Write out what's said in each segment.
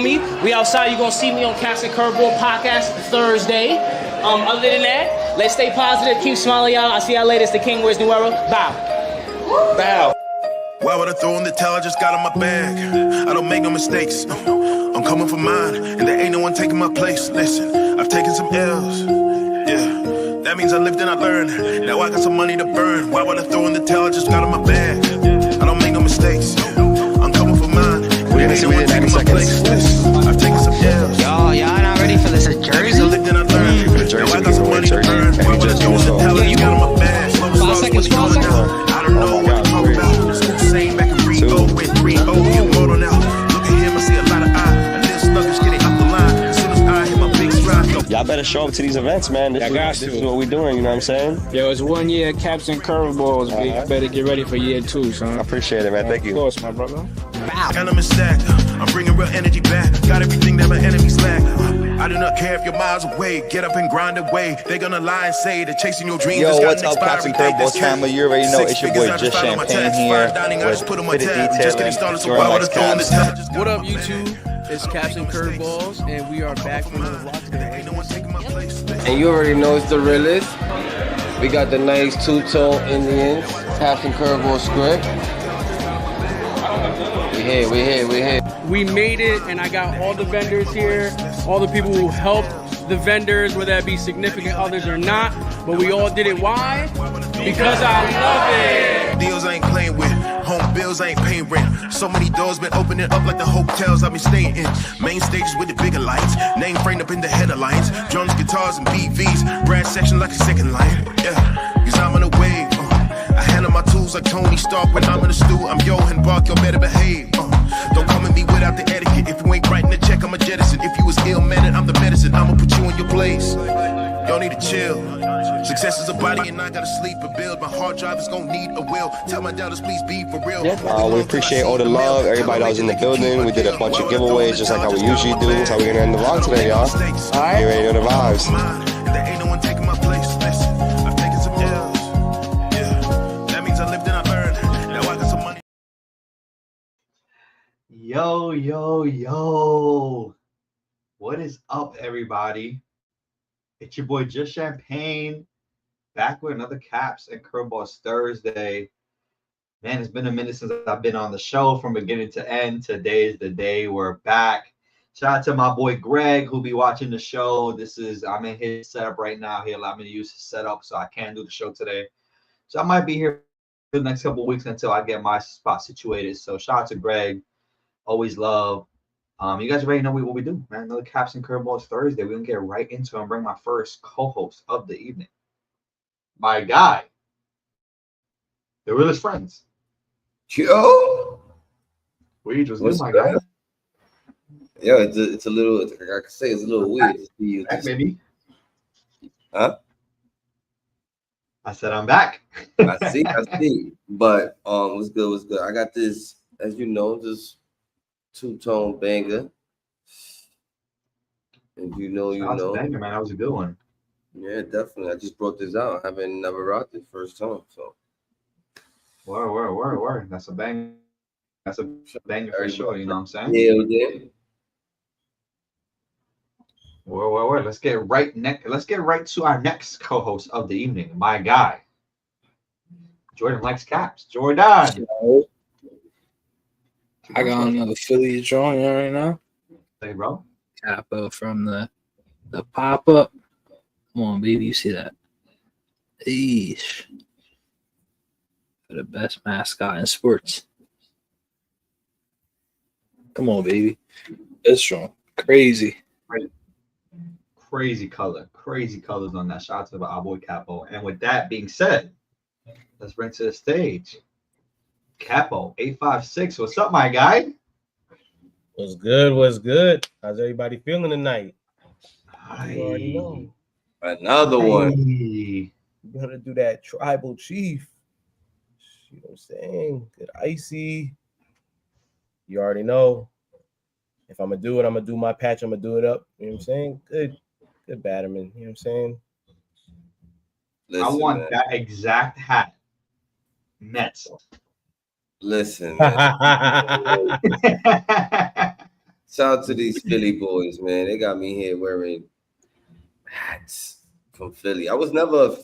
We outside. You're gonna see me on Caps and Curveball podcast Thursday. Other than that, let's stay positive. Keep smiling, y'all. I'll see y'all later. It's the King Wears New Era. Bow. Bow. Why would I throw in the towel? I just got in my bag. I don't make no mistakes. I'm coming for mine, and there ain't no one taking my place. Listen, I've taken some L's. Yeah, that means I lived and I learned. Now I got some money to burn. Why would I throw in the towel? I just got in my bag. I don't make no mistakes. I'm coming for mine. We're gonna see what in 90 seconds. I've taken some L's. Y'all not ready for this Jersey? I lived and I learned. Now I got some money to burn. Why would I throw in the towel? I just got in my bag. 5 seconds, 12 seconds. I don't know what to talk about. Same back in 3-0 with 3-0. You motor now. Look at him, I see a lot of eye. A little sluggish getting up the line. As soon as I hit my big stride. Y'all better show up to these events, man. This is what we're doing, you know what I'm saying? Yo, it's 1 year Caps and Curveballs. You better get ready for year 2, son. I appreciate it, man. Thank you. Of course, my brother. And I'm stacked. I'm bringing real energy back. Got everything that my enemies lack. I do not care if you're miles away. Get up and grind away. They're gonna lie and say that chasing your dreams. Yo, what's up, Caps and Curveballs family? You already know it's your boy Just Champagne here with Fitted Detailing. What up, YouTube? It's Caps and Curveballs, and we are back for another vlog today. And you already know it's the realest. We got the nice two-tone Indians, Caps and Curveball script. We here. We made it, and I got all the vendors here, all the people who helped the vendors, whether that be significant others or not. But we all did it. Why? Because I love it. Deals I ain't playing with. Home bills I ain't paying rent. So many doors been opening up like the hotels I've been staying in. Main stages with the bigger lights. Name framed up in the headlines. Drums, guitars, and BVs. Brass section like a second line. Yeah, cause I'm on the wave. I handle my tools like Tony Stark when I'm in the stew. I'm Johan Bark, you better behave. Don't come at me without the etiquette. If you ain't writing the check, I'm a jettison. If you was ill-mannered, I'm the medicine. I'ma put you in your place. Y'all need to chill. Success is a body and I gotta sleep and build. My hard drive is gonna need a will. Tell my doubters please be for real. We appreciate all the love, everybody that was in the building. We did a bunch of giveaways just like how we usually do. That's how we're gonna end the vlog today, y'all. Alright. You ready to know the vibes? There ain't no one taking my place. Listen, I've taken some L's. Yeah, that means I lived and I learned. Now I got some money. Yo. What is up, everybody? It's your boy Just Champagne, back with another Caps and Curveballs Thursday. Man, it's been a minute since I've been on the show from beginning to end. Today is the day we're back. Shout out to my boy Greg, who'll be watching the show. I'm in his setup right now. He allowed me to use his setup, so I can do the show today. So I might be here for the next couple of weeks until I get my spot situated. So shout out to Greg. Always love. You guys already know what we do, man. Another Caps and Curveballs Thursday. We're gonna get right into it and bring my first co-host of the evening. My guy, the realest friends. Yo, We just my guy. Yo, it's a little. I can say it's a little weird to see you. Back, baby. Huh? I said I'm back. I see. But what's good? I got this, as you know, this two-tone banger. And you know. Banger, man. That was a good one. Yeah, definitely. I just brought this out. I haven't never rocked it first time. So Word. That's a banger. That's a banger for sure. You know what I'm saying? Yeah. Word. Let's get right to our next co-host of the evening. My guy, Jordan likes Caps. Jordan. I got another Philly drawing right now. Hey, bro. Capo from the pop-up. Come on, baby. You see that? Eesh. The best mascot in sports. Come on, baby. It's strong. Crazy. Crazy colors on that. Shout out to our boy Capo. And with that being said, let's bring to the stage Capo 856. What's up, my guy? What's good? How's everybody feeling tonight? You already know. Another one. You gotta do that tribal chief. You know what I'm saying? Good icy. You already know. If I'm gonna do it, I'm gonna do my patch. I'm gonna do it up. You know what I'm saying? Good Batterman. You know what I'm saying? Listen, I want that exact hat. Mets. Listen. Shout out to these Philly boys, man. They got me here wearing hats from Philly. I was never.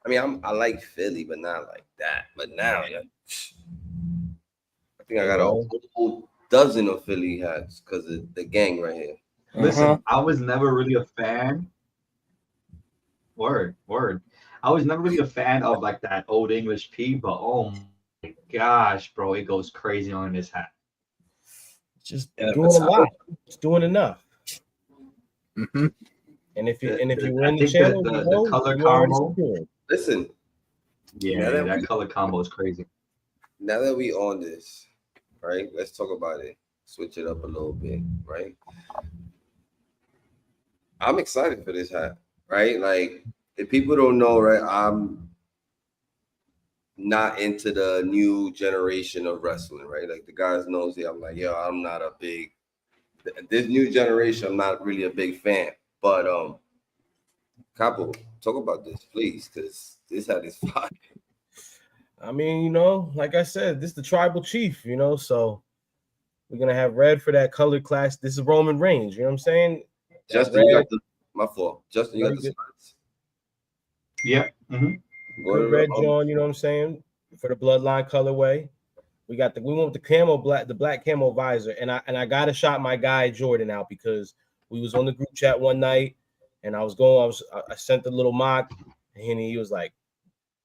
I mean, I like Philly, but not like that. But now, yeah, I think I got a whole dozen of Philly hats because of the gang right here. Listen, I was never really a fan. Word. I was never really a fan of like that old English P, but oh my gosh, bro, it goes crazy on this hat. Just doing a lot. It's doing enough. Mm-hmm. And if you were in I the think channel, the color you already combo. secured. Listen, Yeah, that color combo is crazy. now that we on this, right? Let's talk about it. Switch it up a little bit, right? I'm excited for this hat, right? Like, if people don't know, right, I'm not into the new generation of wrestling, right? Like the guys knows it. I'm like, yo, I'm not a big this new generation. I'm not really a big fan. But Capo, talk about this, please, because this hat is fire. I mean, like I said, this is the tribal chief, so we're gonna have red for that color class. This is Roman Reigns, you know what I'm saying? Justin, you got my fault. Justin, you got the slides. Yeah. Good red John, you know what I'm saying? For the bloodline colorway. We went with the camo black, the black camo visor, and I gotta shout my guy Jordan out because we was on the group chat one night and I sent a little mock and he was like,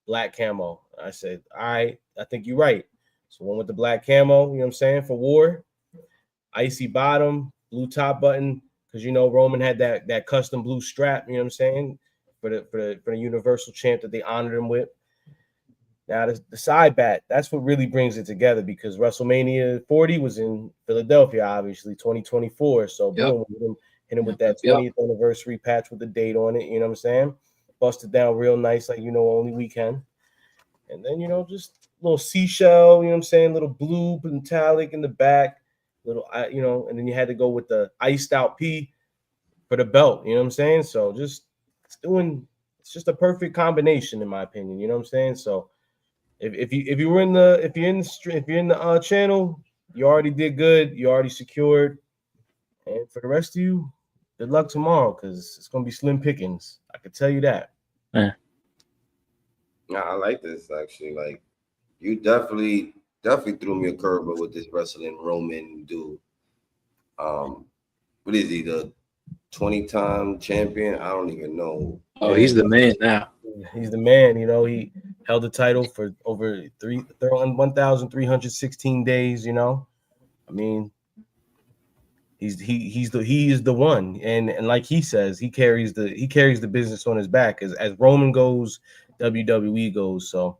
black camo. I said, all right, I think you're right. So went with the black camo, you know what I'm saying, for war. Icy bottom, blue top button, because Roman had that custom blue strap, you know what I'm saying, for the Universal Champ that they honored him with. Now the side bat, that's what really brings it together because WrestleMania 40 was in Philadelphia, obviously 2024. So boom, hit him with that 20th anniversary patch with the date on it. You know what I'm saying? Busted down real nice, like only we can. And then just a little seashell. You know what I'm saying? Little blue metallic in the back. Little, and then you had to go with the iced out P for the belt. You know what I'm saying? So it's just a perfect combination in my opinion. You know what I'm saying? So. If you're in the channel, you already did good. You already secured, and for the rest of you, good luck tomorrow because it's gonna be slim pickings. I can tell you that. Yeah. Nah, I like this actually. Like, you definitely threw me a curveball with this wrestling Roman dude. What is he? The 20-time champion? I don't even know. Oh, he's the man now. He's the man. He held the title for over 1,316 days. I mean, he is the one, and like he says, he carries the business on his back as Roman goes, WWE goes. So,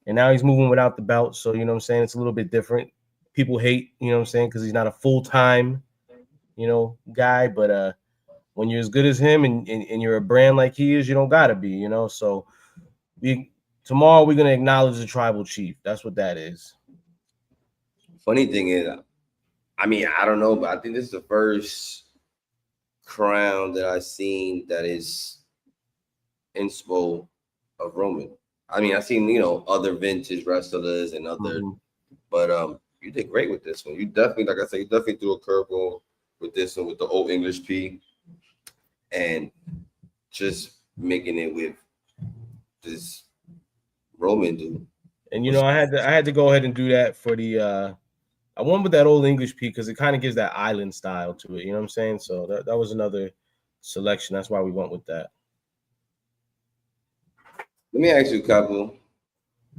and now he's moving without the belt. So you know what I'm saying, it's a little bit different. People hate, you know what I'm saying, because he's not a full-time, guy. But when you're as good as him and you're a brand like he is, you don't gotta be, So tomorrow we're gonna acknowledge the tribal chief. That's what that is. Funny thing is, I mean, I don't know, but I think this is the first crown that I've seen that is inspo of Roman. I mean, I've seen, other vintage wrestlers and other, but you did great with this one. You definitely, like I said, you definitely threw a curveball with this one with the old English P and just making it with this Roman dude. And I had to go ahead and do that for the I went with that old English P because it kind of gives that island style to it. You know what I'm saying? So that was another selection. That's why we went with that. Let me ask you a couple.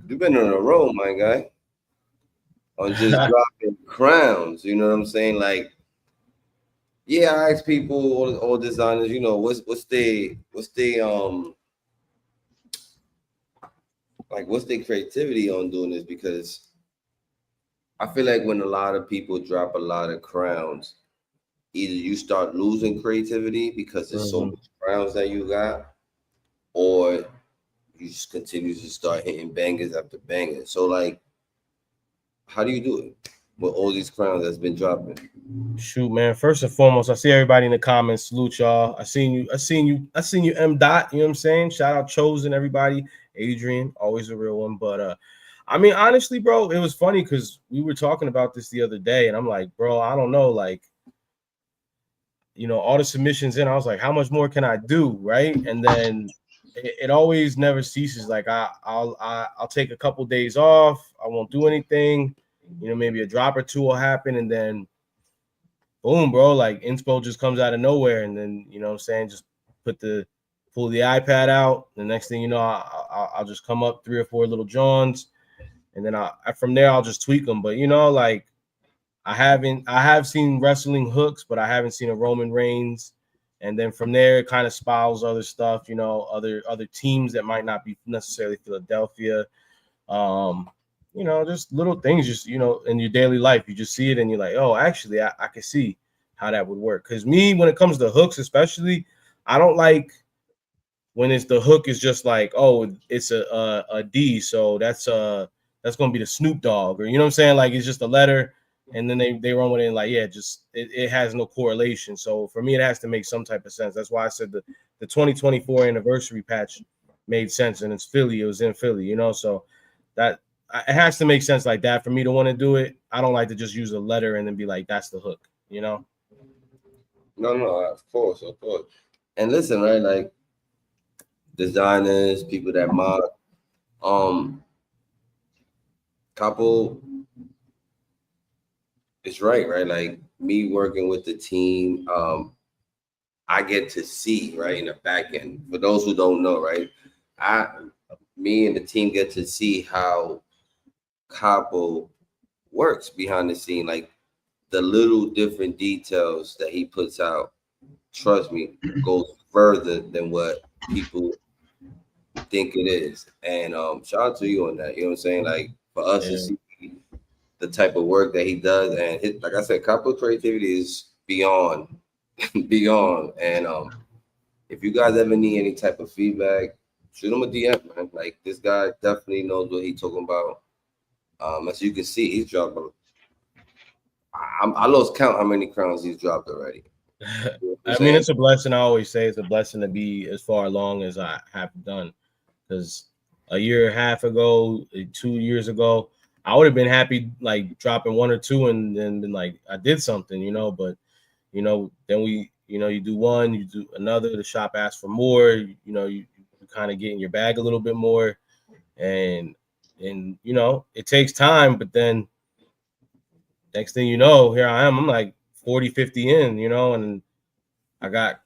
You've been on a roll, my guy, on just dropping crowns. You know what I'm saying? Like, yeah, I ask people, all designers, what's their creativity on doing this? Because I feel like when a lot of people drop a lot of crowns, either you start losing creativity because there's so much crowns that you got, or you just continue to start hitting bangers after bangers. So, like, how do you do it with all these crowns that's been dropping? Shoot, man. First and foremost, I see everybody in the comments. Salute y'all. I seen you, M. Dot. You know what I'm saying? Shout out Chosen, everybody. Adrian, always a real one. But I mean, honestly, bro, it was funny because we were talking about this the other day, and I'm like, bro, I don't know. Like, all the submissions in. I was like, how much more can I do, right? And then it always never ceases. Like I'll take a couple days off. I won't do anything. Maybe a drop or two will happen, and then boom, bro, like inspo just comes out of nowhere, and then what I'm saying, just pull the iPad out. The next thing you know, I'll just come up 3 or 4 little Johns, and then from there I'll just tweak them. But like I have seen wrestling hooks, but I haven't seen a Roman Reigns. And then from there, it kind of spirals other stuff, other teams that might not be necessarily Philadelphia. Just little things, just in your daily life, you just see it and you're like, oh, actually, I can see how that would work. Because me, when it comes to hooks, especially, I don't like when the hook is just like, oh, it's a D, so that's gonna be the Snoop Dogg, or what I'm saying, like it's just a letter, and then they run with it and like, yeah, just it has no correlation. So for me, it has to make some type of sense. That's why I said the 2024 anniversary patch made sense, and it's Philly. It was in Philly, so that it has to make sense like that for me to want to do it. I don't like to just use a letter and then be like, that's the hook, No, of course. And listen, right, like designers, people that mod, couple is right, like me working with the team, I get to see, right, in the back end. For those who don't know, right, me and the team get to see how Capo works behind the scene, like the little different details that he puts out, trust me, goes further than what people think it is. And shout out to you on that. You know what I'm saying? Like for us to see the type of work that he does, and like I said, Capo creativity is beyond. And if you guys ever need any type of feedback, shoot him a DM, man. Like this guy definitely knows what he's talking about. As you can see, he's dropped. I lost count how many crowns he's dropped already. I mean, it's a blessing. I always say it's a blessing to be as far along as I have done. Because a year and a half ago, 2 years ago, I would have been happy like dropping 1 or 2 and then been like I did something, But then we, you do one, you do another. The shop asks for more. You kind of get in your bag a little bit more, and it takes time. But then next thing you know, here I am. I'm like 40, 50 in, and I got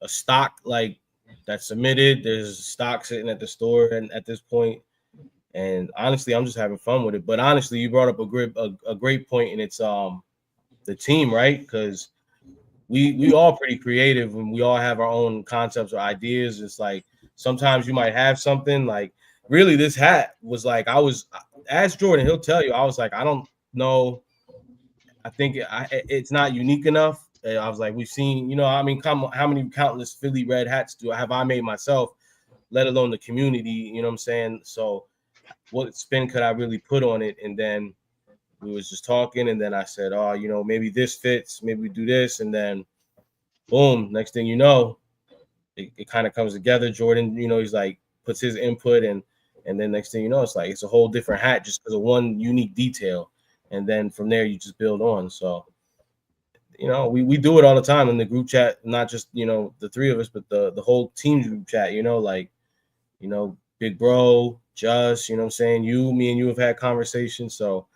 a stock like that's submitted. There's stock sitting at the store, and at this point, and honestly, I'm just having fun with it. But honestly, you brought up a great point, and it's the team, right? Because we all pretty creative, and we all have our own concepts or ideas. It's like sometimes you might have something like really this hat was like ask Jordan, he'll tell you. I was like, I don't know. I think it's not unique enough. I was like, we've seen, how many countless Philly red hats have I made myself, let alone the community, you know what I'm saying? So what spin could I really put on it? And then we was just talking, and then I said, oh, maybe this fits, maybe we do this, and then boom, next thing you know, it kind of comes together. Jordan, he's like puts his input, and then next thing you know, it's like it's a whole different hat just because of one unique detail. And then from there, you just build on. So, we do it all the time in the group chat, not just, the 3 of us, but the whole team group chat, Big Bro, Just, what I'm saying? Me and you have had conversations. So,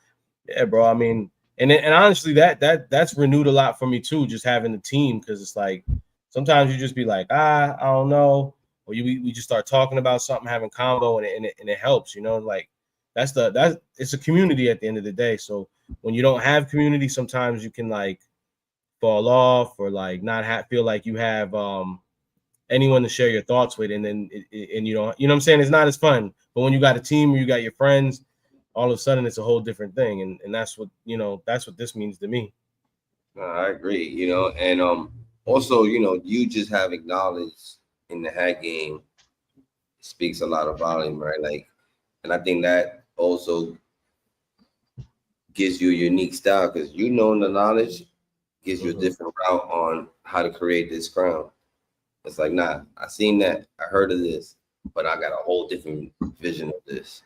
yeah, bro, I mean, and honestly, that's renewed a lot for me too, just having the team, because it's like sometimes you just be like, I don't know, or we just start talking about something, having convo, and it helps, like it's a community at the end of the day. So when you don't have community, sometimes you can like fall off or like not feel like you have anyone to share your thoughts with, and then and you know what I'm saying, it's not as fun. But when you got a team or you got your friends, all of a sudden it's a whole different thing, and that's what this means to me. I agree, and also, you just having knowledge in the hat game speaks a lot of volume, right? Like, and I think that also gives you a unique style, because the knowledge gives you a different route on how to create this crown. It's like, nah, I seen that, I heard of this, but I got a whole different vision of this.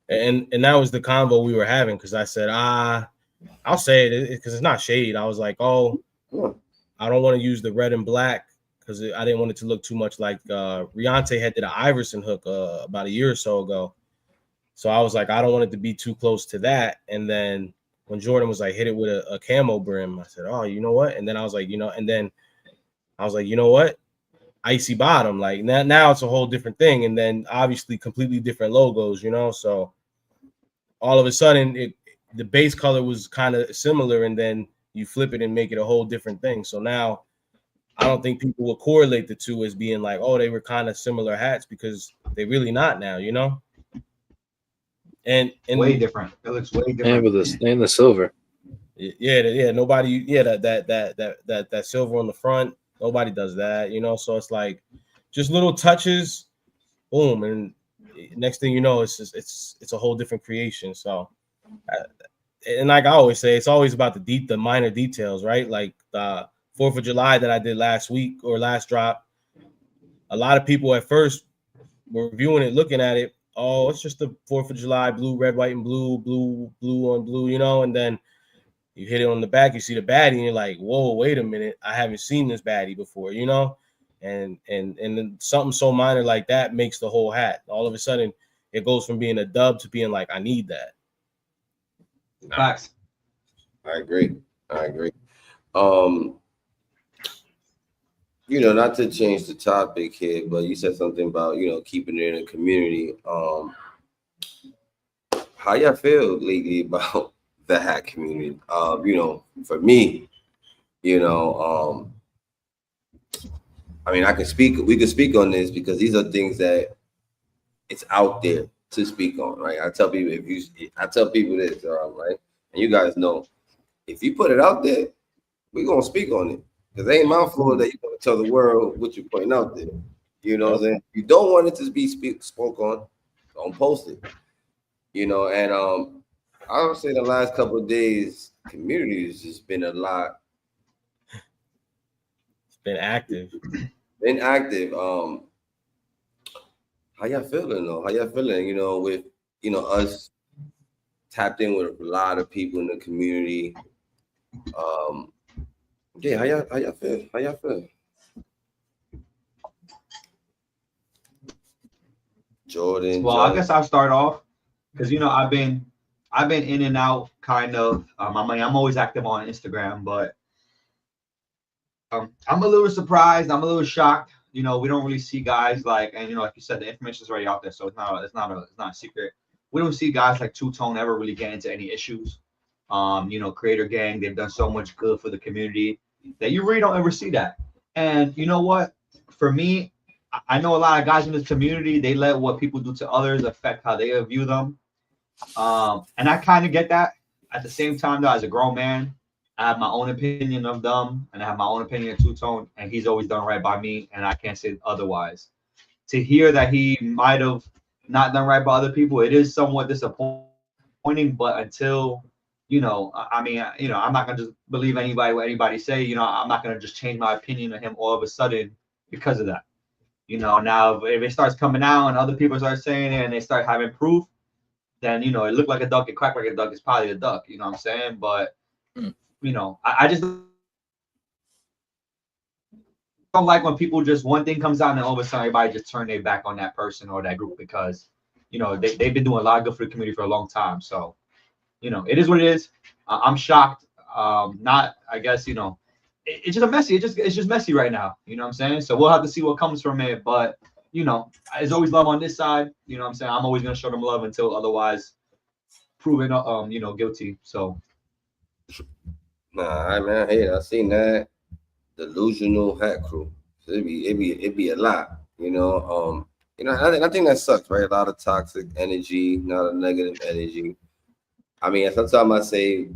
And that was the convo we were having, because I said, I'll say it because it's not shade. I was like, oh, I don't want to use the red and black because I didn't want it to look too much like Riante had did an Iverson hook about a year or so ago. So I was like, I don't want it to be too close to that. And then when Jordan was like, hit it with a camo brim, I said, oh, you know what? And then I was like, you know what? Icy bottom. Like now it's a whole different thing. And then obviously completely different logos, you know? So all of a sudden the base color was kind of similar, and then you flip it and make it a whole different thing. So now I don't think people will correlate the two as being like, oh, they were kind of similar hats, because they're really not now, you know? And way different. It looks way different. And with the silver. Nobody, that silver on the front, nobody does that, you know? So it's like just little touches, boom, and next thing you know, it's a whole different creation. So and like I always say, it's always about the minor details, right? Like the 4th of July that I did last week or last drop, a lot of people at first were reviewing it, looking at it, oh, it's just the 4th of July, blue, red, white, and blue on blue, you know? And then you hit it on the back, you see the baddie, and you're like, whoa, wait a minute, I haven't seen this baddie before, you know? And then something so minor like that makes the whole hat. All of a sudden, it goes from being a dub to being like, I need that. Facts. I agree. You know, not to change the topic here, but you said something about, you know, keeping it in a community. How y'all feel lately about the hat community? You know, for me, you know, I mean, we can speak on this because these are things that it's out there to speak on, right? I tell people this, right? And you guys know, if you put it out there, we're gonna speak on it. Because it ain't my fault that you're gonna tell the world what you're putting out there. You know what I'm saying? If you don't want it to be spoke on, don't post it. You know, and I would say the last couple of days, community has just been a lot. It's been active. How y'all feeling though? How y'all feeling? You know, with us tapped in with a lot of people in the community. Yeah, how y'all feel? Jordan. Well, I guess I'll start off because I've been in and out kind of. I'm always active on Instagram, but I'm a little surprised. I'm a little shocked. We don't really see guys like, and like you said, the information is already out there, so it's not a secret. We don't see guys like Two Tone ever really get into any issues. Creator Gang, they've done so much good for the community that you really don't ever see that. And you know what? For me, I know a lot of guys in this community, they let what people do to others affect how they view them. And I kind of get that. At the same time, though, as a grown man, I have my own opinion of them, and I have my own opinion of Two Tone, and he's always done right by me, and I can't say otherwise. To hear that he might have not done right by other people, it is somewhat disappointing, but until I'm not gonna just believe what anybody say. I'm not gonna just change my opinion of him all of a sudden because of that. Now if it starts coming out and other people start saying it and they start having proof, then it looked like a duck, it quacked like a duck, it's probably a duck. You know what I'm saying? But I just don't like when people just one thing comes out and all of a sudden everybody just turn their back on that person or that group because they've been doing a lot of good for the community for a long time. So it is what it is. I'm shocked. I guess, it's just a messy. It's just messy right now. You know what I'm saying? So we'll have to see what comes from it. But, there's always love on this side. You know what I'm saying? I'm always going to show them love until otherwise proven, guilty. So. Nah, man. Hey, I seen that delusional hat crew. So it'd be a lot, I think that sucks, right? A lot of toxic energy, not a negative energy. I mean, sometimes I say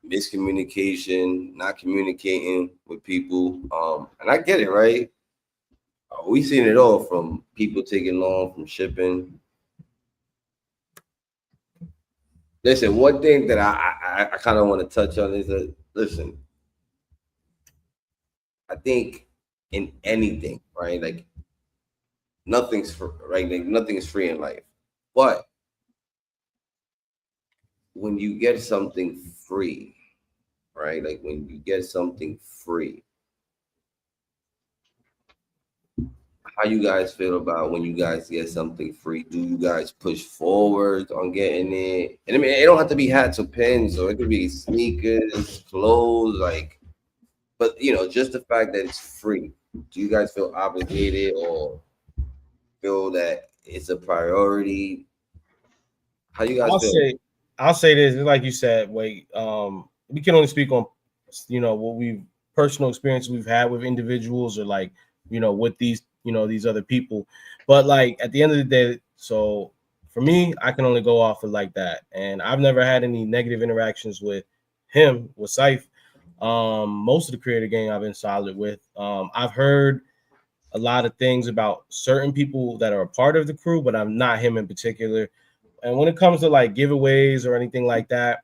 miscommunication, not communicating with people. And I get it, right? We've seen it all from people taking long from shipping. Listen, one thing that I kind of want to touch on is that, listen, I think in anything, right? Like nothing's free, right? Like nothing is free in life. But when you get something free, right? Like when you get something free, how you guys feel about when you guys get something free? Do you guys push forward on getting it? And I mean, it don't have to be hats or pins, or it could be sneakers, clothes, like. But you know, just the fact that it's free. Do you guys feel obligated or feel that it's a priority? How you guys feel? I'll say this, like you said, wait, we can only speak on what we've personal experience we've had with individuals or like, with these, these other people. But like at the end of the day, so for me, I can only go off of like that. And I've never had any negative interactions with him, with Syph. Most of the creative gang I've been solid with. I've heard a lot of things about certain people that are a part of the crew, but I'm not him in particular. And when it comes to like giveaways or anything like that,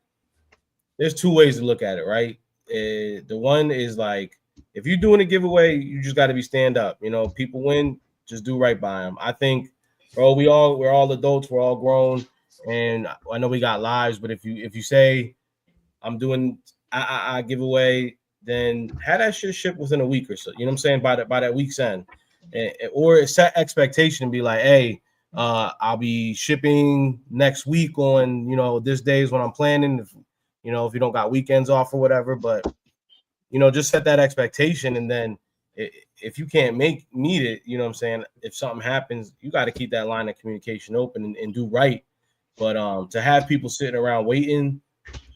there's two ways to look at it, right? The one is like, if you're doing a giveaway, you just got to be stand up. People win, just do right by them. I think, bro, we're all adults, we're all grown, and I know we got lives. But if you say I'm doing I giveaway, then have that shit shipped within a week or so. You know what I'm saying? By that week's end, or set expectation and be like, hey. I'll be shipping next week on, this day is when I'm planning. If you don't got weekends off or whatever, but just set that expectation. And then if you can't meet it, you know what I'm saying? If something happens, you got to keep that line of communication open and do right. But to have people sitting around waiting,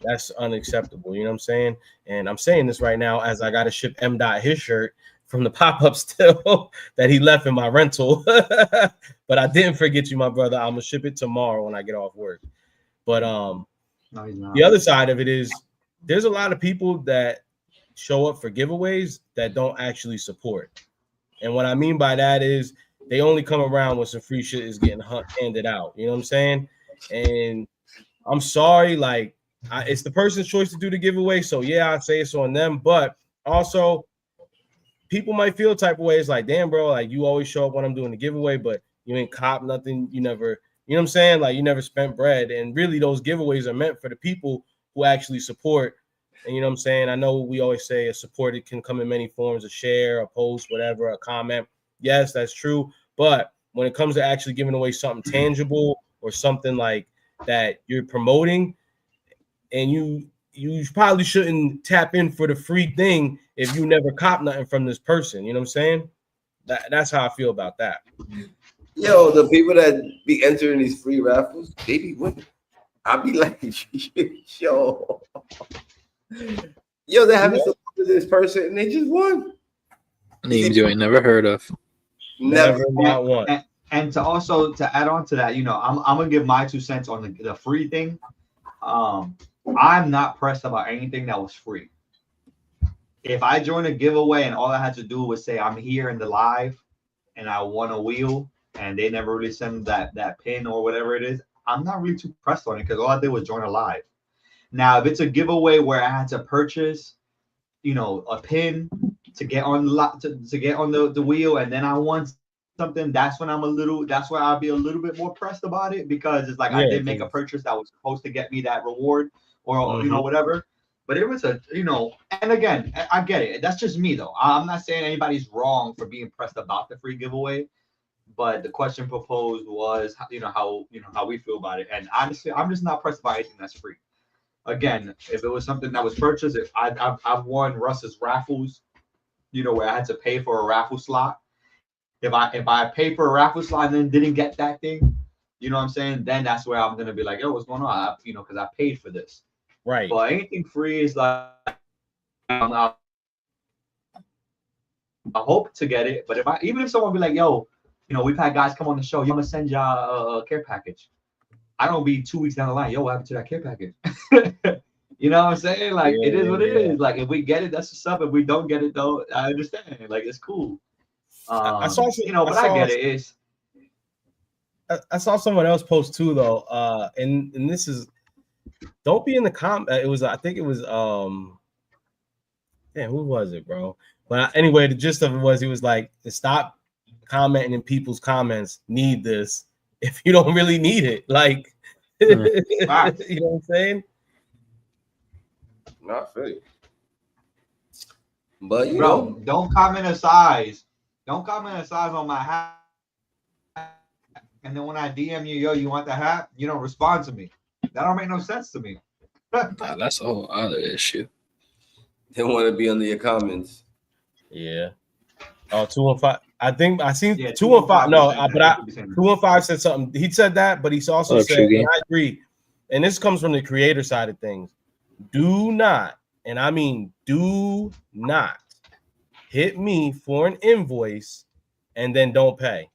that's unacceptable. You know what I'm saying? And I'm saying this right now as I got to ship M. his shirt from the pop-up still that he left in my rental. But I didn't forget you, my brother. I'm gonna ship it tomorrow when I get off work. But No, he's not. the other side of it is there's a lot of people that show up for giveaways that don't actually support. And what I mean by that is they only come around when some free shit is getting handed out. You know what I'm saying? And I'm sorry, like it's the person's choice to do the giveaway. So yeah, I'd say it's on them, but also people might feel type of ways like, damn, bro, like you always show up when I'm doing the giveaway, but you ain't cop nothing. You never, you know what I'm saying? Like you never spent bread. And really those giveaways are meant for the people who actually support. And you know what I'm saying? I know we always say a support, it can come in many forms, a share, a post, whatever, a comment. Yes, that's true. But when it comes to actually giving away something tangible or something like that you're promoting, and you probably shouldn't tap in for the free thing if you never cop nothing from this person. You know what I'm saying? That's how I feel about that. Yo, the people that be entering these free raffles, they be winning. I be like, yo, they're having support to this person and they just won. Names you ain't never heard of. Never. Not one. And to add on to that, I'm gonna give my 2 cents on the free thing. I'm not pressed about anything that was free. If I joined a giveaway and all I had to do was say I'm here in the live and I won a wheel and they never really send that pin or whatever it is, I'm not really too pressed on it because all I did was join a live. Now, if it's a giveaway where I had to purchase, a pin to get on to get on the wheel and then I won something, that's where I'll be a little bit more pressed about it because it's like I did make a purchase that was supposed to get me that reward or whatever. But it was and again, I get it. That's just me though. I'm not saying anybody's wrong for being pressed about the free giveaway, but the question proposed was how we feel about it. And honestly, I'm just not pressed by anything that's free. Again, if it was something that was purchased, if I've won Russ's raffles, where I had to pay for a raffle slot. If I paid for a raffle slot and then didn't get that thing, you know what I'm saying? Then that's where I'm gonna be like, yo, what's going on? Because I paid for this. Right. But anything free is like, I hope to get it. But even if someone be like, yo, we've had guys come on the show, I'm gonna send y'all a care package. I don't be 2 weeks down the line, yo, what happened to that care package? You know what I'm saying? Like it is what it is. Like if we get it, that's what's up. If we don't get it though, I understand. Like it's cool. I get it. I saw someone else post too though. And this is, don't be in the comment. I think it was damn, who was it, bro? But anyway, the gist of it was he was like, stop commenting in people's comments. Need this if you don't really need it. Like, you know what I'm saying? Not fair. But you Bro, know, don't comment a size. Don't comment a size on my hat. And then when I DM you, yo, you want the hat? You don't respond to me. That don't make no sense to me. Nah, that's a whole other issue. they want to be under your comments. Yeah. Oh, 215. I think I seen Yeah, 215. No, 215 but 215 said something. He said that, but he also Oh, said, true and game. I agree. And this comes from the creator side of things. Do not, and I mean do not hit me for an invoice and then don't pay.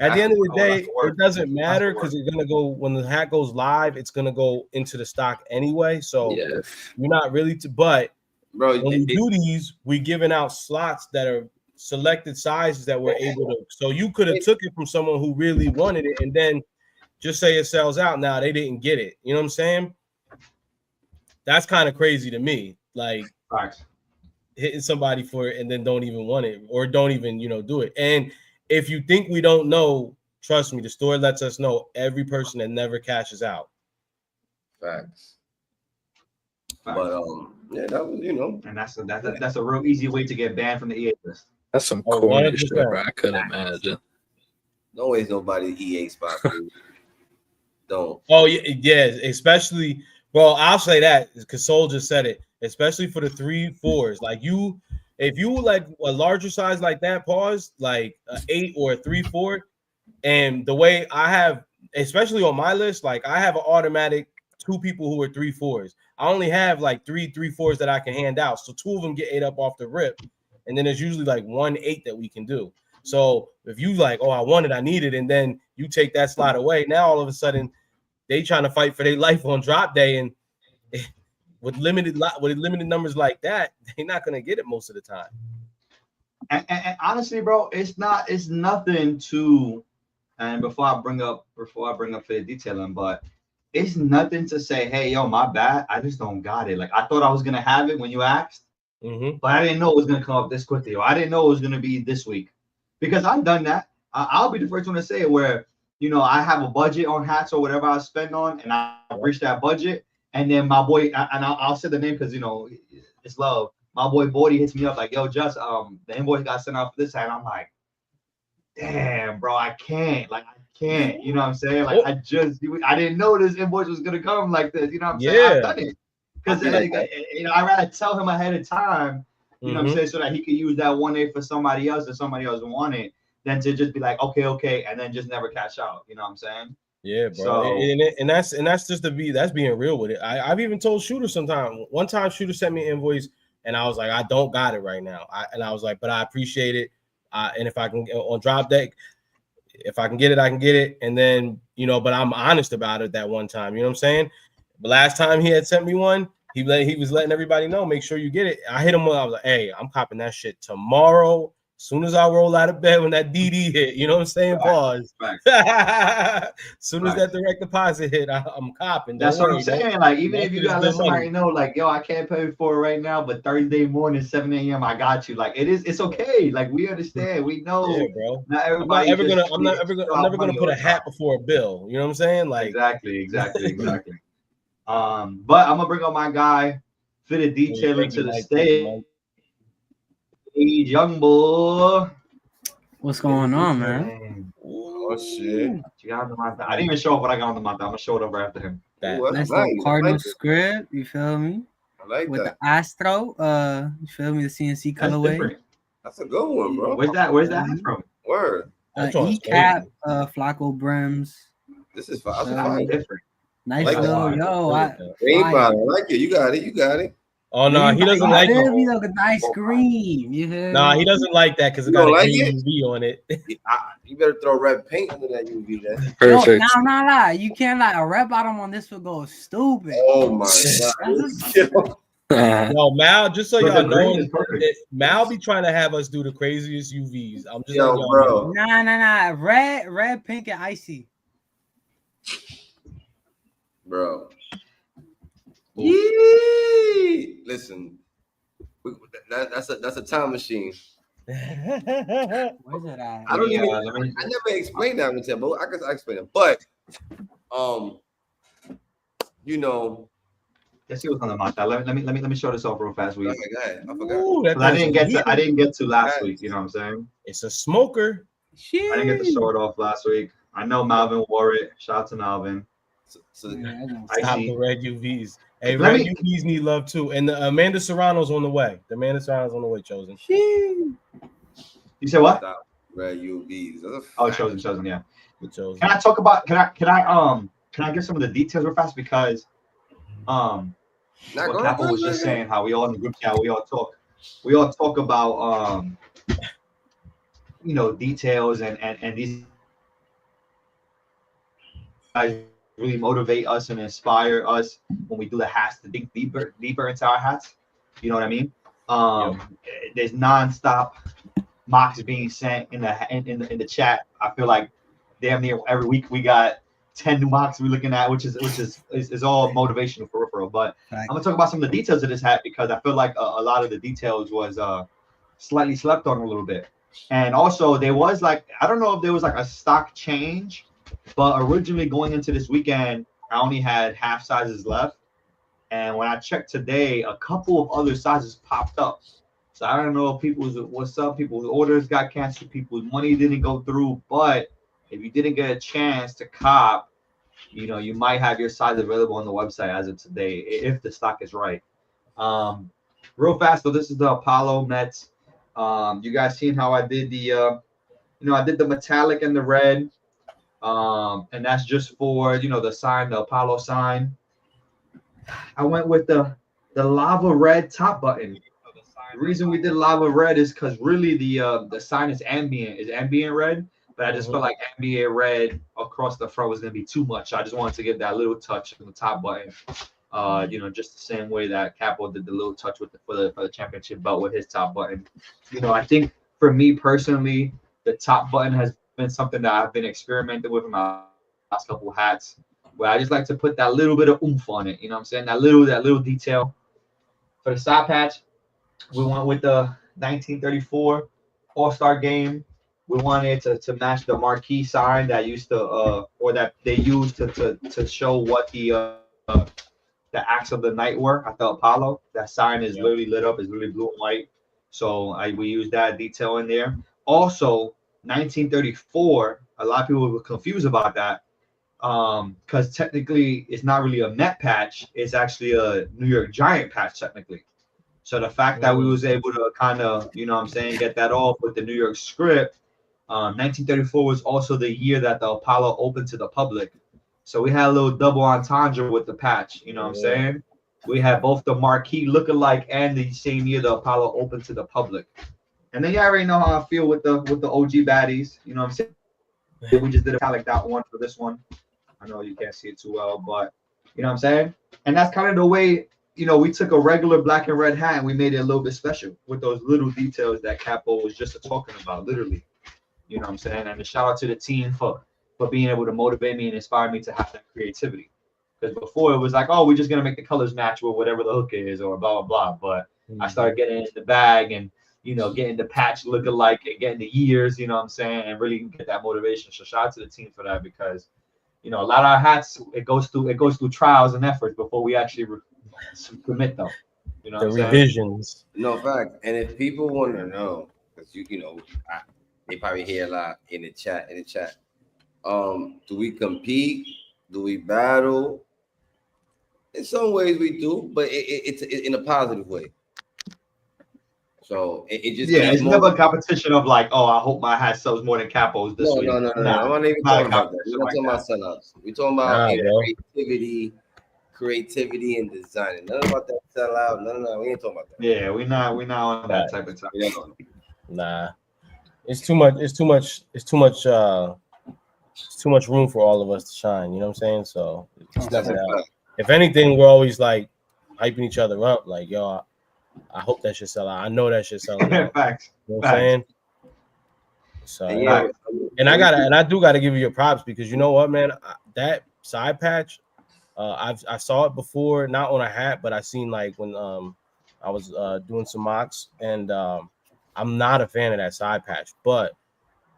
At the end of the day, it doesn't matter because it's gonna go when the hat goes live, it's gonna go into the stock anyway. So Yeah. you're not really but Bro, when we do these, we giving out slots that are selected sizes that we're able to. So you could have took it from someone who really wanted it and then just say it sells out. Now they didn't get it. You know what I'm saying? That's kind of crazy to me. Like hitting somebody for it and then don't even want it or don't even, do it. And if you think we don't know, trust me, the store lets us know every person that never cashes out. Facts. But yeah, that was, and that's a real easy way to get banned from the EA list. That's some corny shit, bro. I couldn't imagine. Don't waste nobody's EA spot, dude. Don't. Oh yeah, especially. Well, I'll say that because Soul just said it. Especially for the 3-4s, like if you like a larger size like that, pause like an 8 or a 3-4, and the way I have, especially on my list, like I have an automatic 2 people who are 3-4s. I only have like 3-4s that I can hand out, so 2 of them get ate up off the rip, and then there's usually like 1 8 that we can do. So if you like, oh, I want it, I need it, and then you take that slot away, now all of a sudden they trying to fight for their life on drop day, and with limited numbers like that, they're not gonna get it most of the time. And honestly, bro, it's nothing to. And before I bring up for the detailing, but it's nothing to say, hey, yo, my bad. I just don't got it. Like I thought I was gonna have it when you asked, but I didn't know it was gonna come up this quickly, or I didn't know it was gonna be this week, because I've done that. I'll be the first one to say it, where I have a budget on hats or whatever I spend on, and I reach that budget. And then my boy, and I'll say the name because it's love. My boy Bodie hits me up like, "Yo, just the invoice got sent out for this hat." And I'm like, "Damn, bro, I can't. You know what I'm saying? Like, I didn't know this invoice was gonna come like this. You know what I'm saying? I've done it because I rather tell him ahead of time. You know what I'm saying, so that he could use that 1 8 for somebody else if somebody else want it, than to just be like, okay, and then just never cash out. You know what I'm saying? Yeah, bro. So, and that's just that's being real with it. I've even told Shooter sometime. One time Shooter sent me an invoice and I was like, I don't got it right now. I was like, but I appreciate it. And if I can on drop deck, if I can get it, I can get it. And then, but I'm honest about it that one time. You know what I'm saying? But last time he had sent me one, he was letting everybody know, make sure you get it. I hit him up. I was like, hey, I'm copping that shit tomorrow. As soon as I roll out of bed when that DD hit, you know what I'm saying? Pause. As soon as that direct deposit hit, I'm copping. That's what I'm saying. Like, even if you gotta let somebody know, like, yo, I can't pay for it right now, but Thursday morning, 7 a.m., I got you. Like, it's okay. Like, we understand. We know. Yeah, bro. Not everybody. I'm never gonna put a hat before a bill. You know what I'm saying? Like, exactly. But I'm gonna bring up my guy, fitted detailing to the stage. Young boy. What's going on, man? Oh shit! I didn't even show up what I got on the month. I'm gonna show it over after him. Nice little Cardinal script. You feel me? I like with that. The Astro. You feel me? The CNC colorway. That's a good one, bro. Where's that from? Word. E-cap, Flacco brims. This is different. Nice little I like it. You got it. Oh no, he doesn't like it. A nice green. Nah, he doesn't like that because it got a green UV on it. You better throw red paint under that UV. Then. Perfect. No. You can't like a red bottom on this would go stupid. Oh my god. Yo, Mal, just so y'all know, Mal be trying to have us do the craziest UVs. I'm just letting y'all know. Nah. Red, pink, and icy. Bro. Yee! Listen, that's a time machine. Where's it at? I never explained that until, but I explain it. But guess he was on the mock. Let me show this off real fast. Go ahead. I forgot. Ooh, that I thing's didn't get to last Yes. week. You know what I'm saying? It's a smoker. I didn't get to show it off last week. I know Malvin wore it. Shout out to Malvin. So Stop see. the red UVs. Hey, Let red me- UVs need love too. And the Amanda Serrano's on the way. The Amanda Serrano's on the way, Chosen. You said what? stop red UVs. That's a Oh, fact. chosen. Yeah. The Chosen. Can I talk about? Can I give some of the details real fast because Nah, what go Capo ahead, was go just ahead. saying how we all in the group chat we all talk about details and these guys really motivate us and inspire us when we do the hats to think deeper into our hats. You know what I mean? There's nonstop mocks being sent in the chat. I feel like damn near every week we got 10 new mocks we're looking at, which is all motivational for real. But I'm gonna talk about some of the details of this hat because I feel like a lot of the details was slightly slept on a little bit. And also there was like, I don't know if there was like a stock change, but originally going into this weekend, I only had half sizes left. And when I checked today, a couple of other sizes popped up. So I don't know if people's orders got canceled, people's money didn't go through. But if you didn't get a chance to cop, you might have your size available on the website as of today if the stock is right. Real fast though, this is the Apollo Mets. You guys seen how I did the I did the metallic and the red. And that's just for the sign, the Apollo sign. I went with the lava red top button. The reason we did lava red is because really the sign is ambient red, but I just felt like ambient red across the front was gonna be too much. I just wanted to give that little touch on the top button. Just the same way that Capo did the little touch for the championship belt with his top button. I think for me personally, the top button has been something that I've been experimenting with in my last couple of hats, where I just like to put that little bit of oomph on it. You know what I'm saying? That little detail. For the side patch, we went with the 1934 All-Star Game. We wanted to match the marquee sign that used to or that they used to show what the acts of the night were at the Apollo. That sign is literally lit up, it's literally blue and white. So we used that detail in there. Also, 1934, a lot of people were confused about that. Because technically it's not really a Met patch, it's actually a New York Giant patch technically. So the fact that we was able to kind of, get that off with the New York script. 1934 was also the year that the Apollo opened to the public. So we had a little double entendre with the patch, you know what I'm saying? We had both the marquee lookalike and the same year the Apollo opened to the public. And then you already know how I feel with the OG baddies, you know what I'm saying? We just did a metallic that one for this one. I know you can't see it too well, but you know what I'm saying? And that's kind of the way, we took a regular black and red hat and we made it a little bit special with those little details that Capo was just talking about, literally. You know what I'm saying? And a shout out to the team for being able to motivate me and inspire me to have that creativity. Because before it was like, oh, we're just going to make the colors match with whatever the hook is or blah, blah, blah. But I started getting in the bag and, getting the patch look alike and getting the years, you know what I'm saying? And really get that motivation. So shout out to the team for that because, a lot of our hats, it goes through trials and efforts before we actually commit them. You know The what I'm revisions. No fact. And if people want to know, because they probably hear a lot in the chat. Do we compete? Do we battle? In some ways we do, but it's in a positive way. So it just it's never a competition of like, oh, I hope my hat sells more than Capo's this week. No. I'm not even talking about that. We're not talking about sellouts. We're talking about creativity and designing. None about that sellout. No. We ain't talking about that. Yeah, we're not on that type of time. Nah. It's too much room for all of us to shine, you know what I'm saying? So it's nothing else. If anything, we're always like hyping each other up, like, yo, I hope that should sell out. I know that should sell out. Facts. You know what I'm saying? So and I do gotta give you your props because you know what, man, that side patch, I saw it before, not on a hat, but I seen like when I was doing some mocks, and I'm not a fan of that side patch, but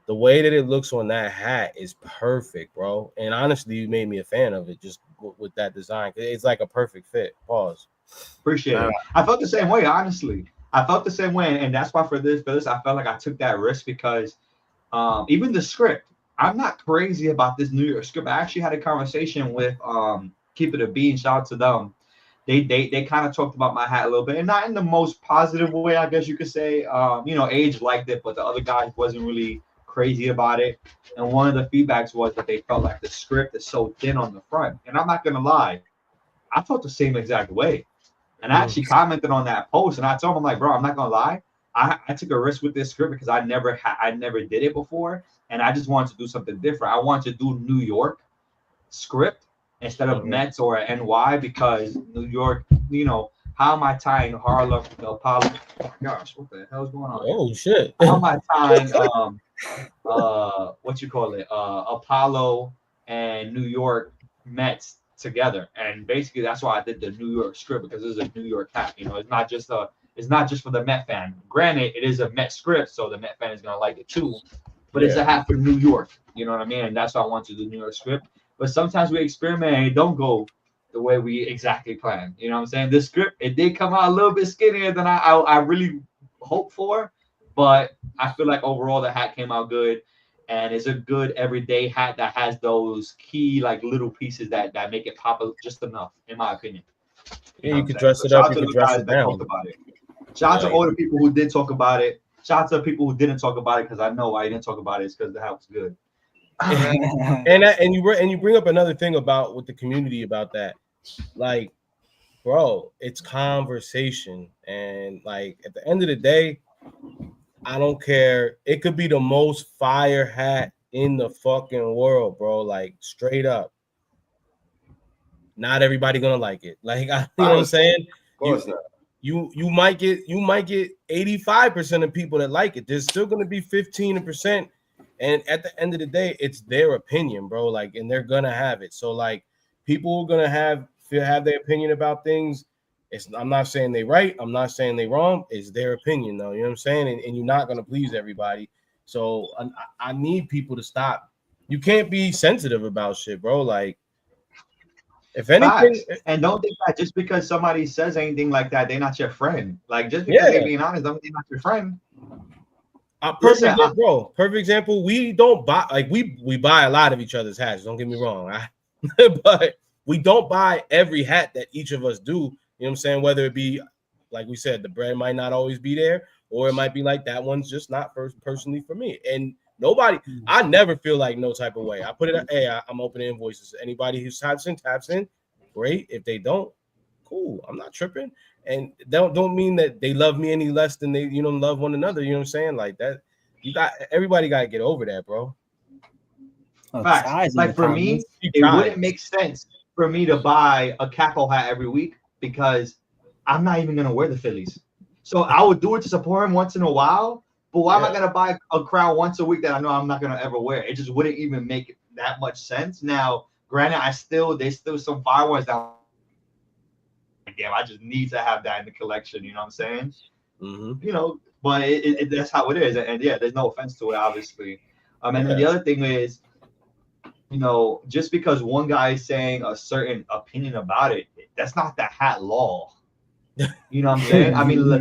the way that it looks on that hat is perfect, bro. And honestly, you made me a fan of it just with that design. It's like a perfect fit. Pause. Appreciate it. I felt the same way, honestly. I felt the same way, and that's why for this, I felt like I took that risk because even the script, I'm not crazy about this New York script. I actually had a conversation with Keep It a Bean. Shout out to them. They kind of talked about my hat a little bit, and not in the most positive way, I guess you could say. Age liked it, but the other guys wasn't really crazy about it. And one of the feedbacks was that they felt like the script is so thin on the front. And I'm not gonna lie, I felt the same exact way. And I actually commented on that post, and I told him, I'm like, bro, I'm not gonna lie, I took a risk with this script because I never did it before, and I just wanted to do something different. I wanted to do New York script instead of Mets or NY, because New York, how am I tying Harlem, Apollo? Oh my gosh, what the hell is going on? Oh shit! How am I tying Apollo and New York Mets together? And basically that's why I did the New York script, because it's a New York hat. It's not just for the Met fan. Granted, it is a Met script, so the Met fan is gonna like it too. But it's a hat for New York. You know what I mean? And that's why I want to do the New York script. But sometimes we experiment and it don't go the way we exactly planned. You know what I'm saying? This script, it did come out a little bit skinnier than I really hoped for, but I feel like overall the hat came out good, and it's a good everyday hat that has those key little pieces that make it pop just enough, in my opinion. You can dress it up, you can dress it down. Shout out to all the people who did talk about it. Shout out to the people who didn't talk about it, because I know why you didn't talk about it. It's because the hat was good. and you bring up another thing about with the community about that, like, bro, it's conversation, and at the end of the day, I don't care. It could be the most fire hat in the fucking world, bro. Straight up, not everybody gonna like it. You know what I'm saying? Of course not. You might get 85% of people that like it. There's still gonna be 15%. And at the end of the day, it's their opinion, bro. And they're gonna have it. So people are gonna have their opinion about things. I'm not saying they right. I'm not saying they wrong. It's their opinion, though. You know what I'm saying? And you're not gonna please everybody. So I need people to stop. You can't be sensitive about shit, bro. If anything, and don't think that just because somebody says anything like that, they're not your friend. Just because they're being honest, don't mean they're not your friend. Perfect example. We don't buy we buy a lot of each other's hats. Don't get me wrong, but we don't buy every hat that each of us do. You know what I'm saying? Whether it be like we said, the bread might not always be there, or it might be that one's just not personally for me. And I never feel no type of way. I put it. Hey, I'm opening invoices. Anybody who taps in, great. If they don't, cool. I'm not tripping. And don't mean that they love me any less than they love one another. You know what I'm saying? That everybody got to get over that, bro. Facts. For me, it wouldn't make sense for me to buy a Capo hat every week, because I'm not even gonna wear the Phillies. So I would do it to support him once in a while. But why am I gonna buy a crown once a week that I know I'm not gonna ever wear? It just wouldn't even make that much sense. Now, granted, there's still some fire ones that. Damn, I just need to have that in the collection. You know what I'm saying? Mm-hmm. But that's how it is. And yeah, there's no offense to it, obviously. And then the other thing is, just because one guy is saying a certain opinion about it, that's not the hat law. You know what I'm saying? I mean, look,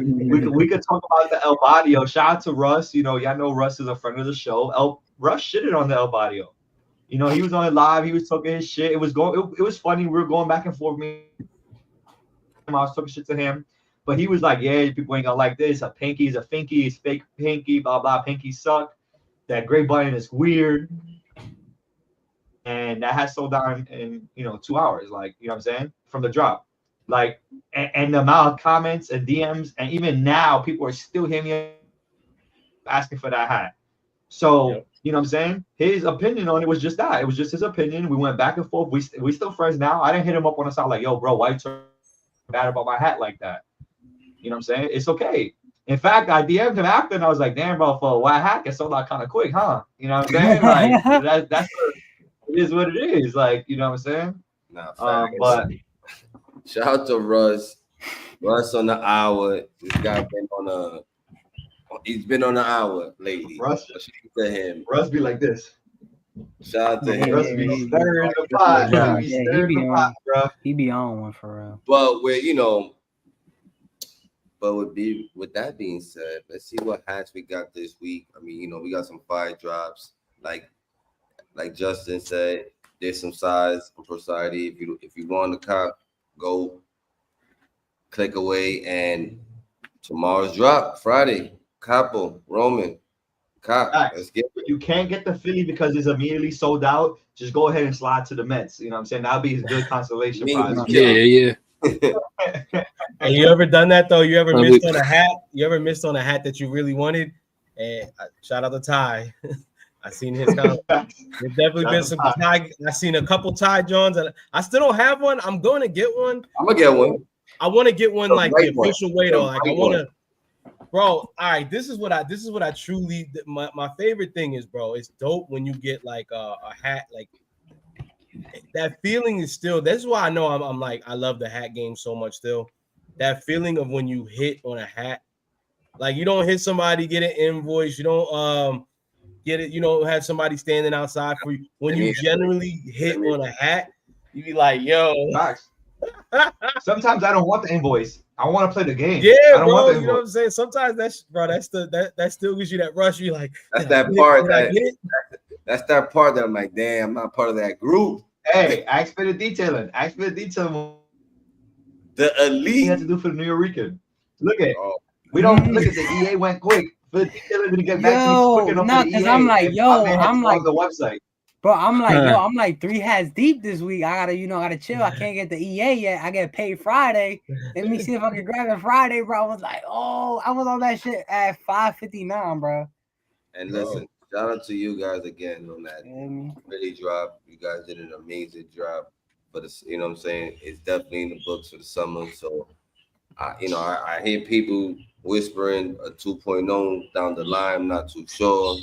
we could talk about the El Barrio. Shout out to Russ. Y'all know Russ is a friend of the show. Russ shitted on the El Barrio. He was on it live. He was talking his shit. It was funny. We were going back and forth. I was talking shit to him, but he was like, yeah, people ain't gonna like this. A pinky is a finky, it's fake pinky, blah blah, pinky suck. That gray button is weird. And that has sold down in 2 hours, you know what I'm saying, from the drop. And the amount of comments and DMs, and even now people are still hitting me asking for that hat. So you know what I'm saying, his opinion on it was just that. It was just his opinion. We went back and forth. We still friends now. I didn't hit him up on the side yo, bro, why you turn bad about my hat like that? You know what I'm saying? It's okay. In fact, I DM'd him after, and I was like, damn, bro, for a white hat, it sold out kind of quick, huh? You know what I'm saying? That's it is what it is. You know what I'm saying? But shout out to Russ. Russ on the hour. This guy he's been on the hour lately. Russ, to him. Russ be like this. Shout out to him. Russ be stirring the pot. He be stirring the pot, bro. He be on one for real. But with But with that being said, let's see what hats we got this week. I mean, we got some fire drops. Like Justin said, there's some size and society. If you want to cop, go click away. And tomorrow's drop, Friday, Capo, Roman, cop. Let's get it. You can't get the Philly because it's immediately sold out. Just go ahead and slide to the Mets. You know what I'm saying? That'll be his good consolation prize. Yeah. And you ever done that though? You ever missed on a hat? You ever missed on a hat that you really wanted? And shout out to Ty. I seen his comment. There's definitely been some Ty. I seen a couple Ty Johns, and I still don't have one. I'm going to get one. I'm gonna get one. I want to get one like the official way though. Like I want to, bro. All right, this is what I truly. My favorite thing is, bro. It's dope when you get like a hat. Like that feeling is still. That's why I know I'm like I love the hat game so much still. That feeling of when you hit on a hat, like you don't hit somebody, get an invoice. You don't get it. You don't have somebody standing outside for you. When you generally hit on a hat, you be like, yo. Sometimes I don't want the invoice. I want to play the game. Yeah, I don't bro. want the You know what I'm saying? Sometimes that still gives you that rush. You're like, that's that part that's that part that I'm like, damn, I'm not part of that group. Hey, ask for the detailing. Ask for the detailing. The elite. You have to do for the New Yorker. Look at we don't look at the EA went quick. For the detailing to get back to me quick enough. No, because I'm like, I'm like the website. Bro, I'm like, I'm like 3 hats deep this week. I gotta chill. I can't get the EA yet. I get paid Friday. Let me see if I can grab it Friday, bro. I was like, I was on that shit at 5:59, bro. And listen, shout out to you guys again on that really drop. You guys did an amazing job. But you know what I'm saying? It's definitely in the books for the summer. So I hear people whispering a 2.0 down the line. I'm not too sure.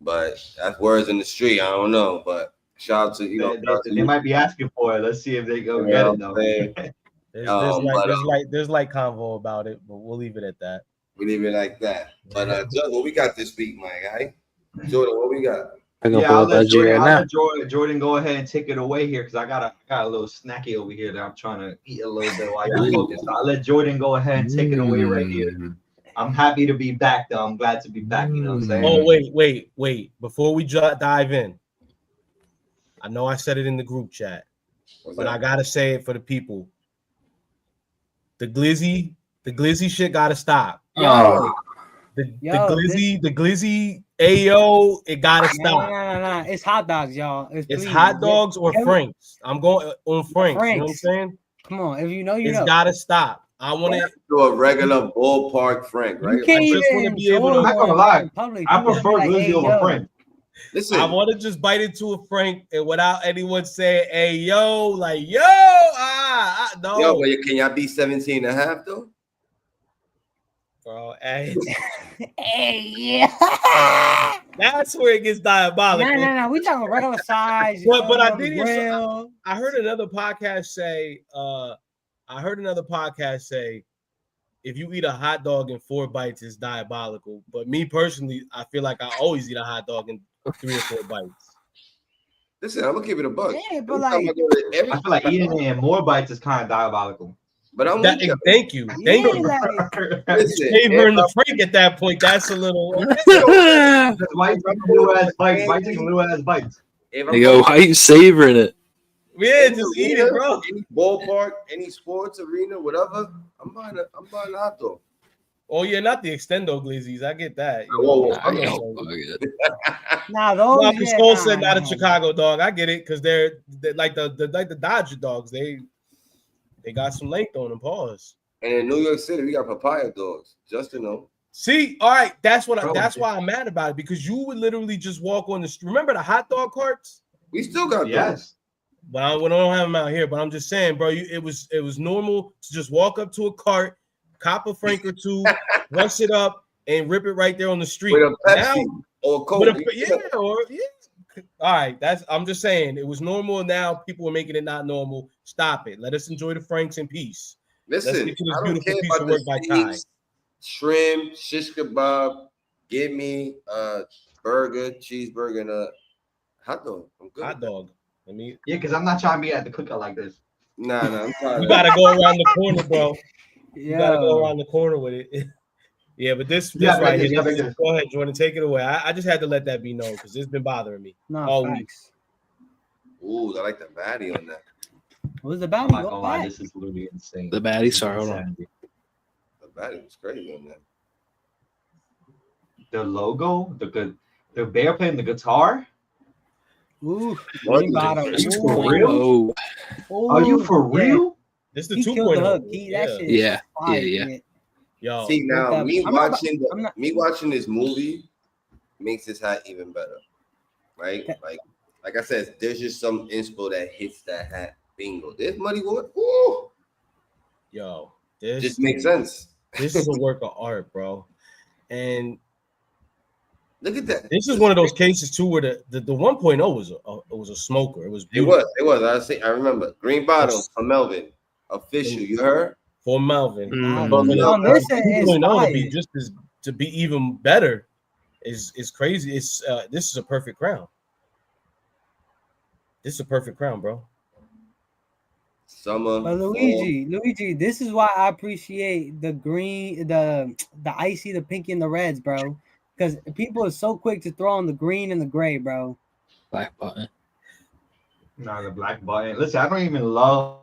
But that's words in the street. I don't know. But shout out to they might be asking for it. Let's see if they go get it though. There's like convo about it, but we'll leave it at that. We leave it like that. But what we got this week, my guy? Jordan, what we got? I'll let Jordan go ahead and take it away here because I got a little snacky over here that I'm trying to eat a little bit while you're focused. So I'll let Jordan go ahead and take it away right here. I'm happy to be back, though. I'm glad to be back. You know what I'm saying? Oh, wait. Before we dive in, I know I said it in the group chat, but I gotta say it for the people. The glizzy shit gotta stop. The glizzy Ayo, it gotta stop. No. It's hot dogs, y'all. It's hot dogs or Franks. I'm going on Franks. You know what I'm saying? Come on, if you know, it's gotta stop. I want to do a regular ballpark Frank, right? I just want to be able to. I'm not gonna lie. I prefer glizzy over Frank. Listen, I want to just bite into a Frank and without anyone saying, "Hey, yo," like, "Yo, no." Yo, but can y'all be 17 and a half though? Bro, hey. Yeah. That's where it gets diabolical. No. We talking regular size. But I did hear. I heard another podcast say. If you eat a hot dog in 4 bites, it's diabolical. But me personally, I feel like I always eat a hot dog in 3 or 4 bites. Listen, I'm gonna keep it a buck. Yeah, but like, I feel like eating it in more bites is kind of diabolical. But thank you. Thank you. Favor in the Frank at that point. That's a little. Why you taking little ass bites? Why you taking little ass bites? Yo, how you savoring it? Yeah, just eat it, bro. Any ballpark, any sports arena, whatever. I'm buying a hot dog. Oh yeah, not the extendo glizzies. I get that. Those. Because Cole said not a Chicago dog. I get it because they're like the Dodger dogs. They got some length on them. Pause. And in New York City, we got papaya dogs. Just to know. See, all right, that's why I'm mad about it because you would literally just walk on the street. Remember the hot dog carts? We still got those. But we don't have them out here. But I'm just saying, bro, it was normal to just walk up to a cart, cop a Frank or 2, rush it up, and rip it right there on the street. With a Pepsi or Coke. All right, I'm just saying it was normal. Now people are making it not normal. Stop it. Let us enjoy the Franks in peace. Listen, let's get to this I don't beautiful care piece about of work by Ty. Shrimp, shish kebab, give me a burger, cheeseburger, and a hot dog. I'm good. Hot dog. Yeah, because I'm not trying to be at the cookout like this. Nah, I'm sorry. You gotta go around the corner, bro. You gotta go around the corner with it. Yeah, but this right here. Go ahead, Jordan. Take it away. I just had to let that be known because it's been bothering me all week. Ooh, I like the baddie on that. What was the baddie? I'm not gonna lie, this is literally insane. The baddie, sorry, hold on. The baddie was crazy on that. The logo, the bear playing the guitar. Ooh, green bottom. Are you for real? Are you for real? This is the 2.0. Yeah. Yo, see now, me watching this movie makes this hat even better, right? Like I said, there's just some inspo that hits that hat. Bingo. This Muddy Water. Ooh. Yo, this just makes sense. This is a work of art, bro. And look at that. This is one of those cases too where the 1.0 was a smoker. It was beautiful. It was. I remember. Green bottom for Melvin. Official. You heard? For Melvin. On this is to be even better is crazy. It's this is a perfect crown. This is a perfect crown, bro. Summer. But Luigi, this is why I appreciate the green, the icy, the pinky, and the reds, bro. Because people are so quick to throw on the green and the gray, bro. Black button. Nah, the black button. Listen, I don't even love.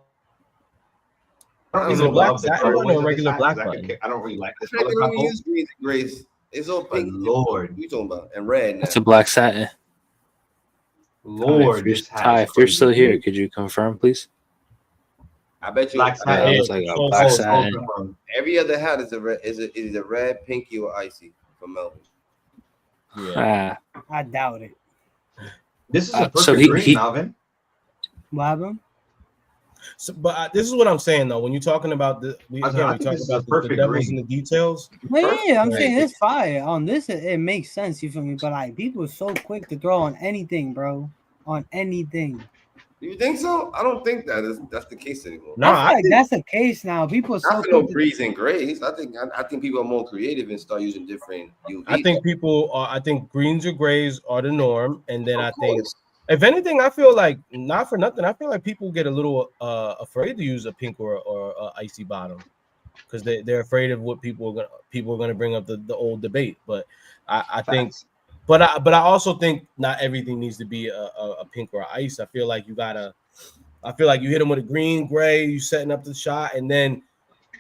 I don't Is even it black love the satin colorways or of regular this black hat, 'cause button? I don't really like this I color don't combo. use greens and grays. It's all pink. Lord, what you talking about? And red. Now. It's a black satin. Lord, this hat Ty, is if you're crazy. still here, could you confirm, please? I bet you. Black satin. It was like a black satin. Every other hat is a red, is a red, pinky, or icy from Melvin. Yeah. I doubt it. This is a perfect so green, Melvin. What happened? So, but this is what I'm saying though. When you're talking about we talk about the devils in the details. Yeah, I'm saying it's fire. On this, it makes sense. You feel me? But like, people are so quick to throw on anything, bro. On anything. You think so? I don't think that's the case anymore. No, I feel like that's the case now. People are so not for no greens and grays. I think people are more creative and start using different UV. I think greens or grays are the norm, and then I think, if anything, I feel like not for nothing. I feel like people get a little afraid to use a pink or icy bottom because they're afraid of what people are gonna bring up the old debate. But I think, but I also think not everything needs to be a pink or ice. I feel like you hit them with a green, gray, you setting up the shot, and then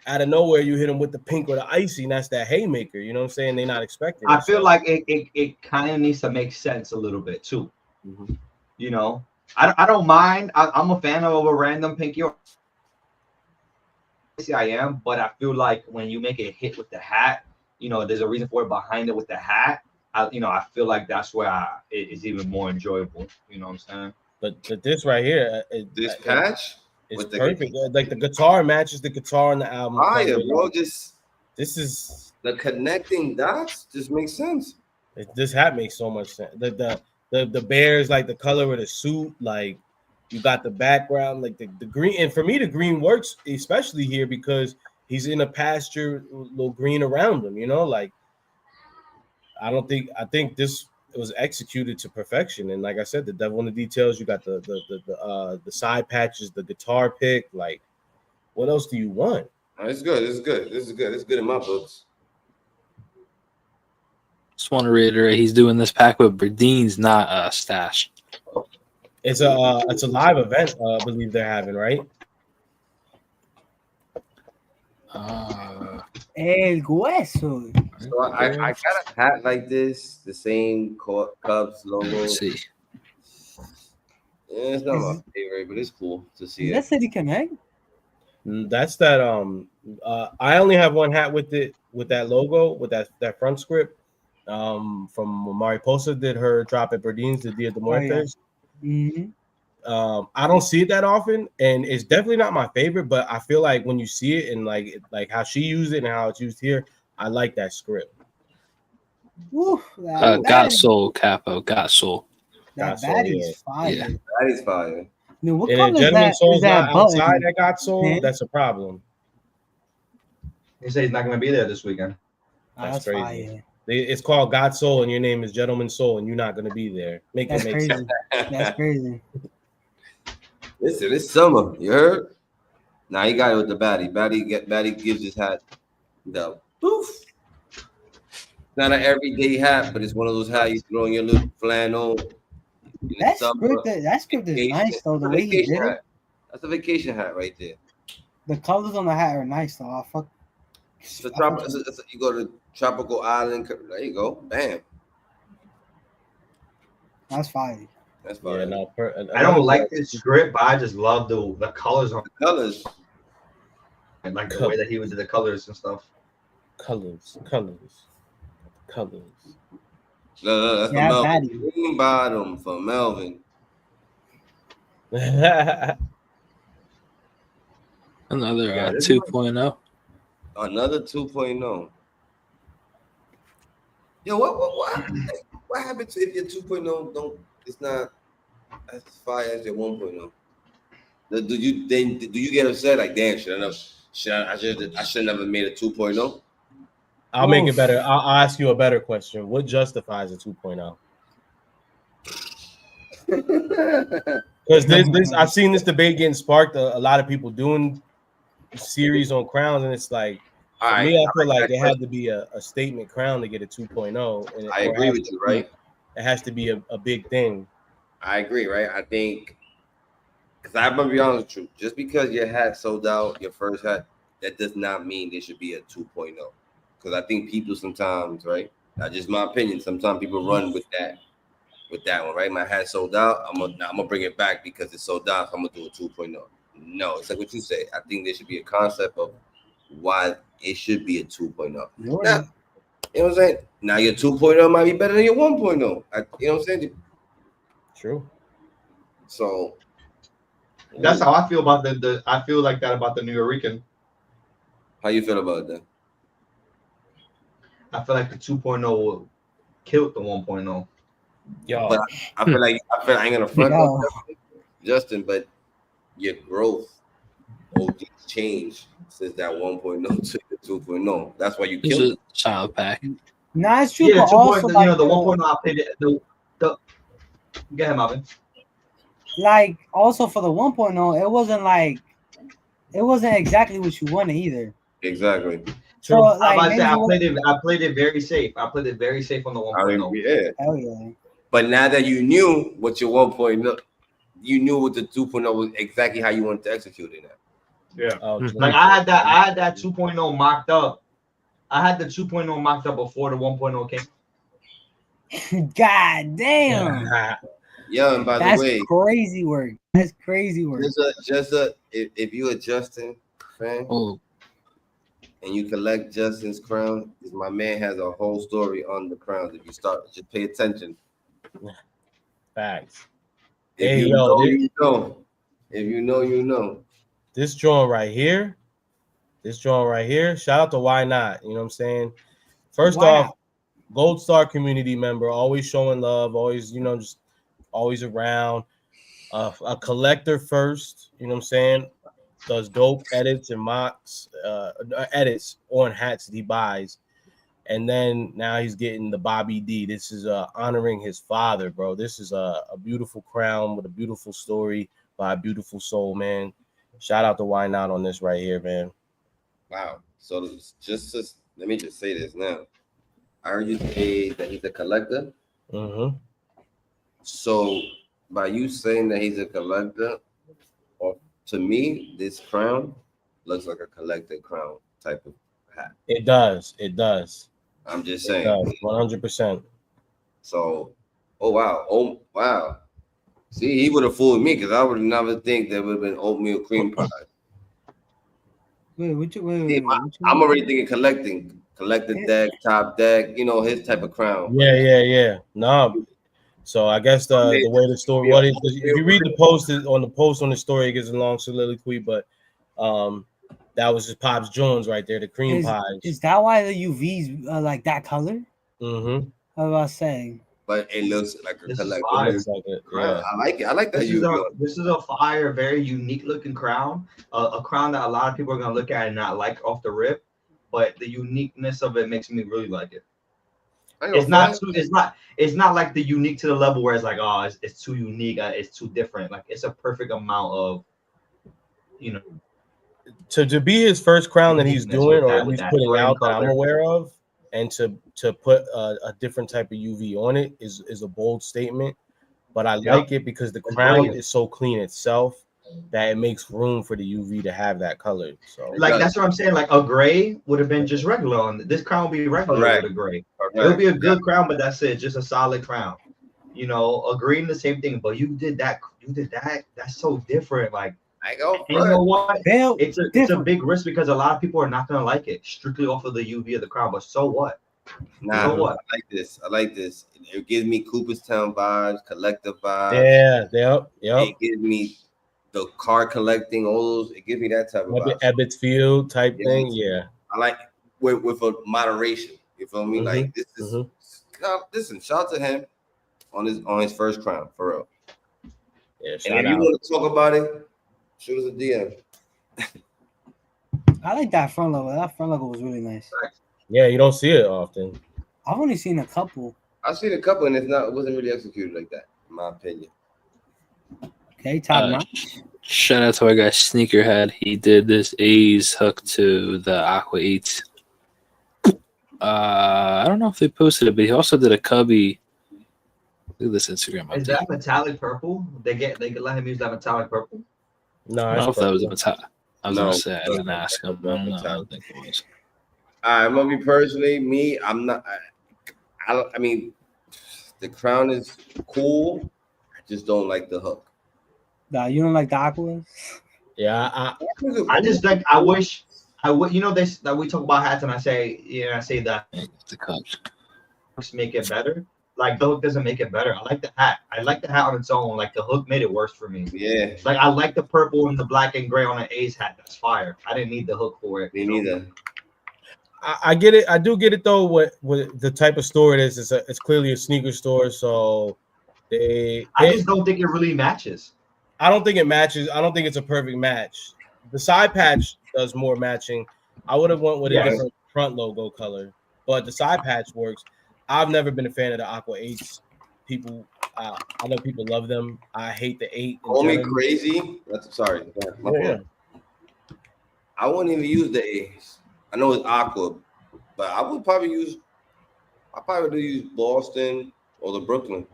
out of nowhere you hit them with the pink or the icy, and that's that haymaker. You know what I'm saying? They're not expecting. I feel like it kind of needs to make sense a little bit too. Mm-hmm. You know, I don't mind. I'm a fan of a random pinky or I am, but I feel like when you make a hit with the hat, you know, there's a reason for it behind it with the hat. I feel like that's where it is even more enjoyable. You know what I'm saying? But this right here, this patch is perfect. Like the guitar matches the guitar on the album. Fire, bro. This is the connecting dots. Just makes sense. This hat makes so much sense. The bears, like the color of the suit, like you got the background, like the green. And for me, the green works especially here because he's in a pasture, little green around him. You know, like I think this was executed to perfection. And like I said, the devil in the details. You got the side patches, the guitar pick. Like, what else do you want? It's good. It's good. This is good. It's good in my books. Just want to reiterate, he's doing this pack with Berdine's, not Stash. It's a live event, I believe they're having, right? El Hueso. So I got a hat like this, the same Cubs logo. Let's see. Yeah, it's not my favorite, but it's cool to see. Is that City Connect? That's that. I only have one hat with that logo, with that front script. From Mariposa did her drop at Berdine's the Dia de Muertos. I don't see it that often, and it's definitely not my favorite. But I feel like when you see it and like how she used it and how it's used here, I like that script. Woo, Got Soul, Capo, Got Soul. That is fire. Yeah. That is fire. Now, what And color if Gentleman Soul's that not outside button? that Got Soul, that's a problem. He said he's not going to be there this weekend. That's crazy. Fire. It's called God Soul, and your name is Gentleman Soul, and you're not going to be there. Make it make sense. That's crazy. Listen, it's summer. You heard? Nah, he got it with the baddie. Baddie gives his hat the poof. Not an everyday hat, but it's one of those hats you throw in your little flannel in the That summer. script is Vacation. nice though. The That's a way he vacation did it. hat. That's a vacation hat right there. The colors on the hat are nice though. I fuck. It's a you go to tropical island. There you go. Bam. That's fire. That's fine. Yeah, no. I don't like this script, but I just love the colors on the colors. And like the way that he would do the colors and stuff. Colors. No, that's Yeah, for Melvin. Green bottom for Melvin. Another 2.0. Another 2.0. Yo, what happens if your 2.0 don't? It's not as fire as your 1.0. Do you get upset like, damn, I should never made a 2.0? I'll make it better. I'll ask you a better question. What justifies a 2.0? Because this I've seen this debate getting sparked. A lot of people doing series on crowns, and it's like, for me, I feel like there had to be a statement crown to get a 2.0. And I agree with you, right? It has to be a big thing. I agree, right? I think, because I'm gonna be honest with you, just because your hat sold out, your first hat, that does not mean there should be a 2.0. Because I think people sometimes, right? That's just my opinion. Sometimes people run with that one, right? My hat sold out. I'm gonna bring it back because it's sold out. So I'm gonna do a 2.0. No, it's like what you say. I think there should be a concept of why it should be a 2.0. Now, you know what I'm saying? Now your 2.0 might be better than your 1.0. You know what I'm saying? True. So that's how I feel about I feel like that about the New Yorican. How you feel about that? I feel like the 2.0 killed the 1.0. Yo, but I feel like I ain't gonna front on Justin, but your growth changed since that 1.0 to the 2.0. That's why you killed it. Child pack. No, it's true. Yeah, but also, the 1.0 I played it. The go ahead, Marvin. Like also for the 1.0, it wasn't exactly what you wanted either. Exactly. So like I played it very safe. I played it very safe on the 1.0. Yeah. Hell yeah. But now that you knew what your 1.0, you knew what the 2.0 was exactly how you wanted to execute it. Yeah. Like I had that 2.0 mocked up. I had the 2.0 mocked up before the 1.0 came. God damn. Yeah, and by that's the way, crazy work. That's crazy work. If you a Justin fan and you collect Justin's crown, because my man has a whole story on the crowns. If you start, just pay attention. Facts. If you know, you know. If you know, you know. This drawing right here. Shout out to Why Not. You know what I'm saying? First off, Gold Star community member, always showing love, always, just always around. A collector first, you know what I'm saying? Does dope edits and mocks, edits on hats that he buys. And then now he's getting the Bobby D. This is honoring his father, bro. This is a beautiful crown with a beautiful story by a beautiful soul, man. Shout out to Why Not on this right here, man. Wow. So let me just say this now. I heard you say that he's a collector. Mm-hmm. So by you saying that he's a collector, or to me, this crown looks like a collector crown type of hat. It does. I'm just saying. 100%. So, oh wow. See, he would have fooled me because I would never think there would have been oatmeal cream pie. Wait, I'm already thinking collector deck, top deck, his type of crown. Yeah. No. So I guess the way the story, if you read the post on the story, it gives a long soliloquy, but that was just Pops Jones right there, the cream pies. Is that why the UVs are like that color? Mm-hmm. What was I saying? But it looks like a collector. It looks like it. Yeah. I like it. I like that. This is a fire, very unique looking crown. A crown that a lot of people are gonna look at and not like off the rip, but the uniqueness of it makes me really like it. It's not like the unique to the level where it's like, oh, it's too unique, it's too different. Like it's a perfect amount of, to be his first crown that he's Uniqueness doing, with or that- at with least that putting gray out that I'm color. aware of, and to put a different type of UV on it is a bold statement. But I like it because the crown brilliant. is so clean itself that it makes room for the UV to have that color. So Like that's what I'm saying. Like a gray would have been just regular on this crown would be regular Correct. with a gray. Correct. It would be a good crown, but that's it, just a solid crown. You know, a green the same thing, but you did that. That's so different. Like, I go and you know front. what? It's a big risk because a lot of people are not gonna like it strictly off of the UV of the crown. But so what? Nah, So what? I like this. It gives me Cooperstown vibes, collective vibes. Yep. It gives me the car collecting, all those. It gives me that type of vibe. Ebbets Field type thing. Yeah. I like with a moderation. You feel me? Like this is listen, shout out to him on his first crown, for real. Yeah, and if you want to talk about it, shoot us a DM. I like that front logo. That front logo was really nice. Yeah, you don't see it often. I've only seen a couple. I've seen a couple, and it wasn't really executed like that, in my opinion. Okay, top notch. Shout out to our guy Sneakerhead. He did this A's hook to the Aqua 8. I don't know if they posted it, but he also did a Cubby. Look at this Instagram. Is that metallic purple? They could let him use that metallic purple. No, I don't know if that was a metallic. I was No, gonna say I didn't ask him. But I don't know. I don't think it was. I'm gonna be personally I'm not. I mean, the crown is cool. I just don't like the hook. Nah, you don't like the aquas? Yeah, I just think I wish I would. You know this that we talk about hats, and I say that the cups make it better. Like the hook doesn't make it better. I like the hat. I like the hat on its own. Like the hook made it worse for me. Yeah. Like I like the purple and the black and gray on an A's hat. That's fire. I didn't need the hook for it. Me neither. I get it. I do get it though. With the type of store it is, it's clearly a sneaker store. So I just don't think it really matches. I don't think it matches. I don't think it's a perfect match. The side patch does more matching. I would have went with a different front logo color, but the side patch works. I've never been a fan of the Aqua 8s. People, I know people love them. I hate the 8. Call me crazy. Sorry. Yeah. I wouldn't even use the A's. I know it's Aqua, but I would probably use Boston or the Brooklyn.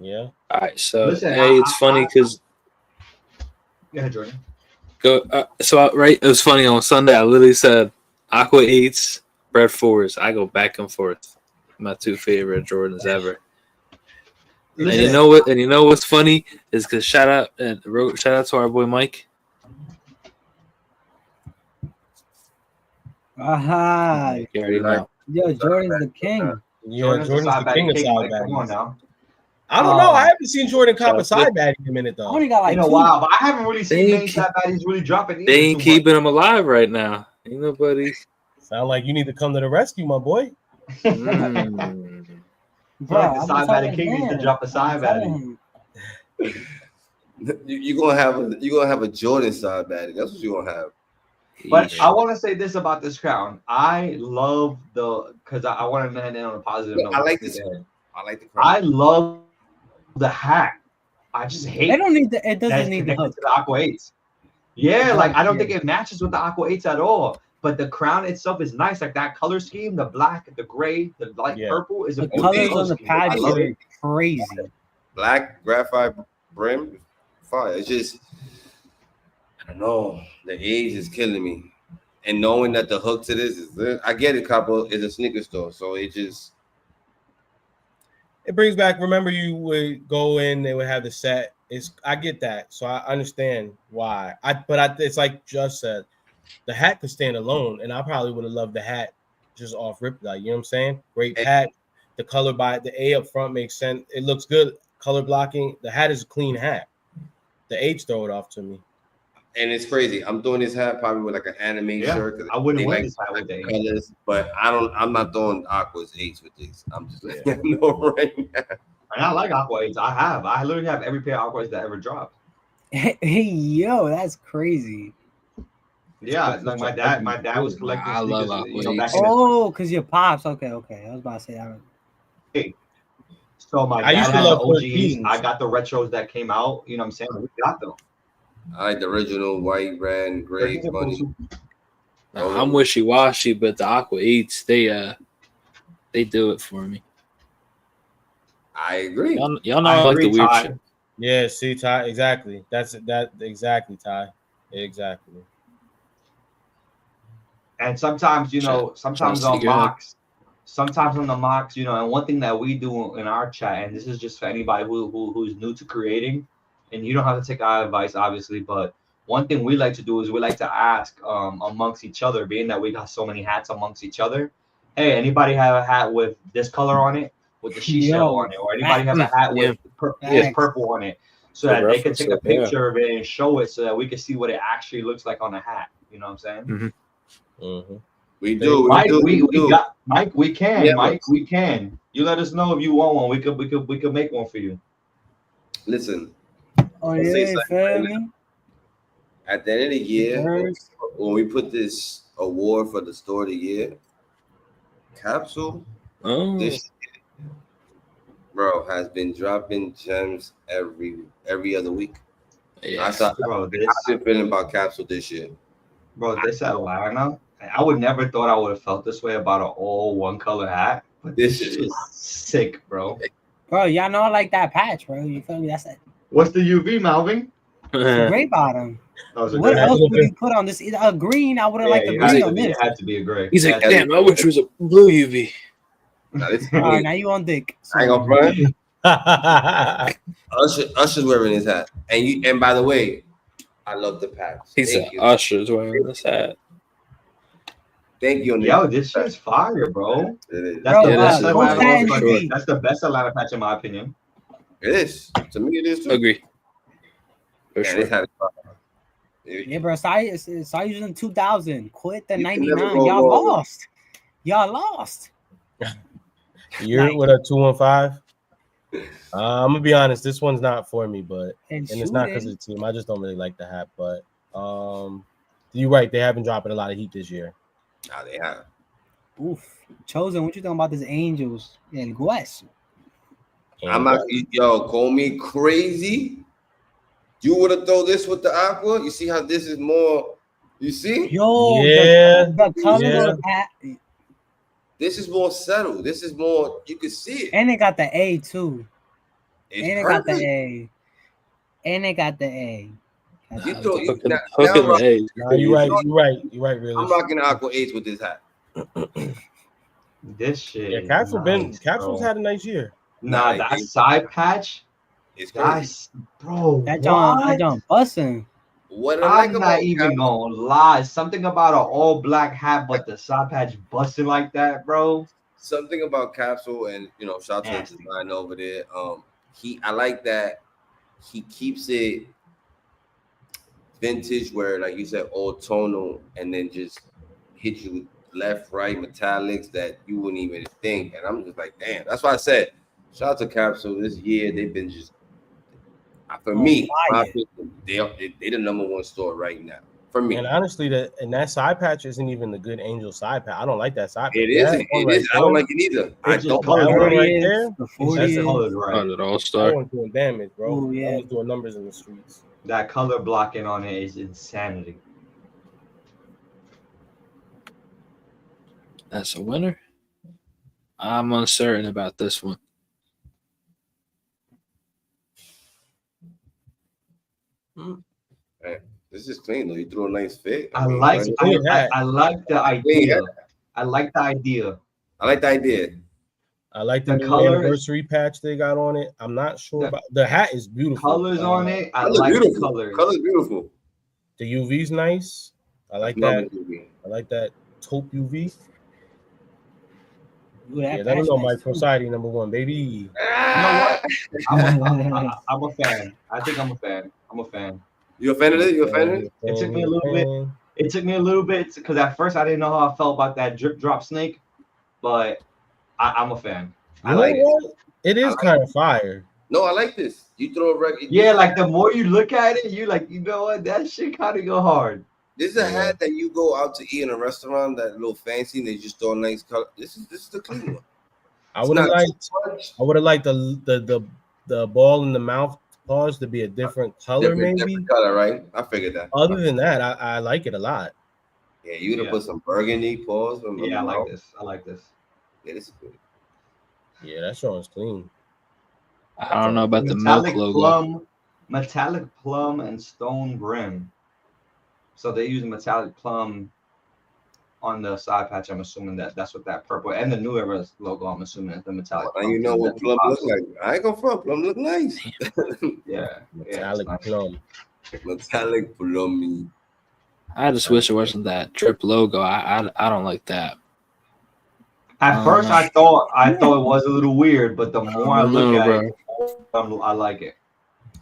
Yeah. All right. So Listen, it's funny because. Go ahead, Jordan. It was funny on Sunday. I literally said Aqua 8s, Bread 4s. I go back and forth. My two favorite Jordans ever. And you know what? And you know what's funny is because shout out to our boy Mike. Aha. You already know. Yo, Jordan's the king. Yeah, Jordan's the king of side Come on baddies. now. I don't know. I haven't seen Jordan cop a side baddie in a minute though. I only got like In a two. while, but I haven't really seen many side baddies really dropping. They ain't keeping him alive right now. Ain't nobody. Sound like you need to come to the rescue, my boy. Mm. Like the side baddie king needs to drop a side baddie. You're gonna have a Jordan side baddie. That's what you're gonna have. But I want to say this about this crown. I love because I want to end on a positive note. I like this. I like the crown. I love the hat. I just hate. They don't need the. It doesn't need the hook. To the Aqua 8s. Yeah, like I don't think it matches with the Aqua 8s at all. But the crown itself is nice, like that color scheme, the black, the gray, the light purple is a the colors on the pad patch are crazy. Black graphite brim, fire. It's just I don't know. The age is killing me, and knowing that the hook to this is, I get it. Couple is a sneaker store, so it brings back. Remember, you would go in, they would have the set. I get that, so I understand why. It's like Just said, the hat could stand alone, and I probably would have loved the hat just off rip. Like, you know what I'm saying? Great hat. The color by the A up front makes sense. It looks good. Color blocking. The hat is a clean hat. The H throw it off to me. And it's crazy. I'm doing this hat probably with like an anime shirt. I wouldn't wear like this hat with the colors, but I'm not throwing Aqua's 8s with these. I'm just letting you know right now. And I like Aqua 8s. I literally have every pair of Aqua 8s that ever dropped. Hey, yo, that's crazy. Yeah, like my dad was collecting. I love sneakers, Aqua 8s. Oh, because your pops. Okay. I was about to say that. Hey, so my I dad used to had love the OGs. 14s. I got the retros that came out. You know what I'm saying? We got them. I like the original white, red, and gray bunny. I'm wishy washy, but the Aqua 8s, they do it for me. I agree. Y'all know I like the weird shit. Yeah, see, Ty, exactly. That's exactly, Ty. Exactly. And sometimes, you know, sometimes on the mocks, you know, and one thing that we do in our chat, and this is just for anybody who's new to creating, and you don't have to take our advice, obviously, but one thing we like to do is we like to ask amongst each other, being that we got so many hats amongst each other. Hey, anybody have a hat with this color on it, with the shell on it, or anybody have a hat with this purple on it, so that they can take a picture of it and show it, so that we can see what it actually looks like on a hat. You know what I'm saying? Mm-hmm. Mm-hmm. We do. Mike, we got Mike. We can, yeah, Mike. We can. You let us know if you want one. We could make one for you. Listen. Oh yeah, family. At the end of the year, when we put this award for the store of the year, Capsule, this year, bro, has been dropping gems every other week. Yeah, I've been feeling about Capsule this year. Bro, this Atlanta, I would never thought I would have felt this way about an all one color hat. But this is sick, bro. Bro, y'all know I like that patch, bro. You feel me? That's it. What's the UV, Malvin? It's a gray bottom. What else would you put on this? A green? I would have liked a green on this. It had to be a gray. He's like, damn, I wish it was a blue UV. All right, now you on dick. I ain't gonna front. Usher's wearing his hat, and by the way, I love the patch. He said Usher's wearing this hat. Thank you. Yo, this shit's fire, bro. That's the best Atlanta patch in my opinion. It is. To me, it is too. Agree. For sure. Yeah, bro. Saw using 2000. Quit the 99. Y'all lost. Y'all lost. You're with a 215. I'm gonna be honest. This one's not for me, but and it's not because of the team. I just don't really like the hat. But you're right. They haven't dropped a lot of heat this year. Nah, they have. Oof. Chosen. What you talking about? This Angels and Guess. I'm not. Yo, call me crazy. You would have thrown this with the aqua. You see how this is more. You see? Yo, yeah. The color of the hat. This is more settled. This is more. You can see it. And it got the A too. It got the A. And it got the A. You throw you're right. You're right. Really. I'm rocking the Aqua 8s with this hat. This shit. Yeah, Capsule's had a nice year. Nah, that side patch. It's crazy. Bro. That John bussin'. What I'm not even gonna lie. Something about an all black hat, but the side patch busting like that, bro. Something about Capsule, and shout out to the design over there. I like that he keeps it vintage, where like you said, all tonal, and then just hit you with left, right metallics that you wouldn't even think. And I'm just like, damn. That's why I said, shout out to Capsule. This year they've been just. For me, they're the number one store right now. For me, and honestly, that side patch isn't even the good Angel side patch. I don't like that side patch. It isn't. I don't like it either. I don't like it right there. The 40 colors, right? It all start. I was doing damage, bro. Ooh, yeah. I was doing numbers in the streets. That color blocking on it is insanity. That's a winner. I'm uncertain about this one. Hey, this is clean though. You threw a nice fit. I like the idea. I like the idea. I like the idea. I like the color anniversary patch they got on it. I'm not sure about the hat is beautiful. Colors on it. I like the colors. Colors beautiful. The UV's nice. I like that. I like that taupe UV. Yeah, let me know my society number one, baby. You know what? I'm a fan. I think I'm a fan. I'm a fan. You a fan of it? You a fan of it? It took me a little bit. It took me a little bit because at first I didn't know how I felt about that drip drop snake, but I'm a fan. I like it. It is kind of fire. No, I like this. You throw a record. Yeah, like the more you look at it, you like, you know what? That shit kind of go hard. This is a hat that you go out to eat in a restaurant that little fancy and they just throw a nice color. This is the clean one. I would have liked the ball in the mouth pause to be a different color, different color, right? I figured that. Other than that, I like it a lot. Yeah, you would have put some burgundy pause. Yeah, I like this. I like this. Yeah, this is good. Yeah, that showing's clean. I don't know about the milk logo. Metallic plum and stone brim. So they use metallic plum on the side patch. I'm assuming that's what that purple and the New Era logo. I'm assuming is the metallic. And you know what plum look like? I ain't gonna front. Plum look nice. Yeah, metallic plum. Metallic plum. I just wish it wasn't that drip logo. I don't like that. At first, I thought it was a little weird, but the more I look at it, I like it.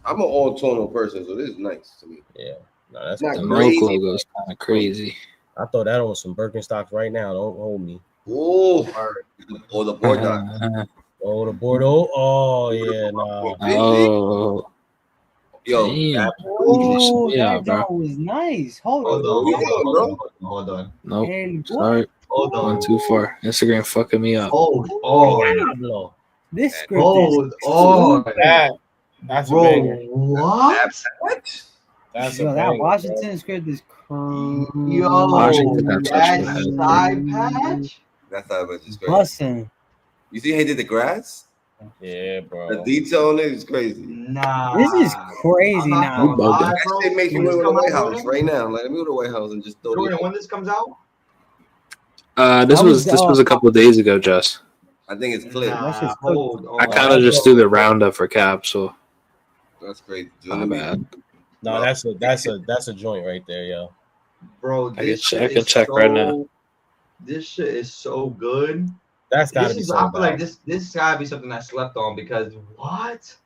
I'm an all tonal person, so this is nice to me. Yeah, no, that's the milk logo is kind of crazy. I thought that on some Birkenstocks right now. Don't hold me. Oh, or the Bordeaux. Oh, the Bordeaux. Oh, yeah, nah. Oh. Yo, that dog was nice. Hold on. Nope. And sorry. Hold on. Went too far. Instagram fucking me up. This script is that's bro. a banger. What? That's yo, a that banger, Washington script is crazy. Yo, that side patch. That side patch is crazy. Bussin'. You see how he did the grass? Yeah, bro. The detail on it is crazy. Nah, this is crazy now. That shit makes me go to the White House right now. Like, let me go to the White House and just throw Jordan, when this comes out? This was a couple of days ago, Jess. I think it's clear. I kind of just threw the roundup for Cap, so that's crazy. Not bad. No, that's a joint right there, yo. Bro, I can check right now. This shit is so good. That's gotta be. I feel like this gotta be something I slept on because what?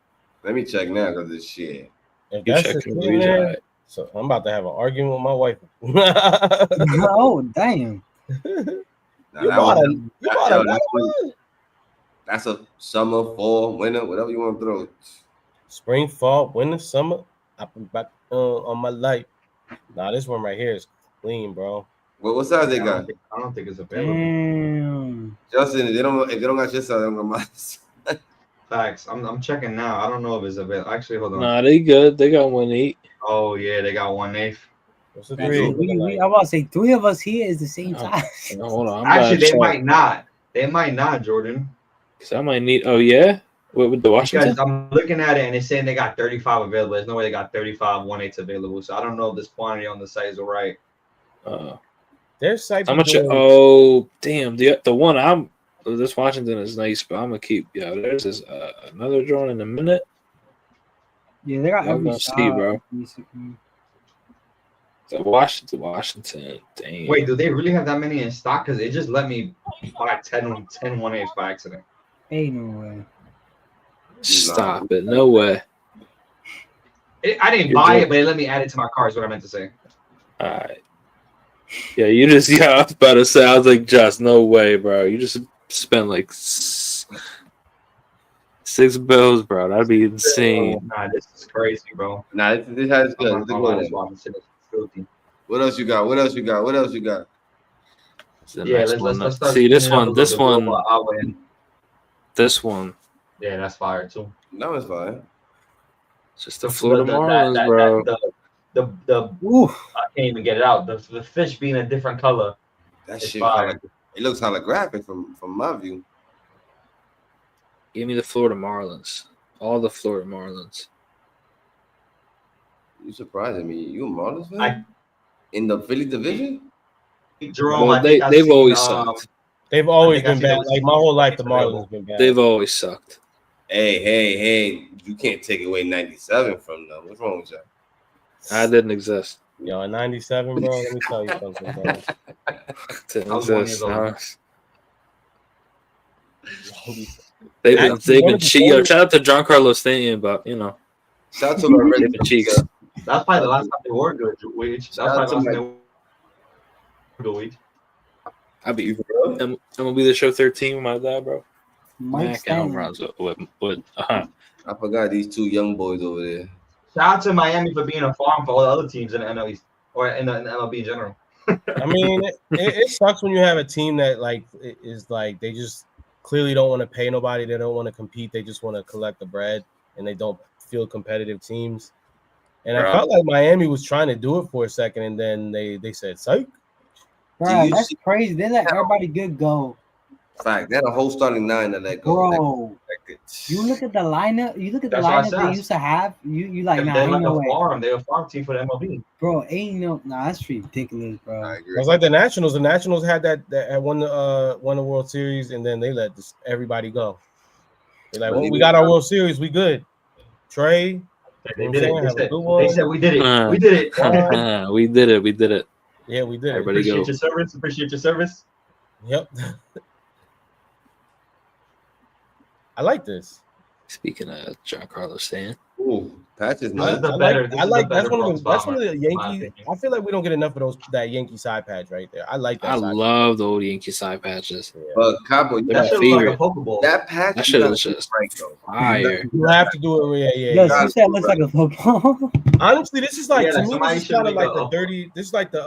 Let me check now because this shit. If that's the thing, man, so I'm about to have an argument with my wife. Oh damn! That's a summer, fall, winter, whatever you want to throw. Spring, fall, winter, summer. I put back on my life. Nah, this one right here is clean, bro. Well, what size they got? I don't think it's available. Damn. Justin, if they don't got your size, I'm gonna. Facts. I'm checking now. I don't know if it's available. Actually, hold on. Nah, they good. They got 1/8. Oh yeah, they got 1/8. What's the three? I'm about to say 3 of us here is the same size. Hold on. Actually, they might not. They might not, Jordan. So I might need. Oh yeah. What with the Washington? Because I'm looking at it and it's saying they got 35 available. There's no way they got 35 1/8 available. So I don't know if this quantity on the site is right. Their site. How much? Oh damn! The one I'm. This Washington is nice, but I'm gonna keep. Yeah, there's this another drone in a minute. Yeah, they got every see, bro. The Washington. Damn. Wait, do they really have that many in stock? Because it just let me buy 10 1/8 by accident. Ain't no way. Stop it! No way. I didn't buy it, but it let me add it to my car. Is what I meant to say. All right. Yeah, you just. Yeah, I was about to say. I was like, just no way, bro. You just spent like $6 bills, bro. That'd be insane. Nah, this is crazy, bro. Nah, this has good. What else you got? What else you got? What else you got? Yeah, let's start. See this one. This one. Yeah, that's fire too. No, it's fine. It's just the Florida Marlins, bro. I can't even get it out. The fish being a different color. That shit. It looks holographic from my view. Give me the Florida Marlins. All the Florida Marlins. You surprising me. You a Marlins fan? In the Philly division? Jerome, well, they've always sucked. They've always been bad. Like my whole life, the Marlins have been bad. They've always sucked. Hey! You can't take away 97 from them. What's wrong with that? I didn't exist. Yo, in 97, bro. Let me tell you something, bro. Didn't exist. They've been cheap. Yo, shout out to Giancarlo Stanton, but you know, shout out to my red cheeks. That's probably the last time they were good. That's probably the last time they were good. I'm gonna be the show 13 with my dad, bro. Mike with I forgot these two young boys over there. Shout out to Miami for being a farm for all the other teams in the NL East or in the MLB in general. I mean, it sucks when you have a team that like is like they just clearly don't want to pay nobody. They don't want to compete. They just want to collect the bread, and they don't field competitive teams. And I felt like Miami was trying to do it for a second, and then they said, "Psych." Bro, that's crazy. They let everybody good go. Fact, they had a whole starting 9 that let go. Bro, you look at the lineup. You look at the That's what I lineup they said. used to have. You like, nah, They're ain't like no a way. farm. They're a farm team for the MLB. Bro, ain't no. Nah, that's ridiculous, bro. I agree. It's like the Nationals. The Nationals had that had won the World Series, and then they let everybody go. They're like, well, we got our World Series. We good. Trey. They did it. They said we did it. We did it. We did it. We did it. Yeah, we did. Everybody Appreciate go. your service. Appreciate your service. Yep. I like this. Speaking of Giancarlo Stanton. Ooh, patch is nice. That's one of the Yankee. I feel like we don't get enough of that Yankee side patch right there. I like that. I love the old Yankee side patches. Yeah. But Capo, that shit looks like a Pokeball. That patch, that shit is just fire. You have to do it. Yeah. Yes, you said it looks like a football. Honestly, this is like, Yeah, to like me, this is kind of like the a 30. This is like the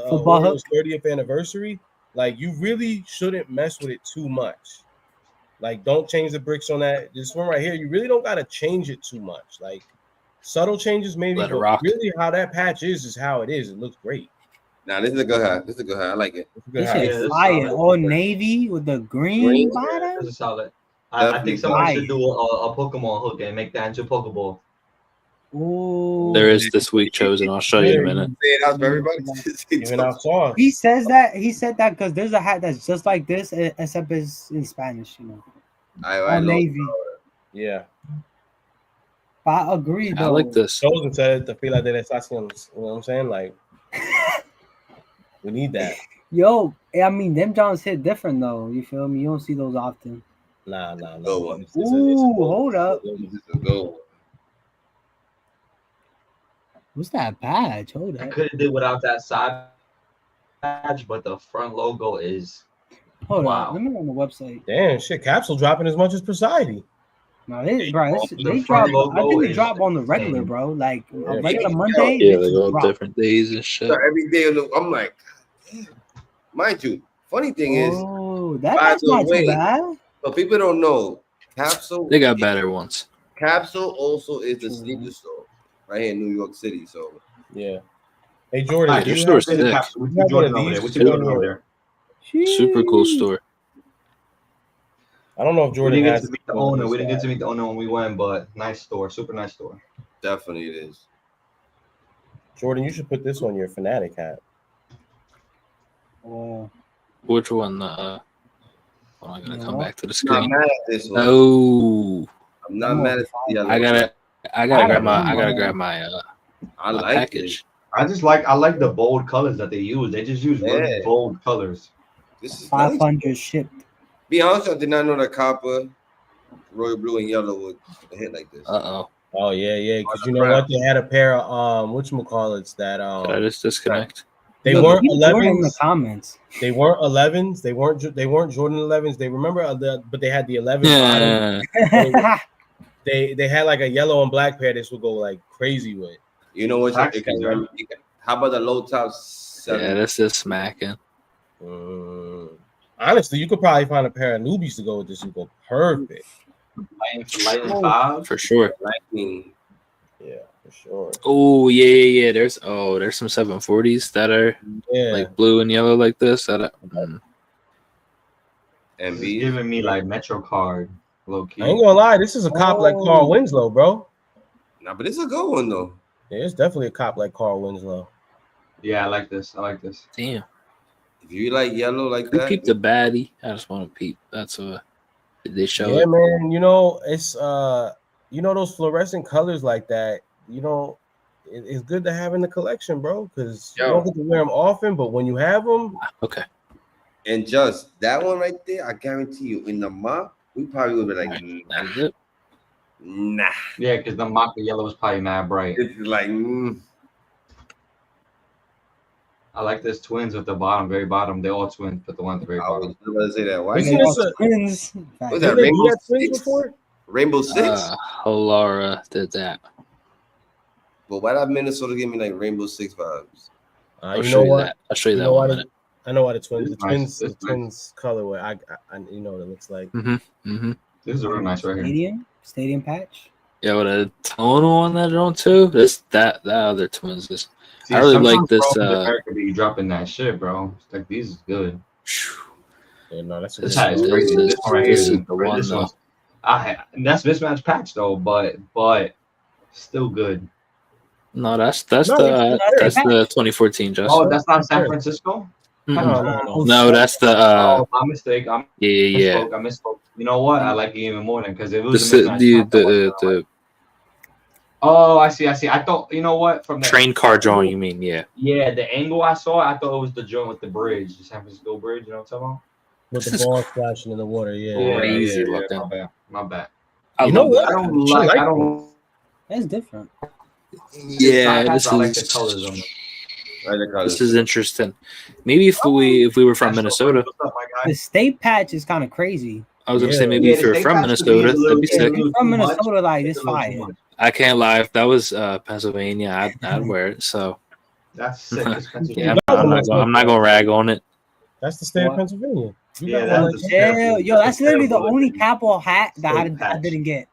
Football Orioles 30th anniversary. Like, you really shouldn't mess with it too much. Like, don't change the bricks on that. This one right here, you really don't gotta change it too much. Like, subtle changes maybe, Let it but rock. really how that patch is how it is. It looks great. Nah, this is a good hat. This is a good hat. I like it. It's a good This hat. shit fire. All navy with the green bottom. This is solid. I think someone Fire. should do a Pokemon hook and make that into a Pokeball. Ooh. There is this week chosen. I'll show you in a minute. Say it out for everybody. Giving out sauce. He says that. He said that because there's a hat that's just like this, except it's in Spanish. You know, I all know. navy. Yeah. But I agree though. I like this. Chosen said to feel like they're assassins. You know what I'm saying? Like, we need that. Yo, I mean, them Johns hit different though. You feel me? You don't see those often. Nah. Good one. Ooh, hold up. This is a good one. What's that badge? Hold I up. could have did without that side badge, but the front logo is Hold wow. up. Let me go on the website. Damn, shit. Capsule dropping as much as Poseidon. No, they drop. front I logo think they is drop on the regular, insane. bro. Like a Yeah. regular Monday. Yeah, they they just go drop. different days and shit. So every day, I'm like, damn. Mind you, funny thing is, Oh, by that's the not way, too bad. but people don't know, Capsule. They got better ones. Capsule also is the sneaker store right here in New York City. So Yeah. Hey, Jordan, Yeah, do their you store's have sick. What You you have one of Jordan over these there? What too? you Jordan over there? Super cool store. I don't know if We Jordan didn't get has to meet the owner. We didn't get to meet the owner when we went, but nice store, super nice store. definitely it is. Jordan, you should put this on your Fanatic hat. Oh, Which one? Hold on, I'm gonna come back to the I'm not screen. mad at this one. Oh, I'm not mad at the yellow. I gotta grab my I my like package. I like the bold colors that they use. They just use really Yeah. bold colors. This is 500 nice. shipped. Be honest, I did not know that copper, royal blue, and yellow would hit like this. Oh yeah, because you know what? They had a pair of whatchamacallits that Did I just disconnect? they Look, weren't keep Jordan in the 11s. comments. They weren't 11s. They weren't Jordan 11s. They remember but they had the 11 bottom. Yeah. They had like a yellow and black pair. This would go like crazy with. You know what? Tax How season. about the low top 7? Yeah, that's just smacking. Honestly, you could probably find a pair of newbies to go with this and go perfect. Lightning 5 For sure. Lightning. Yeah, for sure. Oh yeah. There's some 740s that are Yeah. like blue and yellow like this. That And It's B. giving me like Metro card, low key. I ain't gonna lie, this is a cop like Carl Winslow, bro. Nah, but it's a good one though. Yeah, it's definitely a cop like Carl Winslow. Yeah, I like this. damn. If you like yellow like Who that, peeped the baddie? I just want to peep. That's did they show Yeah, it? man. You know, it's those fluorescent colors like that. You know, it's good to have in the collection, bro, because you don't get to wear them often. But when you have them, Okay. and just that one right there, I guarantee you, in the mop, we probably would be like, That's it. nah. Yeah, because the Maka yellow is probably mad bright. It's like, I like this twins at the bottom, very bottom. They're all twins, but the one at the very I was bottom. about to say that. Why? isn't this a, Twins. What's did that? they do Rainbow that twins 6? before? Rainbow 6? Laura did that. But why that Minnesota give me like Rainbow 6 vibes? I'll You show know you what? that. I'll show you You that know one why? minute. I know why the twins. The It's nice. twins. It's The twins colorway. I you know what it looks like. Mm-hmm. This is real nice right here. Stadium patch. Yeah, with a tonal on that drone too. That other twins is. See, I really like sometimes this. bro, America be dropping that shit, bro. It's like these is good. Yeah, no, that's a This good hat is one. crazy. This one right here this is is the one this though. one's and that's mismatch patch though, but still good. No, that's No, the 2014 Justin. Oh, that's not San Francisco? Mm-mm. No, that's the Oh, my mistake. I yeah. misspoke. You know what? I like it even more than because it was The a mismatch. the Oh, I see. I thought, you know what? From the train car drawing, you mean? Yeah. Yeah, the angle I saw, I thought it was the joint with the bridge, the San Francisco bridge. You know what I'm talking about? With the ball splashing in the water. Yeah. Crazy looking. My bad. You know what? I don't like. I don't. That's different. Yeah, I this like the is colors on it. this is interesting. Maybe if we were from Minnesota, The state patch is kind of crazy. I was gonna say maybe if you're from Minnesota, that'd be sick. If you're from Minnesota, like this fire. I can't lie. If that was Pennsylvania, I'd wear it. So that's sick. Yeah, I'm not gonna rag on it. That's the state of Pennsylvania. Yo, that's literally the only capital hat that I didn't get.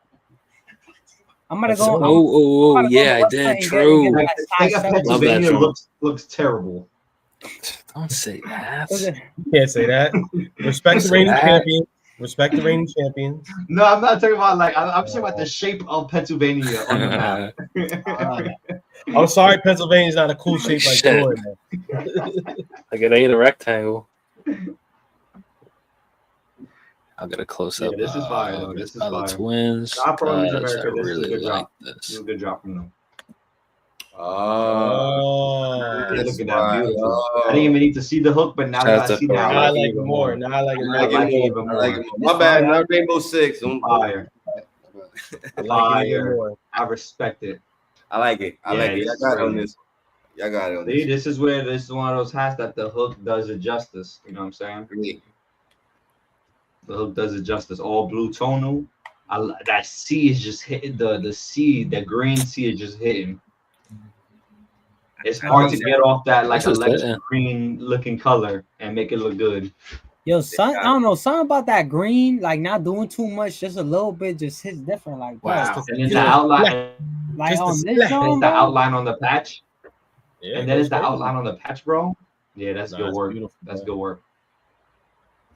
I'm gonna go. Oh, yeah, I did. True. Pennsylvania looks terrible. Don't say that. You can't say that. Respect the reigning champion. Respect the reigning champion. No, I'm not talking about like I'm talking about the shape of Pennsylvania on the map. I'm sorry, Pennsylvania's not a cool shape like Florida. Like it ain't a rectangle. I'll get a close up. Yeah, this is fire though. This is fire. The Twins. I promise America, I this is a really good like drop. this. This is a good drop from them. Oh, look at that, beautiful. I didn't even need to see the hook, but now that I see that, I like it more. Now I like it even more. My bad, not Rainbow Six. Fire. Fire. I respect it. I like it. I like it. I got it on this. Y'all got it on See, this. this is one of those hats that the hook does it justice. You know what I'm saying? Yeah. The hook does it justice. All blue tonal. That C is just hitting the C. The green C is just hitting. It's hard to get off that like electric green looking color and make it look good. Yo, son, I don't know, something about that green, like not doing too much, just a little bit, just hits different. Like wow, and then the outline, like on this the outline on the patch, yeah, and then it's the outline on the patch, bro. Yeah, that's good work. That's good work.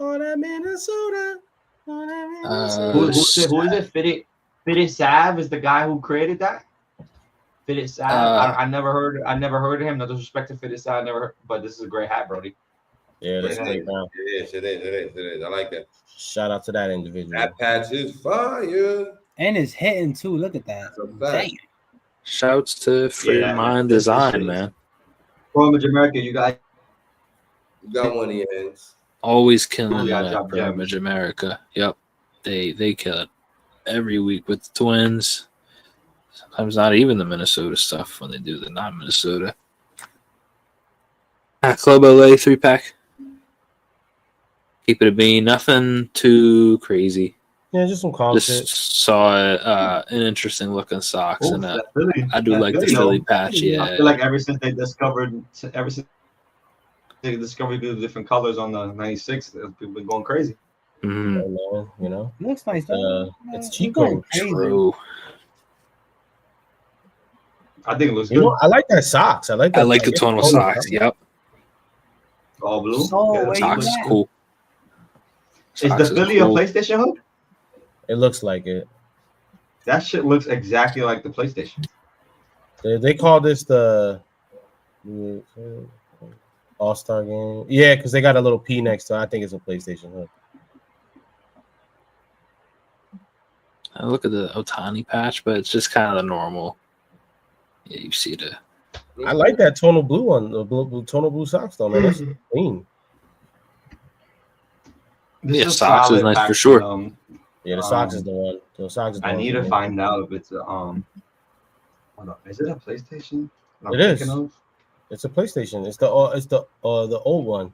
Oh, that Minnesota. Who is it? Fitted Sav is the guy who created that. Fitted Sav. I never heard of him. No disrespect to Fitted Sav. I never heard, but this is a great hat, Brody. Yeah, that's great. It is. I like that. Shout out to that individual. That patch is fire. And it's hitting too. Look at that. Damn. Shouts to Free Mind Design, man. From America, you got one of your hands. Always killing it at Image America. Yep. They kill it every week with the Twins. Sometimes not even the Minnesota stuff when they do the non-Minnesota. Club LA 3-pack. Keep it a bean. Nothing too crazy. Yeah, just some content. Just saw an interesting looking socks, and I do like the Philly patch. Yeah, I feel like ever since they discovered the different colors on the 96, people been going crazy. Mm-hmm. You know, looks nice. It's cheat code. True. I think it looks good. I like that socks. I like the tonal socks. Yep. All blue. Socks is cool. Is the Philly a PlayStation hook? It looks like it. That shit looks exactly like the PlayStation. They call this the All-Star game. Yeah, because they got a little P next to it. I think it's a PlayStation hook. I look at the Otani patch, but it's just kind of the normal. Yeah, you see the. I like that tonal blue one, the tonal blue socks though, man. That's clean. Yeah, socks is nice for sure. Yeah, the socks is the one. The socks is the I one need to find out if it's a is it a PlayStation? It is. It's a PlayStation. It's the old one.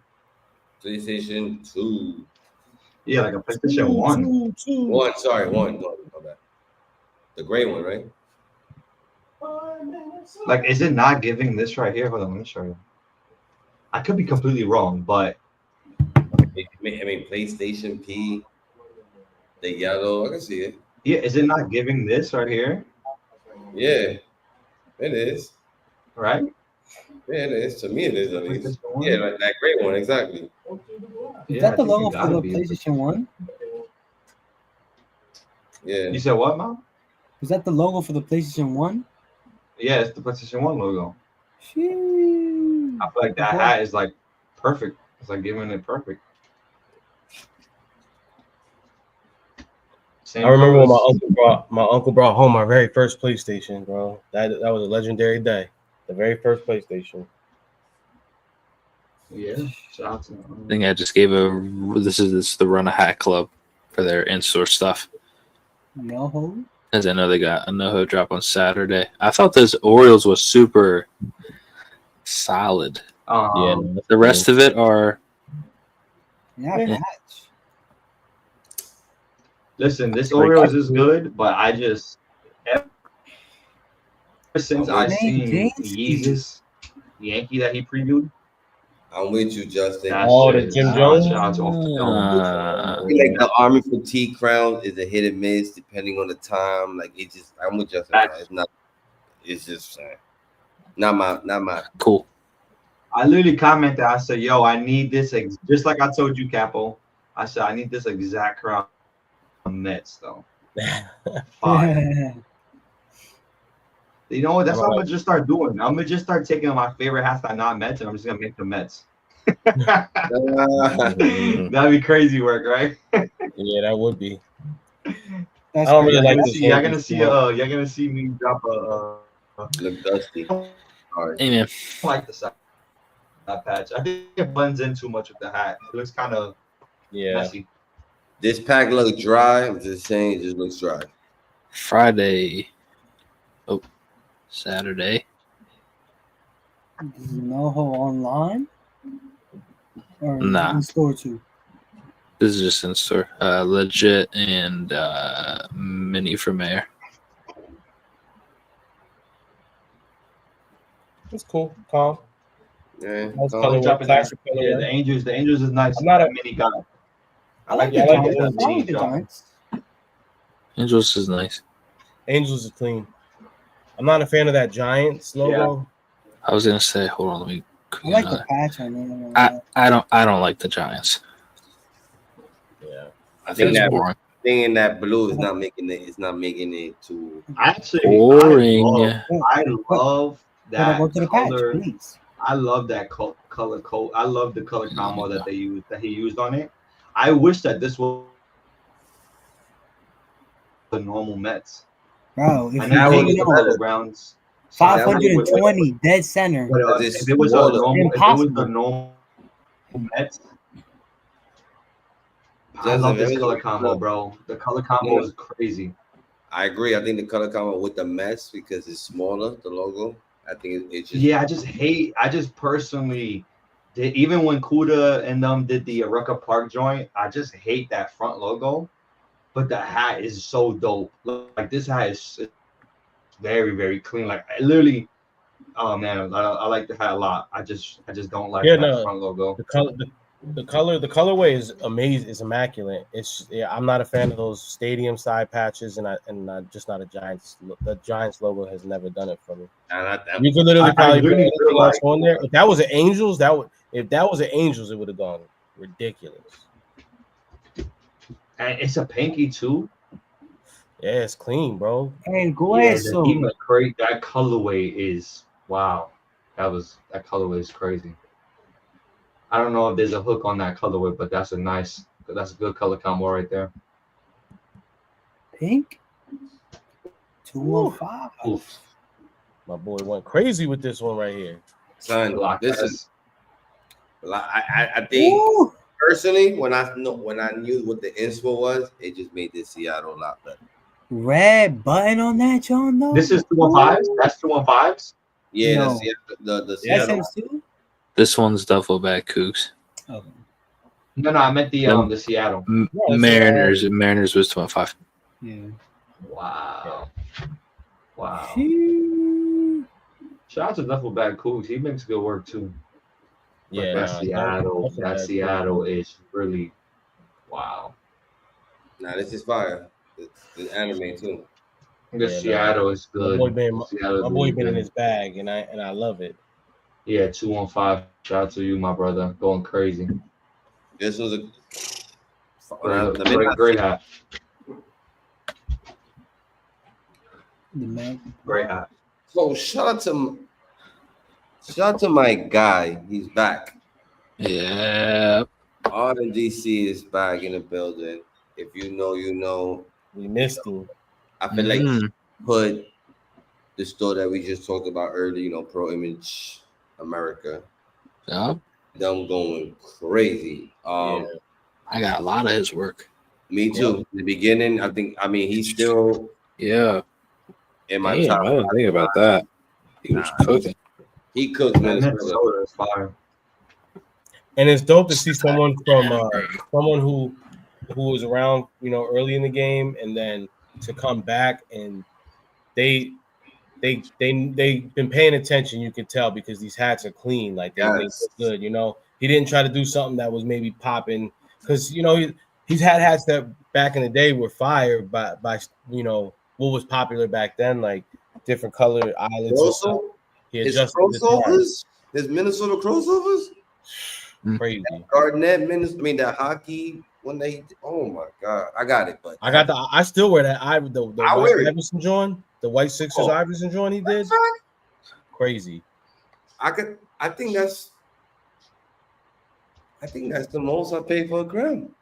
PlayStation 2. Yeah, like a PlayStation 1. One. Sorry, one. No, my bad. The gray one, right? Like, is it not giving this right here? Hold on, let me show you. I could be completely wrong, but I mean, PlayStation P, the yellow. I can see it. Yeah, is it not giving this right here? Yeah, it is. right? Yeah, it is. To me, it is at least. PlayStation 1? Yeah, like that great one, exactly. Is Yeah, that I the think it logo for gotta the be. PlayStation 1? Yeah. You said what, Mom? Is that the logo for the PlayStation 1? Yeah, it's the PlayStation 1 logo. Sheesh. I feel like that hat is like perfect. It's like giving it perfect. Same I remember when colors. my uncle brought home our very first PlayStation, bro. That was a legendary day. The very first PlayStation. Yeah, shout out to I think I just gave this is the Run a Hat Club for their in-store stuff. No ho. As I know they got a no-ho drop on Saturday. I thought this Orioles was super solid. Yeah, The rest of it are Yeah, patch. Listen, this Like- Oreos is good, but I just ever since I seen Yeezus Yankee that he previewed. I'm with you, Justin. That Oh, the shit Jim is Jones? shout out to off the dome. I feel like the Army fatigue crown is a hit and miss depending on the time. Like it just, I'm with Justin. It's not. It's just not my. Cool. I literally commented. I said, "Yo, I need this." Just like I told you, Capo. I said, "I need this exact crown Mets though." Fire. You know what? That's what I'm gonna just start doing. I'm gonna just start taking my favorite hats that are not Mets, and I'm just gonna make them Mets. That'd be crazy work, right? Yeah, that would be. That's I don't really like this. You're gonna see me drop look dusty. Hey man, I like the side patch. I think it blends in too much with the hat. It looks kind of messy. This pack looks dry. I'm just saying, it just looks dry. Friday. Oh, Saturday. No ho online? Or Nah. in store too? This is just in store. Legit and mini for mayor. It's cool, calm. Yeah, nice colorway, classic colorway. Yeah, the Angels is nice. I'm not a mini guy. I like Yeah, the I like Giants. the I like the Giants. Angels is nice. Angels is clean. I'm not a fan of that Giants logo. I was gonna say, hold on, let me. I like the patch on it. I don't like the Giants. Yeah, I think It's that boring. thing in that blue is not making it. It's not making it too. Actually, Boring. I love that Go to the patch, color. please. I love that color code. I love the color combo that he used on it. I wish that this was the normal Mets. Bro, if I you know take the it Purple out, Browns. 520 dead center. But if it was a Impossible. normal Mets, I Justin, love this everything- color combo, bro. The color combo is crazy. I agree. I think the color combo with the Mets because it's smaller. The logo. I think it's just. Yeah, I just personally did, even when Kuda and them did the Rucker Park joint, I just hate that front logo. But the hat is so dope. Like this hat is very, very clean. Like I literally, oh man, I like the hat a lot. I just don't like that front logo. The colorway is amazing. It's immaculate. I'm not a fan of those stadium side patches, and I'm just not a Giants. The Giants logo has never done it for me. You could literally probably put anything else on there. If that was an Angels, if that was an Angels, it would have gone ridiculous. And it's a pinky too. Yeah, it's clean, bro. And even that colorway is wow. That colorway is crazy. I don't know if there's a hook on that colorway, but that's a good color combo right there. Pink 215. My boy went crazy with this one right here. Son, this is. I think personally, when I knew what the inspo was, it just made this Seattle a lot better. Red button on that, John. Though this is 215s. That's 215s. Yeah, No. the Seattle. SM2? This one's duffel bag Cougs. Oh. No, I meant the Seattle. Mariners. Mariners was 25. Yeah. Wow. Wow. Sheesh. Shout out to Duffel Bag Cougs. He makes good work too. Yeah, that Seattle is really wow. Nah, this is fire. It's anime too. The Yeah, Seattle is my good. boy been Seattle my boy really been in good. his bag, and I love it. Yeah, 215. Shout out to you, my brother. Going crazy. This was a Great hat. The Mac. Great hat. So shout out to my guy. He's back. Yeah. RDC is back in the building. If you know, you know. We missed him. I feel like he put the store that we just talked about earlier, you know, Pro Image America. Yeah. Them going crazy. I got a lot of his work. Me too. In the beginning, I mean, he's still in my top. I didn't think about that. He was cooking. He cooked Minnesota is fire. And it's dope to see someone from someone who was around, you know, early in the game, and then to come back, and they've been paying attention. You can tell because these hats are clean, like they look good. You know, he didn't try to do something that was maybe popping because you know he's had hats that back in the day were fire by you know what was popular back then, like different color eyelets. Also, his crossovers, his Minnesota crossovers. Crazy. Garnett, that hockey one day. Oh my god, I got it, but I still wear that. The white Iverson joint, the white Sixers Iverson joint he did. Crazy. I think that's the most I paid for a gram.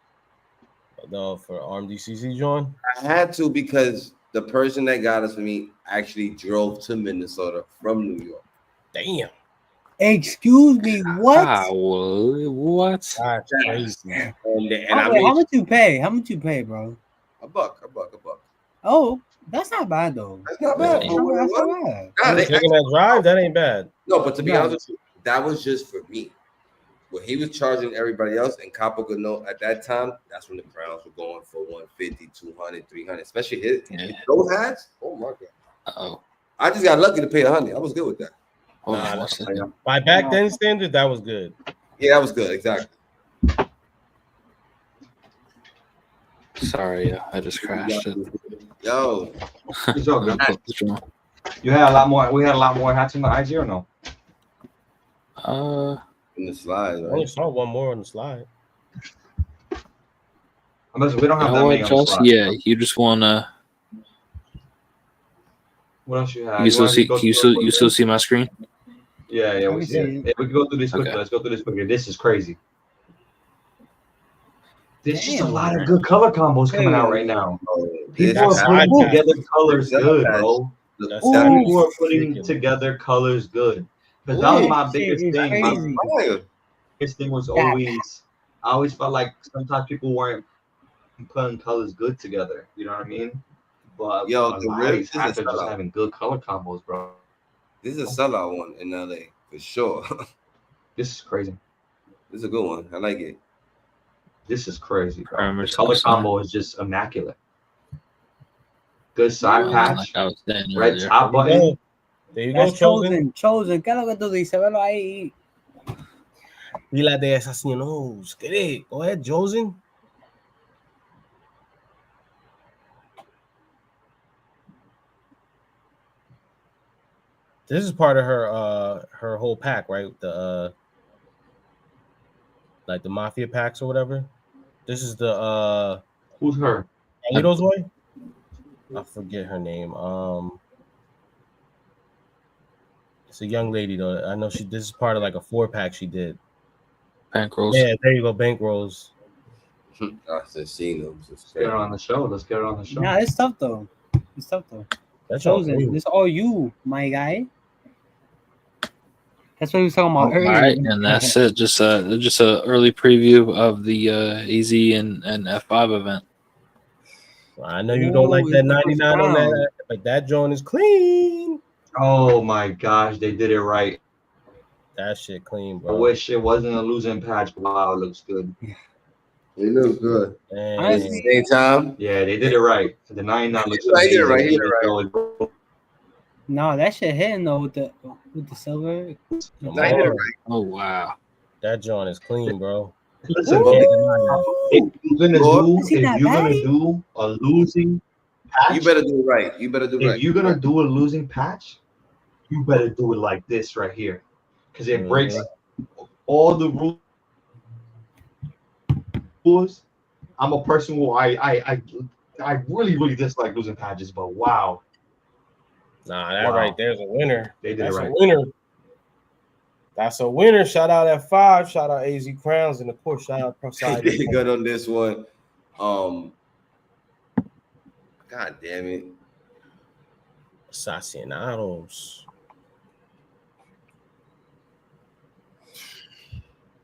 No, for RMDCC joint. I had to because the person that got us for me actually drove to Minnesota from New York. Damn. Excuse me, what? What? That's crazy. How much you pay? How much you pay, bro? $1. Oh, that's not bad though. That's not bad. That's not bad. Taking that drive, that ain't bad. No, but to be honest with you, that was just for me. What he was charging everybody else, and Capo could know at that time, that's when the Browns were going for 150, 200, 300, especially those hats. Oh my god! I just got lucky to pay 100. I was good with that. By back then standards, that was good. Yeah, that was good. Exactly. Sorry, I just crashed it. Yo, it's all good. You had a lot more. We had a lot more hats in the IG or no? In the slide, right? I only saw one more on the slide. Unless we don't have that many on the slide. Yeah, you just wanna. What else you have? You still see? You still see my screen? Yeah, we see it. We can go through this quickly. Let's go through this quickly. This is crazy. There's just a lot of good color combos coming out right now. People are putting together colors good, bro. People are putting together colors good. Because that was my biggest thing. My biggest thing was always, I always felt like sometimes people weren't putting colors good together. You know what I mean? But the Rays are just having good color combos, bro. This is a sellout one in LA for sure. This is crazy. This is a good one. I like it. This is crazy, bro. The color combo is just immaculate. Good side patch. Red top button. There you go, Chosen. ¿Qué es lo que tú dices? Velo ahí. Pila de asesinos. Go ahead, Chosen. This is part of her whole pack, right? The like the mafia packs or whatever. This is the who's her? Alito's wife? I forget her name. It's a young lady though. I know this is part of like a 4-pack she did. Bankrolls. Yeah, there you go, bankrolls. Let's get her on the show. Let's get her on the show. Nah, it's tough though. That's Chosen. This all you, my guy. That's what he was talking about earlier. All right, and that's it. Just a early preview of the AZ and F5 event. I know you don't like that 99 on that, but that joint is clean. Oh my gosh, they did it right. That shit clean, bro. I wish it wasn't a losing patch, but wow, it looks good. It looks good. At the same time, yeah, they did it right. The 99 looks right. No, that shit hitting though with the silver. Oh wow, that joint is clean, bro. Listen, if you're gonna do a losing patch, You better do it right. You better do if right. you're gonna do a losing patch, you better do it like this right here, because it breaks all the rules. I'm a person who I really dislike losing patches, but wow, Nah, that right there's a winner. They did That's it right. a winner. That's a winner. Shout out F5. Shout out AZ Crowns, and of course, shout out Proside. Did good on this one. God damn it. Assassinados.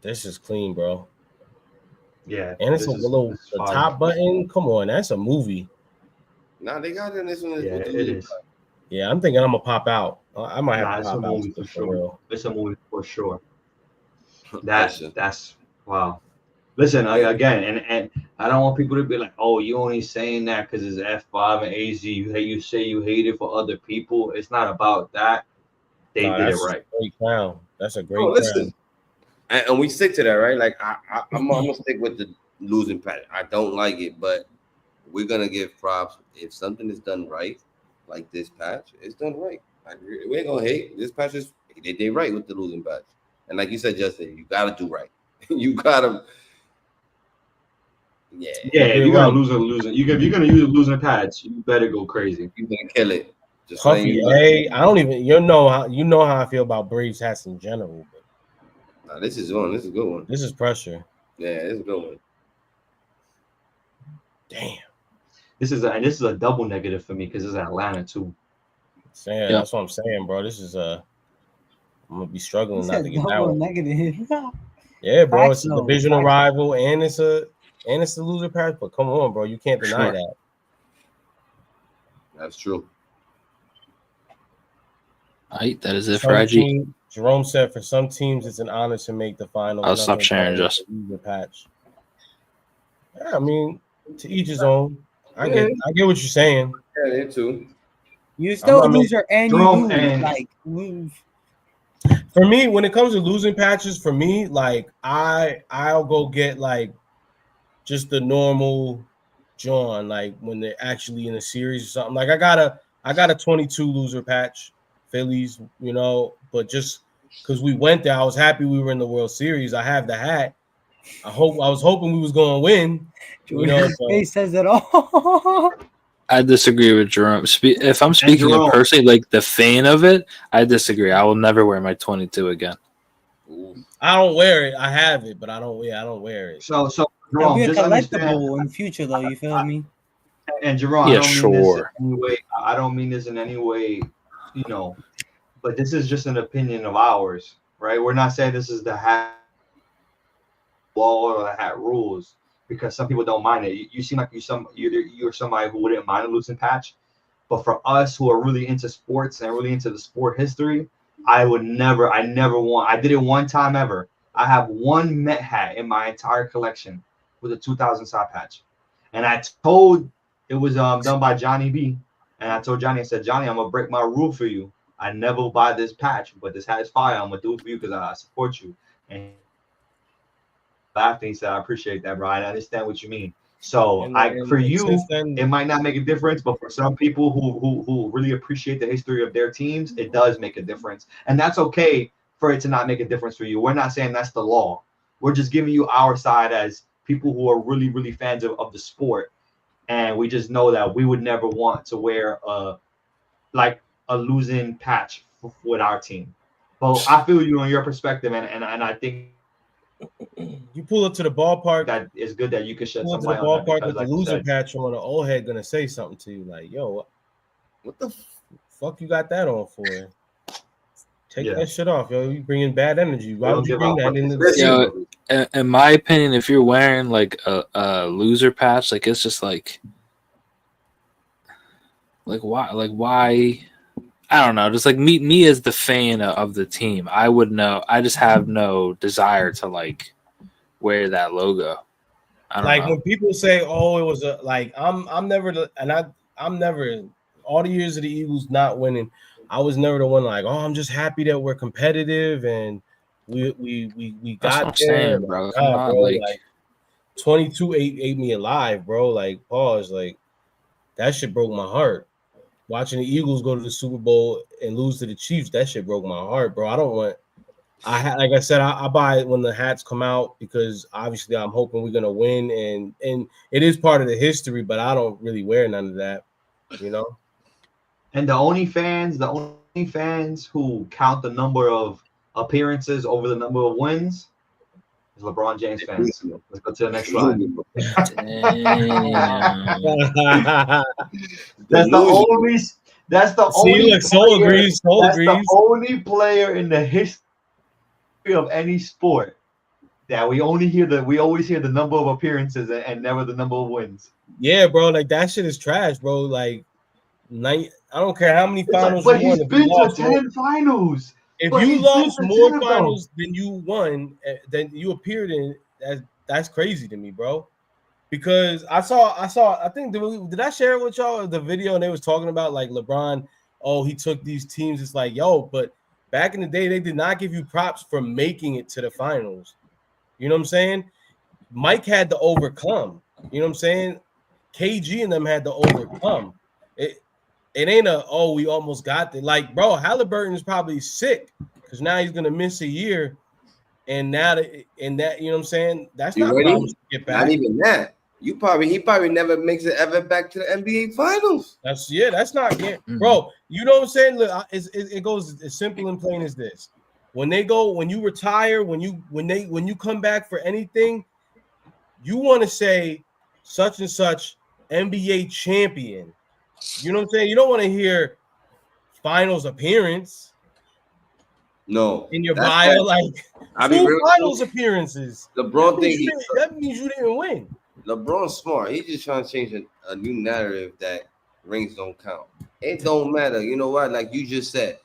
This is clean, bro. Yeah, and it's a little the top button. Come on, that's a movie. Nah, they got it in this one. Yeah, it is. Yeah, I'm thinking I'm gonna pop out. I might have to It's a pop out movie for sure. real. It's a movie for sure. That's wow. Listen, again, and I don't want people to be like, "Oh, you only saying that because it's F5 and AZ. You say you hate it for other people. It's not about that. They did it right. A great crown. That's a great Oh, crown. listen, and we stick to that, right? Like I'm gonna stick with the losing patch. I don't like it, but we're gonna give props if something is done right, like this patch. It's done right. We ain't gonna hate this patch. They did right with the losing patch, and like you said, Justin, you gotta do right. You gotta. Yeah, if you're gonna lose a losing, if you're gonna use a losing patch, you better go crazy. You gonna kill it. Just Huffy, hey, I don't even you know how I feel about Braves hats in general. But this is one. This is a good one. This is pressure. Yeah, it's a good one. Damn. This is a double negative for me because it's Atlanta too. Yeah, that's what I'm saying, bro. This is I'm gonna be struggling not to get double down. Negative. Yeah, bro, it's a divisional rival, and it's a loser patch. But come on, bro, you can't deny that. That's true. That is it for IG. Jerome said, for some teams, it's an honor to make the final. I'll stop sharing, just. Patch. Yeah, I mean, to each his own. I get what you're saying. Yeah, it too. You still a loser and you lose. For me, when it comes to losing patches, for me, like I'll go get like just the normal John, like when they're actually in a series or something. Like I got a 22 loser patch, Phillies, you know, but just because we went there, I was happy we were in the World Series. I have the hat. I was hoping we was going to win. You know, he says it all. I disagree with Jerome. If I'm speaking of personally, like the fan of it, I disagree. I will never wear my 22 again. I don't wear it. I have it, but I don't wear it. So Jerome, it'll be a collectible in the future, though. You feel me? And Jerome, I don't mean this in any way, you know, but this is just an opinion of ours, right? We're not saying this is the hat law or the hat rules, because some people don't mind it. You seem like you're somebody who wouldn't mind a losing patch, but for us who are really into sports and really into the sport history, I did it one time ever. I have one Met hat in my entire collection with a 2000 side patch, and I told it was done by Johnny B, and I told Johnny, I said, Johnny, I'm gonna break my rule for you. I never buy this patch, but this hat is fire. I'm gonna do it for you because I support you. And laughing, he said, I appreciate that, bro. I understand what you mean. So for you, it might not make a difference, but for some people who really appreciate the history of their teams, it does make a difference. And that's okay for it to not make a difference for you. We're not saying that's the law. We're just giving you our side as people who are really, really fans of the sport. And we just know that we would never want to wear a losing patch with our team. But I feel you on your perspective, and I think you pull up to the ballpark. That it's good that you can shed some light on that. Ballpark with like the losing patch on, the old head gonna say something to you like, "Yo, what the fuck you got that on for? Take that shit off, yo. You bringing bad energy. Why would you bring that in the in my opinion, if you're wearing like a loser patch, like it's just like why? I don't know. Just like me as the fan of the team, I would know. I just have no desire to like wear that logo. I don't know. When people say, "Oh, it was I'm never," I'm never all the years of the Eagles not winning. I was never the one like, "Oh, I'm just happy that we're competitive and we got what there." Saying, bro. Come on, bro. Like 22 ate me alive, bro. Like pause, like. that shit broke my heart. Watching the Eagles go to the Super Bowl and lose to the Chiefs, that shit broke my heart, bro. I don't want. Like I said, I buy it when the hats come out because obviously I'm hoping we're gonna win, and it is part of the history. But I don't really wear none of that, you know. And the only fans who count the number of appearances over the number of wins is LeBron James fans. Let's go to the next slide. That's the only. Soul agrees. The only player in the history of any sport that we always hear the number of appearances and never the number of wins. Yeah, bro. Like that shit is trash, bro. Like I don't care how many finals but you won. he's been to 10 finals. If you lost more finals than you won, than you appeared in, that's crazy to me, bro. Because I think did I share it with y'all the video and they was talking about like LeBron? Oh, he took these teams. It's like, yo, but back in the day, they did not give you props for making it to the finals. You know what I'm saying? Mike had to overcome. You know what I'm saying? KG and them had to overcome. It ain't we almost got it. Like, bro, Halliburton is probably sick because now he's gonna miss a year. And that, you know what I'm saying? That's not promised to get back. Not even that. He probably never makes it ever back to the NBA Finals. That's not bro. You know what I'm saying? Look, it goes as simple and plain as this. When you retire, when you come back for anything, you want to say such and such NBA champion. You know what I'm saying? You don't want to hear finals appearance. No, in your bio, finals appearances. LeBron that means you didn't win. LeBron's smart. He's just trying to change a new narrative that rings don't count. It don't matter. You know what? Like you just said,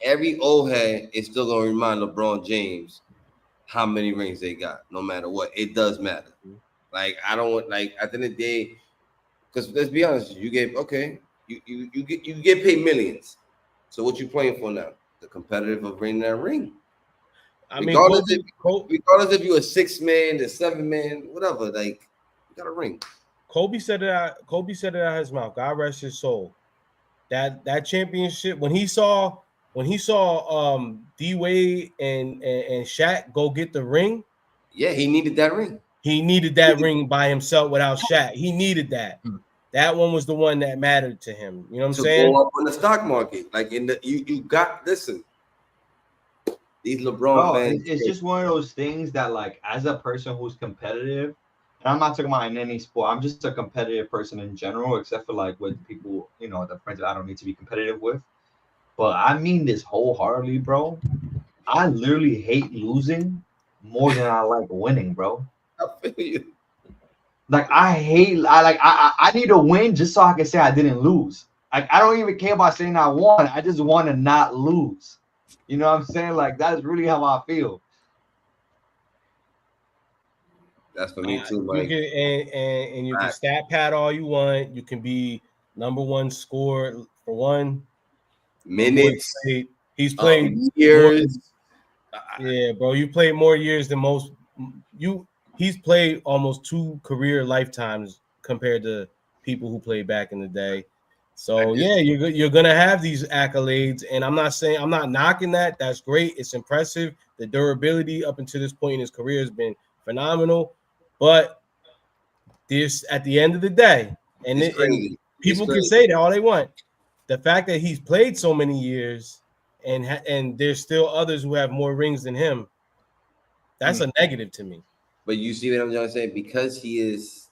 every old head is still gonna remind LeBron James how many rings they got, no matter what. It does matter. Like I don't want at the end of the day, because let's be honest, you get paid millions. So what you playing for now? The competitive of winning that ring. Regardless if you're a 6-man, the 7-man, whatever, like you got a ring. Kobe said it out of his mouth. God rest his soul. That championship when he saw D Wade and Shaq go get the ring. Yeah, he needed that ring. He needed that ring by himself without Shaq. He needed that. That one was the one that mattered to him. You know what I'm saying? Go up on the stock market, like you got listen. These LeBron fans. It's just one of those things that, like, as a person who's competitive, and I'm not talking about in any sport. I'm just a competitive person in general, except for like with people, you know, the friends that I don't need to be competitive with. But I mean this wholeheartedly, bro. I literally hate losing more than I like winning, bro. I feel you. Like I need to win just so I can say I didn't lose. Like I don't even care about saying I won. I just want to not lose. You know what I'm saying? Like that's really how I feel. That's for me too, Mike. You can stat pad all you want. You can be number one scorer for 1 minutes. He's played years. Yeah, bro. You played more years than most. He's played almost 2 career lifetimes compared to people who played back in the day. So yeah, you're gonna have these accolades, and I'm not knocking that. That's great. It's impressive. The durability up until this point in his career has been phenomenal. But this, at the end of the day, and people can say that all they want. The fact that he's played so many years, and there's still others who have more rings than him, that's a negative to me. But you see what I'm trying to say? Because he is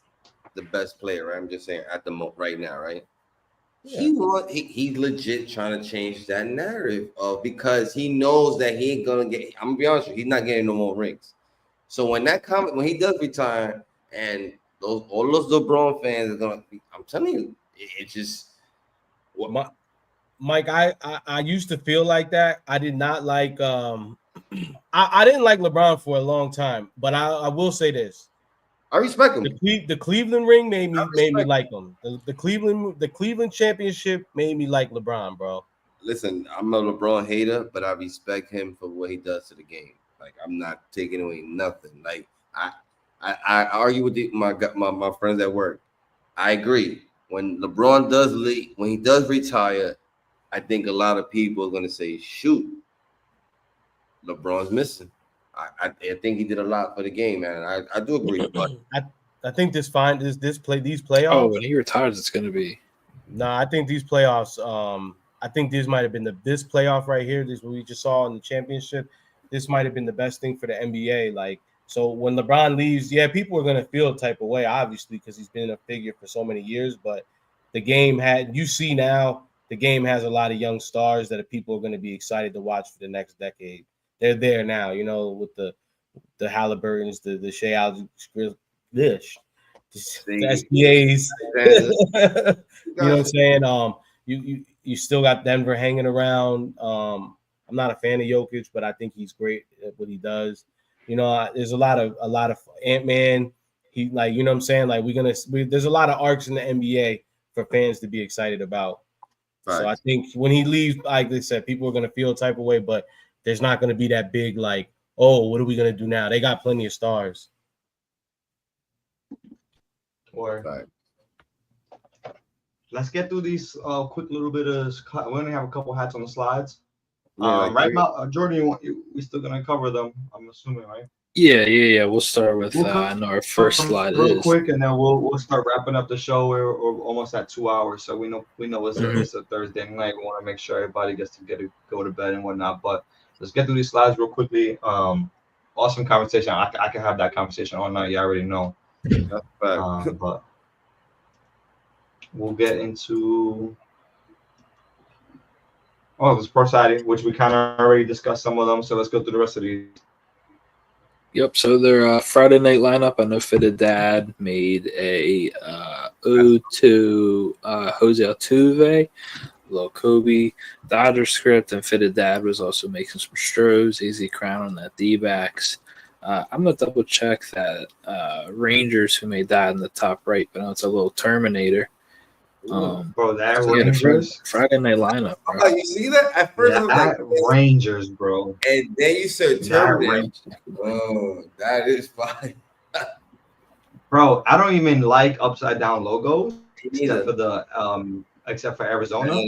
the best player, right? I'm just saying at the moment right now, right? Yeah. He's legit trying to change that narrative because he knows that he ain't gonna get. I'm gonna be honest with you, he's not getting no more rings. So when he does retire, and all those LeBron fans are gonna, I'm telling you, it's just Mike. I used to feel like that. I did not like. I didn't like LeBron for a long time, but I will say this. I respect him. The Cleveland ring made me like him. The Cleveland championship made me like LeBron, bro. Listen, I'm a LeBron hater, but I respect him for what he does to the game. Like I'm not taking away nothing. Like I argue with my friends at work. I agree. when LeBron does leave, when he does retire, I think a lot of people are gonna say, "Shoot, LeBron's missing." I think he did a lot for the game, man. I do agree, but I think these Oh, playoffs. when he retires, it's gonna be. No, I think these playoffs. I think this might have been this playoff right here. This what we just saw in the championship. This might have been the best thing for the NBA. Like, so when LeBron leaves, yeah, people are gonna feel a type of way, obviously, because he's been a figure for so many years. But the game the game has a lot of young stars that people are gonna be excited to watch for the next decade. They're there now, with the Halliburtons, the Shea the SBAs. You know what I'm saying? You still got Denver hanging around. I'm not a fan of Jokic, but I think he's great at what he does. There's a lot of Ant-Man. He like, you know what I'm saying? Like there's a lot of arcs in the NBA for fans to be excited about. Right. So I think when he leaves, like they said, people are gonna feel a type of way, but there's not gonna be that big like, oh, what are we gonna do now? They got plenty of stars. Right. Let's get through these quick little bit of. We only have a couple hats on the slides. Right now, Jordan, we still gonna cover them? I'm assuming, right? Yeah. We'll start with our first slide real quick, and then we'll start wrapping up the show. We're almost at 2 hours, so we know it's a Thursday night. We want to make sure everybody gets to go to bed and whatnot. But let's get through these slides real quickly. Awesome conversation. I can have that conversation all night. You already know. But we'll get into this pro siding, which we kind of already discussed some of them. So let's go through the rest of these. Yep. So their Friday night lineup. I know Fitted Dad made a ode to Jose Altuve, little Kobe Dodger script, and Fitted Dad was also making some Stros, Easy Crown on that D-backs. I'm gonna double check that Rangers who made that in the top right, but now it's a little Terminator. Bro, that Rangers Friday night lineup. Bro. Oh, you see that? At first, I was like, Rangers, bro. And then you said Terminator. Oh, that is fine. Bro, I don't even like upside down logos except for Arizona.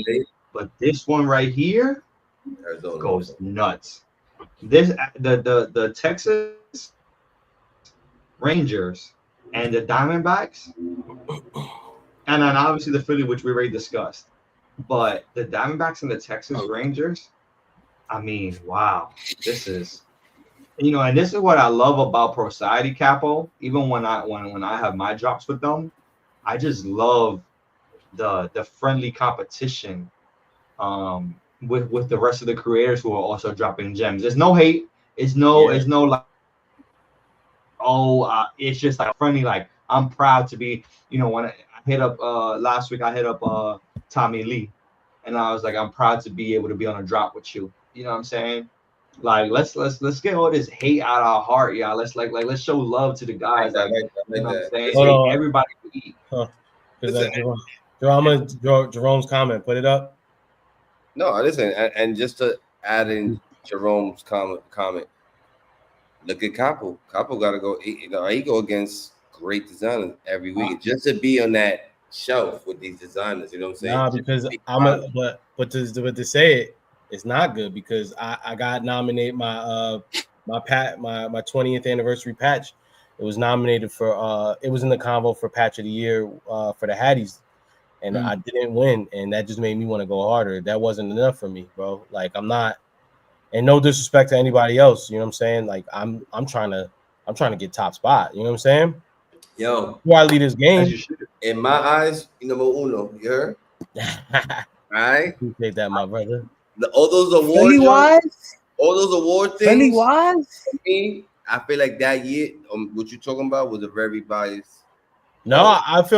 But this one right here goes nuts. This the Texas Rangers and the Diamondbacks, and then obviously the Philly, which we already discussed. But the Diamondbacks and the Texas Rangers, I mean, wow, this is, and this is what I love about Pro Society, Capo. Even when I have my drops with them, I just love the friendly competition with the rest of the creators who are also dropping gems. There's no hate. It's no like, it's just like friendly. Like, I'm proud to be, when I hit up last week, I hit up Tommy Lee, and I was like, I'm proud to be able to be on a drop with you. You know what I'm saying? Like, let's get all this hate out of our heart, y'all. Let's let's show love to the guys. Like, you know what I'm saying? Everybody can eat. Jerome's comment. Put it up. No, listen, and just to add in Jerome's comment, look at Capo. Capo got to go. He go against great designers every week just to be on that shelf with these designers. You know what I'm saying? Nah, because but to say it's not good because I got nominated my 20th anniversary patch. It was nominated for it was in the convo for patch of the year for the Hatties. And I didn't win, and that just made me want to go harder. That wasn't enough for me, bro. Like, I'm not, and no disrespect to anybody else, you know what I'm saying? Like, I'm trying to get top spot, you know what I'm saying? Yo, before I lead this game, in my eyes, number uno, you heard? All right, appreciate that, my brother. All those award things. I feel like that year, what you talking about was a very biased. No, I didn't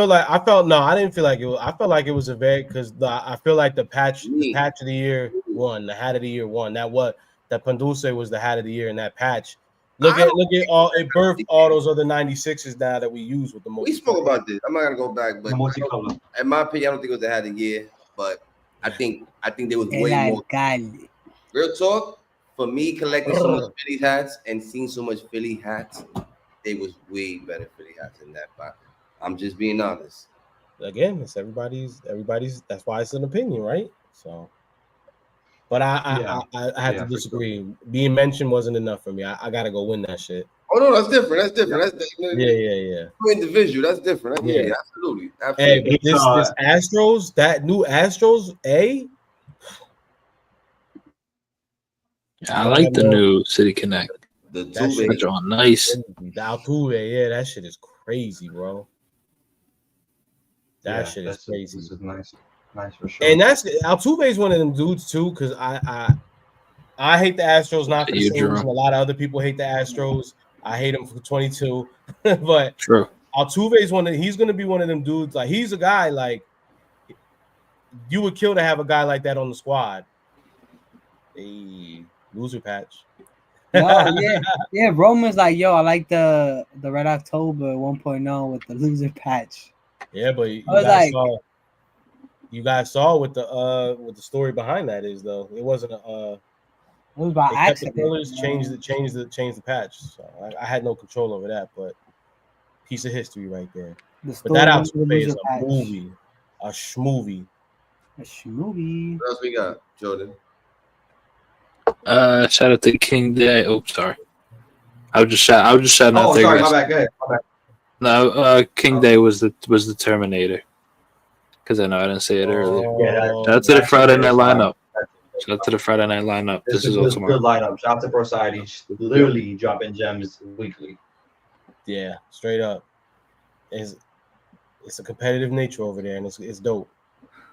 feel like it was. I felt like it was a very because I feel like the patch of the year won, the hat of the year won. That Pandulce was the hat of the year in that patch. Look at all it birthed all those other 96s now that we use with the most. We spoke about this. I'm not gonna go back, but in my opinion, I don't think it was the hat of the year, but I think there was way more. Real talk, for me, collecting so much Philly hats and seeing so much Philly hats, they was way better Philly hats than that. But I'm just being honest. again, it's everybody's. That's why it's an opinion, right? So, but I have to disagree. Sure. Being mentioned wasn't enough for me. I gotta go win that shit. Oh no, that's different. That's different. That's yeah. Individual. That's different. Yeah, absolutely. Hey, but this Astros, that new Astros, I like the new City Connect. The Tuve drawing nice. The Altuve, yeah, that shit is crazy, bro. That shit is crazy. This is nice for sure. And that's Altuve is one of them dudes too, because I hate the Astros not for the same reason a lot of other people hate the Astros. I hate him for 22, but true. Altuve is he's gonna be one of them dudes. Like he's a guy like you would kill to have a guy like that on the squad. Hey, loser patch. No, yeah. Roman's like, yo, I like the Red October 1.0 with the loser patch. Yeah, but you guys saw what the story behind that is though. It wasn't it was by accident. The colors changed the patch. So I had no control over that, but piece of history right there. But that Altuve is a movie, a schmovie. What else we got, Jordan? Shout out to King Day. Oh, sorry. I was just shouting out there. Oh, sorry, my bad. Go ahead. No, King Day was the Terminator. Because I know I didn't say it earlier. Shout out to the Friday night lineup. Shout out to the Friday night lineup. This is a good lineup. Shout out to Broside. He's literally dropping gems weekly. Yeah, straight up. It's a competitive nature over there, and it's dope.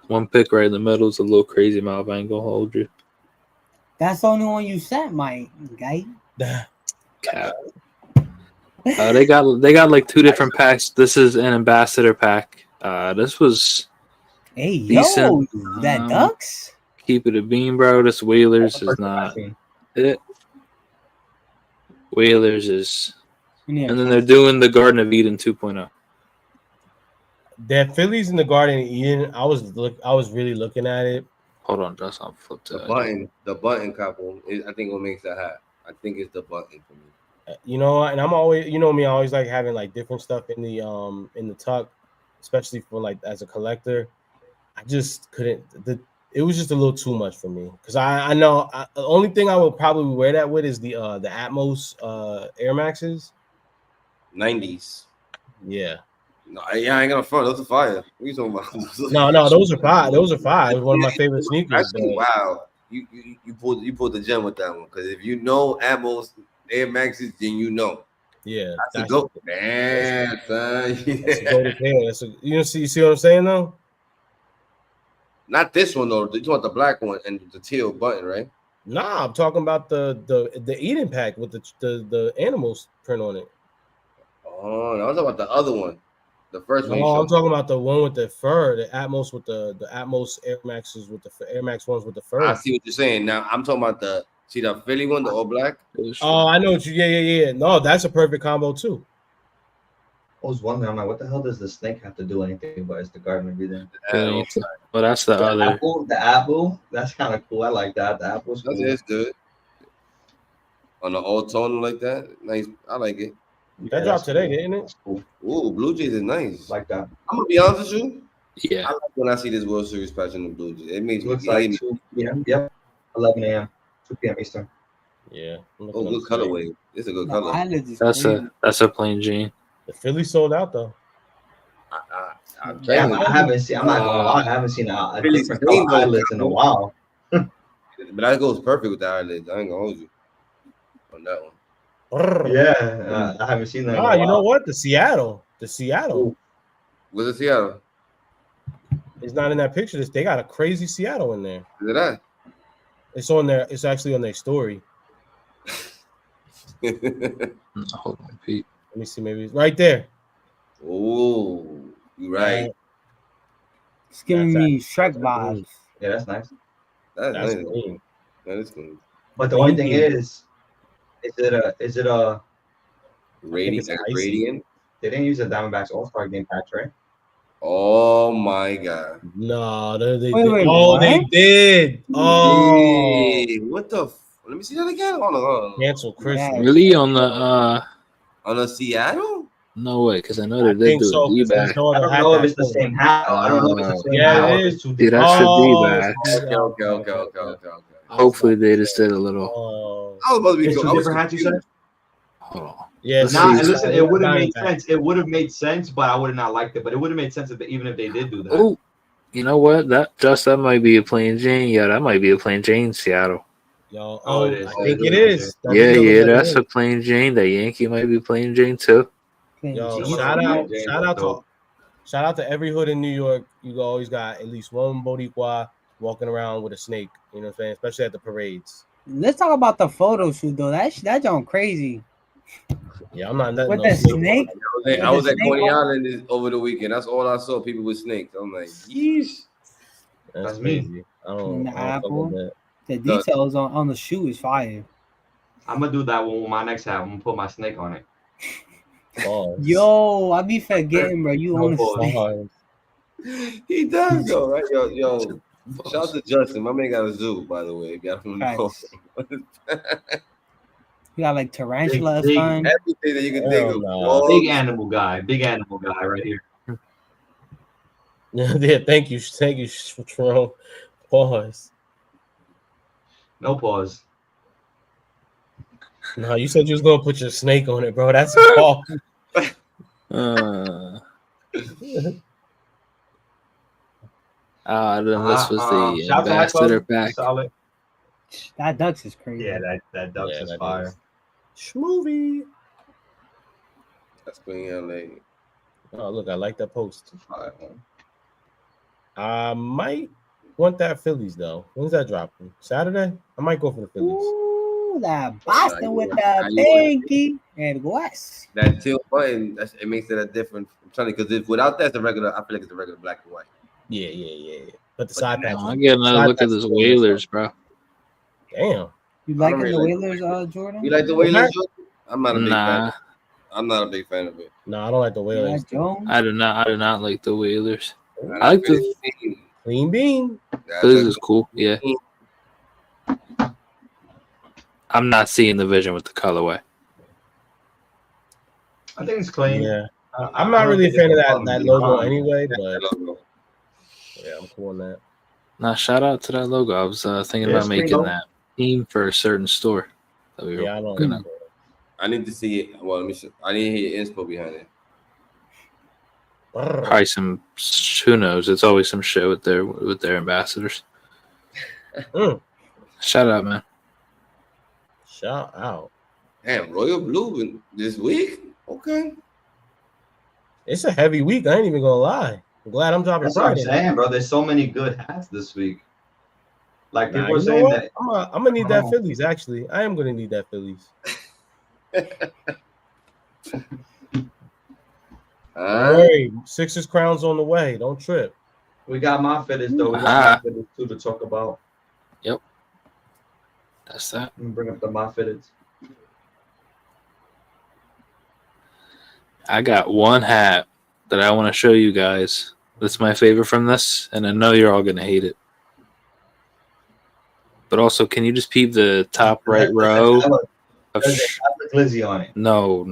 One pick right in the middle is a little crazy, Malv. I ain't gonna hold you. That's the only one you sent, my guy. Cap. They got like two different packs. This is an ambassador pack. This was decent. That Ducks? Keep it a beam, bro. This Whalers is not it. Whalers is, and then they're doing the Garden of Eden 2.0. That Phillies in the Garden of Eden. I was really looking at it. Hold on, just on flip to the button couple. I think what makes that hat. I think it's the button for me. You know, and I'm always, you know me, I always like having like different stuff in the tuck, especially for like as a collector. I just couldn't. It was just a little too much for me because I know the only thing I would probably wear that with is the Atmos Air Maxes, 90s. Yeah. No, I ain't gonna front. Those are fire. What are you talking about? No, those are fire. Those are fire. It was one of my favorite sneakers. Actually, wow, you pulled the gem with that one because if you know Atmos Air Maxes, then you know. Yeah, that's a go. Man, son. That's a go to pair. You see what I'm saying though? Not this one though. You're talking about the black one and the teal button, right? Nah, I'm talking about the Eden pack with the animals print on it. Oh, I was talking about the other one. The first one. No, I'm talking about the one with the fur, the Atmos with the Atmos Air Maxes with the Air Max ones with the fur. I see what you're saying. Now I'm talking about the Philly one, the all black. Oh, I know what you. Yeah. No, that's a perfect combo too. I was wondering, I'm like, what the hell does the snake have to do anything but it's the Garden of Eden? Well, that's the other. The apple, that's kind of cool. I like that. The apple's cool. That's good. On the all tone like that, nice. I like it. That dropped today, didn't it? Cool. Ooh, Blue Jays is nice. Like that. I'm gonna be honest with you. Yeah. I like when I see this World Series patch in the Blue Jays. It makes me like 2 p.m. Yep. 11 a.m. 2 p.m. Eastern. Yeah. Oh, good colorway. It's a good color. That's a plain jean. The Philly sold out though. I haven't seen. I'm not gonna lie. I haven't seen a different color eyelids in a while. But that goes perfect with the eyelids. I ain't gonna hold you on that one. Yeah, I haven't seen that. Ah, you know what? The Seattle. Ooh. Where's the Seattle? It's not in that picture. They got a crazy Seattle in there. Is it that? It's on there. It's actually on their story. Hold on, Pete. Let me see. Maybe it's right there. Oh, you're right. It's giving me Shrek vibes. Yeah, that's nice. That's nice. Clean. That is clean. But the only thing is it a Radiant? They didn't use a Diamondbacks All-Star game patch, right? Oh my god. No, they did. Oh, what the let me see that again. Hold on. Cancel Christmas. Really on the on the Seattle? No way, because I know I they did think do so a because there's D-back. no I other don't hat know if that it's the color. same hat. I don't know if it's the same Yeah, hat it or if is. it's two See, different. that's the Oh, D-backs. Okay. Hopefully they just did a little. Oh, I was about to be. It's two I was different hats, you said? confused. Hold on. yeah. Let's See, Nah, see. and listen, it's it would have not made Diamondback. sense. It would have made sense, but I would have not liked it. But it would have made sense even if they did do that. Oh, you know what? That might be a plain Jane. Yeah, that might be a plain Jane, Seattle. Yo, Oh, it is. I Yeah, think it it is. is. That Yeah, does look like it that's is. a plain Jane. That Yankee might be plain Jane too. Yo, Some of shout those out, James shout are out to dope. shout out to every hood in New York. You always got at least one Boricua walking around with a snake. You know what I'm saying? Especially at the parades. Let's talk about the photo shoot though. That John crazy Yeah, I'm not letting with no the snake. snake. I was at snake Coney on- Island over the weekend. That's all I saw. People with snakes. I'm like, yeesh. That's me. crazy. I don't And the fuck with apple. that. The details on the shoe is fire. I'm gonna do that one with my next hat. I'm gonna put my snake on it. Pause. Yo, I be forgetting, bro. You No own a pause. snake. Pause. He does though, right? Yo. Shout out to Justin. My man got a zoo, by the way. If y'all don't know. Facts. You got like tarantula or Big- something. Everything that you can think Hell of. no. Dogs. Big animal guy right here. Yeah, thank you, Jerome. Pause. No pause. No, you said you was gonna put your snake on it, bro. That's a pause. Then this was the shout out to Hat ambassador Club. pack. Solid. That ducks is crazy. Yeah, that ducks is that fire. is. Schmovie. That's Queen LA. Oh, look, I like that post. Fire. I might want that Phillies though. When's that dropping? Saturday? I might go for the Phillies. Ooh, that Boston with Now the you- pinky and West. That tilt button, it makes it a different. I'm trying to, because without that, it's a regular. I feel like it's a regular black and white. Yeah. But the side patch. I get another look at this Whalers, bro. Damn. You I liking don't the really like Whalers, Jordan? You like the Whalers? I'm not a big Nah, fan. I'm not a big fan of it. No, I don't like the Yeah, Whalers. Jones. I do not like the Whalers. I like the Clean bean. Phillies is cool. Yeah, I'm not seeing the vision with the colorway. I think it's clean. Yeah. I'm not really a fan of that logo anyway, but logo. yeah, I'm cool on that. Now, shout out to that logo. I was thinking Yeah, about it's pretty making dope. that theme for a certain store that we were Yeah, I don't gonna. I need to see it. Well, let me see. I need to hear inspo behind it. Probably some. Who knows? It's always some shit with their ambassadors. Shout out, man. Shout out. Damn, Royal Blue this week? Okay. It's a heavy week. I ain't even gonna lie. I'm glad I'm dropping That's what I'm Friday. saying, bro. There's so many good hats this week. Like Nah, people are you know saying what? that. I'm gonna need that Oh. Phillies. Actually, I am gonna need that Phillies. Hey, Sixers crowns on the way. Don't trip. We got my fitteds though. We got my fitteds too to talk about. Yep. That's that. Let me bring up the my fitteds. I got one hat that I want to show you guys. That's my favorite from this, and I know you're all gonna hate it. But also, can you just peep the top right row? Does it have the glizzy on it? No.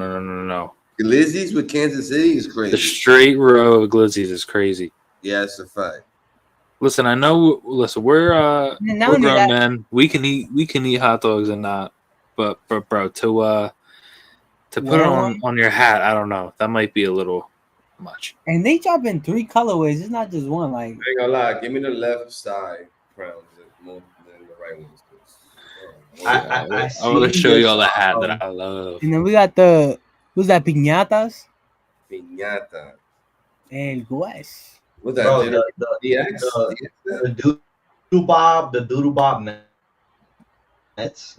Glizzy's with Kansas City is crazy. The straight row of glizzies is crazy. Yeah, it's a fact. Listen, I know. Listen, we're Not we're only grown that- men. We can eat hot dogs and not. But bro, to put it on your hat, I don't know. That might be a little much. And they drop in 3 colorways. It's not just one. Like I ain't gonna lie. Give me the left side crowns more than the right ones. I want to show you all the hat that I love. And then we got who's that? Piñatas. Piñata. El West. What's that? Bro, DX? the doodle bob Nets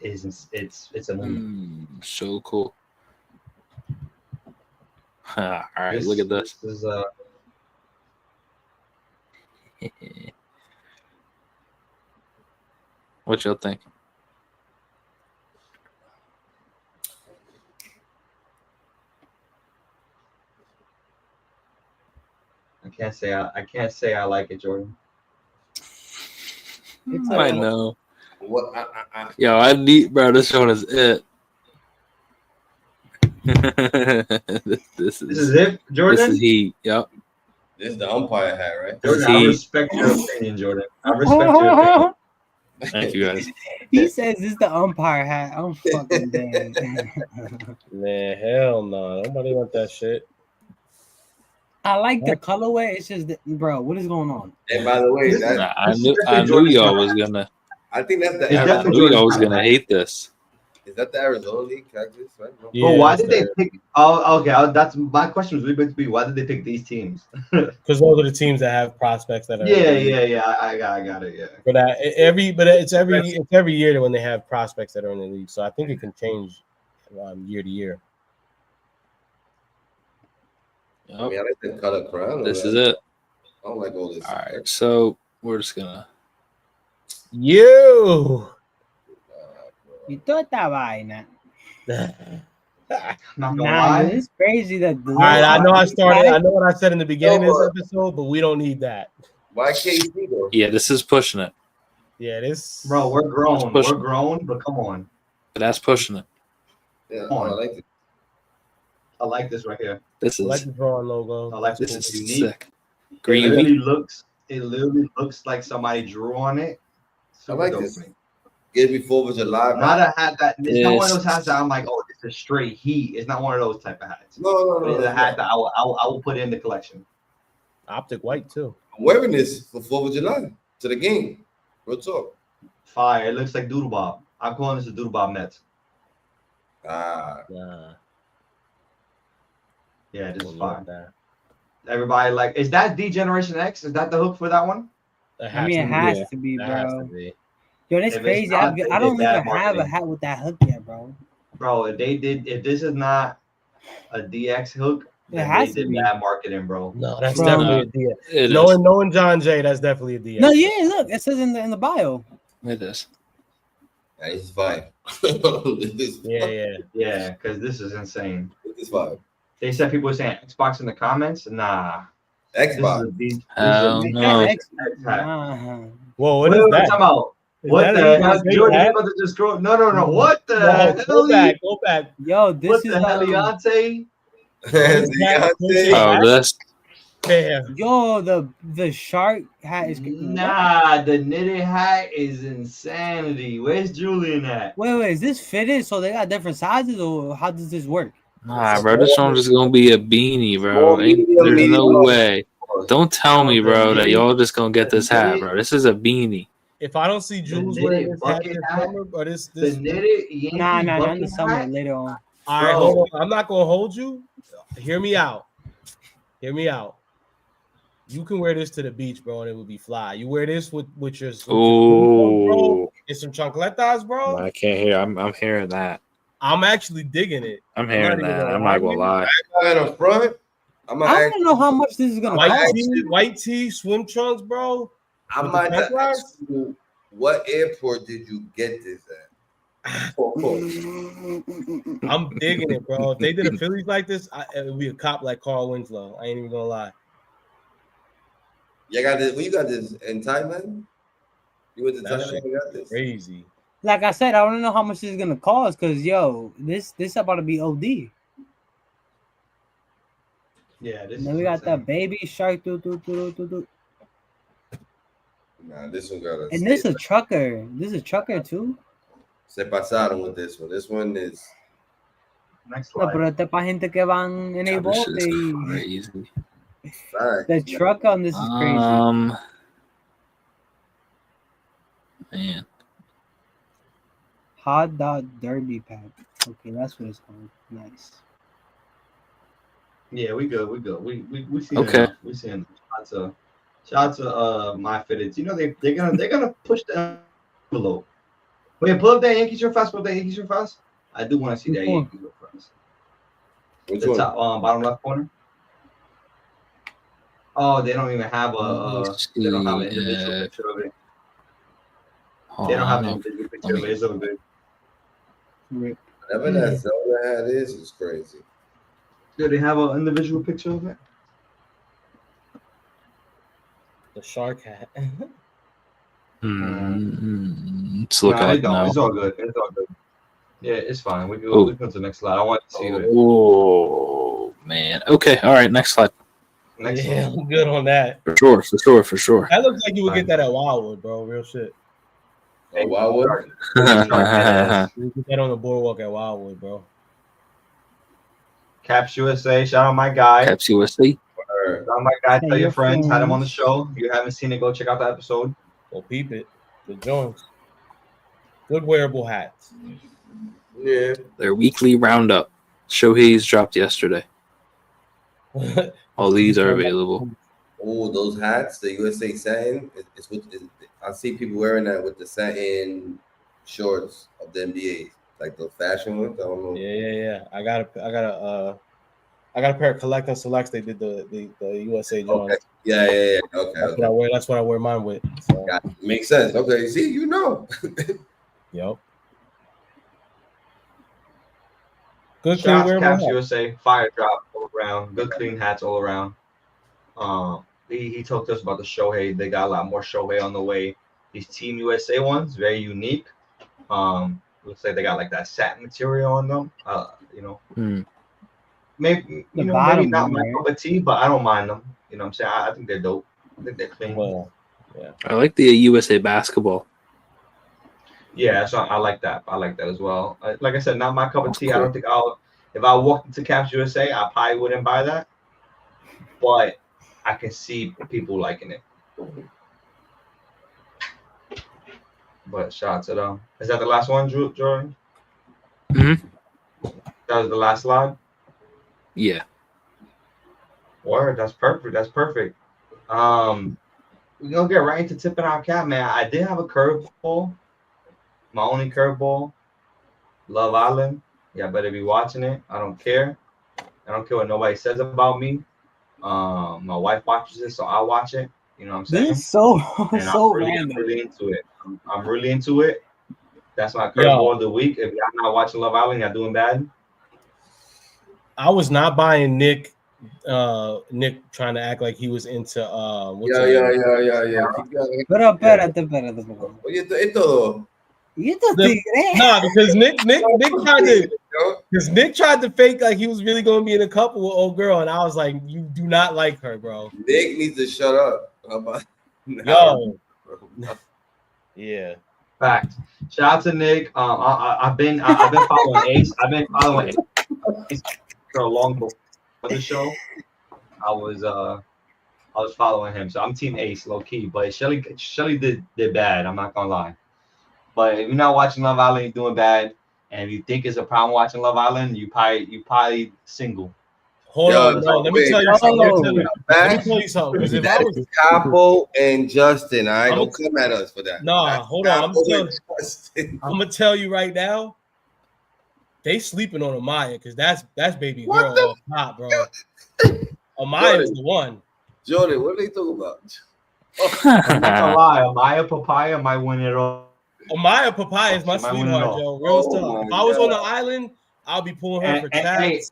it's a movie. So cool. All right, look at this. This is What y'all think? I can't say I like it, Jordan. I know. What? Yo, I need, bro. This one is it. This This is it, Jordan. This is heat. Yep. This is the umpire hat, right? This is Jordan, I heat. respect your opinion, Jordan. I respect your opinion. Thank you guys. He says this is the umpire hat. I'm fucking dead. Man, hell no. Nobody want that shit. I like the colorway. It's just, bro, what is going on? And by the way, that, Nah, I knew y'all was gonna. I think that's the It's I definitely knew y'all Jordan's was hat. gonna hate this. Is that the Arizona League? Cactus, right? No. Yeah, But why it's did they pick? Oh, okay. That's my question was really going to be why did they pick these teams? because those are the teams that have prospects that are Yeah. I got it. Yeah. But it's every year when they have prospects that are in the league. So I think it can change year to year. I mean, I like the color crown. This is it. I don't like all this. All right, so we're just gonna. You. Y toda esta vaina. Not gonna Nah, lie. dude, it's crazy that. All right, I know what I said in the beginning of this episode, but we don't need that. Why KC though? Yeah, this is pushing it. Yeah, this. Bro, we're grown. Push We're it. grown, but come on. But that's pushing it. Yeah, Come on. I like it. I like this right here. This I like is the drawing logo. I like this this. is Unique. sick. Green. It literally looks like somebody drew on it. I like dope this. to me. Get me 4th of July. Not a hat that it's not one of Yes. those hats that I'm like, oh, it's a straight heat. It's not one of those type of hats. No. But it's a hat that I will put in the collection. Optic white too. I'm wearing this for 4th of July to the game. Real talk. Fire. It looks like Doodle Bob. I'm calling this a Doodle Bob Nets. Ah, Nah, Yeah, this is don't fire. love that. Everybody like, is that D Generation X? Is that the hook for that one? I mean, it has to be, That has to bro. be. Yo, that's If it's crazy. not, I don't it's even bad have a marketing. hat with that hook yet, bro. Bro, if this is not a DX hook, It then has they to did be. bad marketing, bro. No, that's Bro. definitely a DX. It is. Knowing John Jay, that's definitely a DX. No, yeah, look, it says in the bio. It is. that is fine. This Yeah, because this is insane. is fine. They said people were saying Xbox in the comments. Nah. Xbox. Hell no. X hat. Whoa, What what is that? Talking about? Is What that the a hell? big Jordan, hat? you about to just scroll? No. What the No, hell? go back. Yo, this What is the hell, Leonte? Oh, this. Damn. Yo, the shark hat is. Nah, the knitted hat is insanity. Where's Julian at? Wait, is this fitted? So they got different sizes, or how does this work? Nah, bro, this one's just gonna be a beanie, bro. Small, medium, There's no medium. way. Don't tell me, bro, that y'all just gonna get this hat, bro. This is a beanie. If I don't see Jules knitted wearing this hat bucket this hat? summer, or this The knitted Yankee Nah, in the bucket summer hat? later on. all right, Bro. hold on. I'm not gonna hold you. Hear me out. You can wear this to the beach, bro, and it would be fly. You wear this with your Oh, and some chancletas, bro. I can't hear. I'm hearing that. I'm actually digging it. I'm hearing that. I'm not gonna lie. In the front. I don't know how much this is gonna cost. White tee, swim trunks, bro. I With might the have Templars? asked you, what airport did you get this at? I'm digging it, bro. If they did a Phillies like this, it would be a cop like Carl Winslow. I ain't even gonna lie. You got this. Well, you got this in Thailand. You went to That Thailand. shit You got this. Crazy. Like I said, I don't know how much this is gonna cost, cause yo, this about to be OD. Yeah, this And then we got that baby shark. And Nah, this one got a. this is a trucker. This is a trucker too. Se pasaron with this one. This one is. Next No, slide. pero este pa gente que van en el God, this bote. is y- crazy. Facts, The man. truck on this is crazy. Man. Hot dog derby pack. Okay, that's what it's called. Nice. Yeah, we good. We see Okay. enough. We see enough. Shout out to my fitteds. You know they're gonna push the envelope. Wait, pull up that Yankees real fast. Pull up that Yankees real fast. I do want to see that Which one? Yankees real fast. Which The one? top bottom left corner. Oh, they don't even have they don't have an individual Yeah. picture of it. Hold They don't have on, an I individual picture of it. It's all good. Rip. Whatever that Zelda hat is crazy. Do they have an individual picture of it? The shark hat. Let's look Nah, at it it don't. now. It's all good. It's all good. Yeah, it's fine. We Oh. go to the next slide. I want to see it. Oh man. Okay. All right. Next slide. Next Yeah, one. I'm good on that. For sure. For sure. For sure. That looks like you would get that at Wildwood, bro. Real shit. Oh, Wildwood. You would get that on the boardwalk at Wildwood, bro. Caps USA. Shout out my guy. Caps USA. Shout out my guy. Tell Hey, your friends. Had him on the friends. show. If you haven't seen it, go check out the episode. Go peep it. Good joints. Good wearable hats. Yeah. Their weekly roundup. Shohei's dropped yesterday. All these are available. Oh, those hats, the USA satin. I see people wearing that with the satin shorts of the NBA, like those fashion ones. I don't know. Yeah. I got a pair of Collect and Selects. They did the USA joints. Okay. Yeah. Okay. That's what I wear. That's what I wear mine with. So. Makes sense. Okay. See, you know. Yep. Good Shout out clean to wearable Caps hat. USA. Fire drop all around. Good clean hats all around. He talked to us about the Shohei. They got a lot more Shohei on the way. These Team USA ones, very unique. Looks like they got like that satin material on them. Maybe maybe not my cup of tea, but I don't mind them. You know what I'm saying? I think they're dope. I think they're clean. Well, yeah. I like the USA basketball. Yeah, so I like that. I like that as well. Like I said, not my cup of tea. I don't think if I walked into Caps USA, I probably wouldn't buy that. But I can see people liking it. But shout out to them. Is that the last one, Jordan? Mm-hmm. That was the last slide? Yeah. Word, that's perfect. That's perfect. We're gonna get right into tipping our cap, man. I did have a curveball. My only curveball. Love Island. Yeah, I better be watching it. I don't care. I don't care what nobody says about me. My wife watches it, so I watch it. You know what I'm saying? This is so and so I'm random. really into it. I'm really into it. That's my curveball of the week. If y'all not watching Love Island, y'all doing bad. I was not buying Nick trying to act like he was into Yeah. Pero espérate. Oye, esto. Nah, because Nick tried to fake like he was really gonna be in a couple with old girl, and I was like, you do not like her, bro. Nick needs to shut up. Yo. Yeah. Fact. Shout out to Nick. I've been following Ace. I've been following Ace for a long before the show. I was following him, so I'm Team Ace, low key. But Shelly did bad. I'm not gonna lie. But if you're not watching Love Island, you're doing bad. And if you think it's a problem watching Love Island, you probably single. Hold on, no. Let me tell you something. Because if I was Capo and Justin, all right, don't come at us for that. Nah, hold on. I'm gonna tell you right now. They sleeping on Amaya because that's baby girl off top, bro. Amaya is the one. Jordan, what are they talking about? I'm not gonna lie, Amaya Papaya might win it all. Amaya Papaya is my sweetheart, Joe. Real stuff. If I was on the island, I'll be pulling her for chats.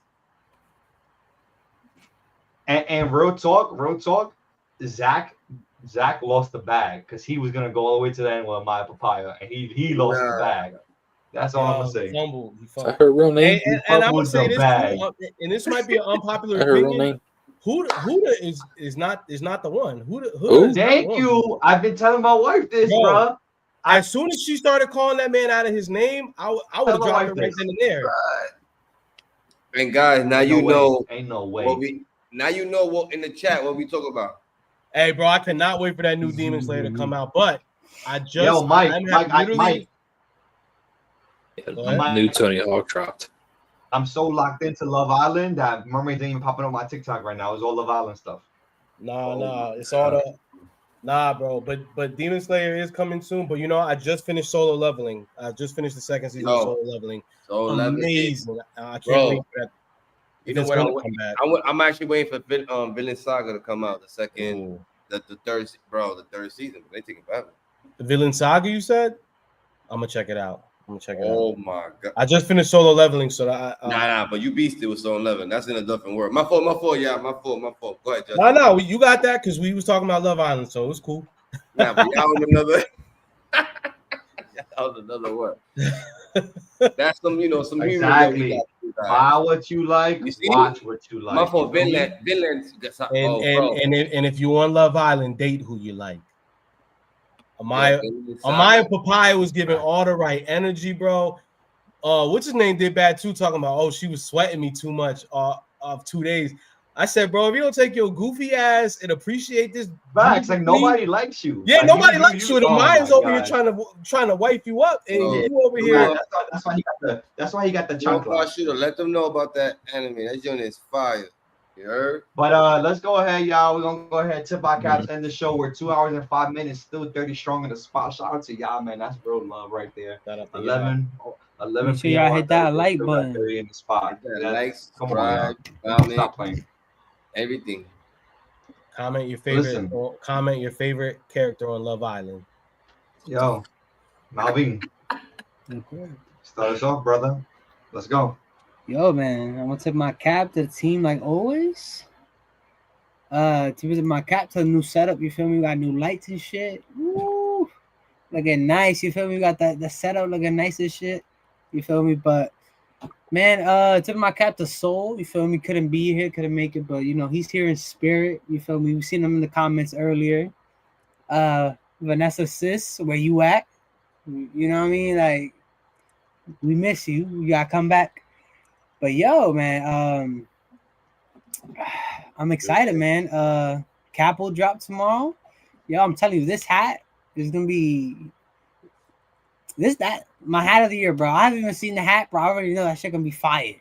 And real talk, Zach lost the bag because he was gonna go all the way to the end with Amaya Papaya, and he lost the bag. That's all I'm gonna say. Is that her real name? And I'm gonna say this, and this might be an unpopular opinion. Huda is not the one. Huda Thank you. I've been telling my wife this, bro. As soon as she started calling that man out of his name, I would have dropped it right then and there. And guys, now you know. Ain't no way. Now you know what in the chat what we talk about. Hey, bro, I cannot wait for that new Demon Slayer to come out. But I just Mike. New Tony Hawk dropped. I'm so locked into Love Island that Mermaids ain't even popping on my TikTok right now. It's all Love Island stuff. Nah, it's all the bro. But Demon Slayer is coming soon. But I just finished Solo Leveling. I just finished the second season of Solo Leveling. Amazing. I can't wait for that. You know what? I'm actually waiting for Villain Saga to come out. The second, the third season. They take it forever. The Villain Saga, you said? I'm gonna check it out. Oh my god! I just finished Solo Leveling, so that but you beasted with Solo Leveling. That's in a different word. My fault. Yeah, my fault. Go ahead, Justin. No, you got that because we was talking about Love Island, so it was cool. Nah, but y'all on another. That was another word. That's some, some humor that we Exactly. got. Buy what you like, You see? watch what you like. My fault, You feel me? Vinland. And if you on Love Island, date who you like. Amaya Papaya was giving all the right energy, bro. What's his name did bad too, talking about, oh, she was sweating me too much of 2 days. I said, bro, if you don't take your goofy ass and appreciate this, facts, like nobody likes you. Yeah, like, nobody likes you. The Maya's over here God. trying to wipe you up, and you over here. That's why he got the chancla. Let them know about that anime. That joint is fire. You heard? But let's go ahead, y'all. We're gonna go ahead, tip our caps, end the show. We're 2 hours and 5 minutes, still 30 strong in the spot. Shout out to y'all, man. That's real love right there. 11 Make sure y'all hit that like button. 30 in the spot. Like, come on, comment, stop playing. Everything. Comment your favorite character on Love Island. Yo, Malvin. Start us off, brother. Let's go. Yo, man, I'm gonna tip my cap to the team like always. Tip my cap to a new setup. You feel me? We got new lights and shit. Woo, looking nice. You feel me? We got the setup looking nice and shit. You feel me? But man, tip my cap to Soul. You feel me? Couldn't be here, couldn't make it, but he's here in spirit. You feel me? We've seen him in the comments earlier. Vanessa Sis, where you at? You know what I mean? Like, we miss you. You gotta come back. But yo, man, I'm excited, man. Cap will drop tomorrow. Yo, I'm telling you, this hat is gonna be my hat of the year, bro. I haven't even seen the hat, bro. I already know that shit gonna be fire.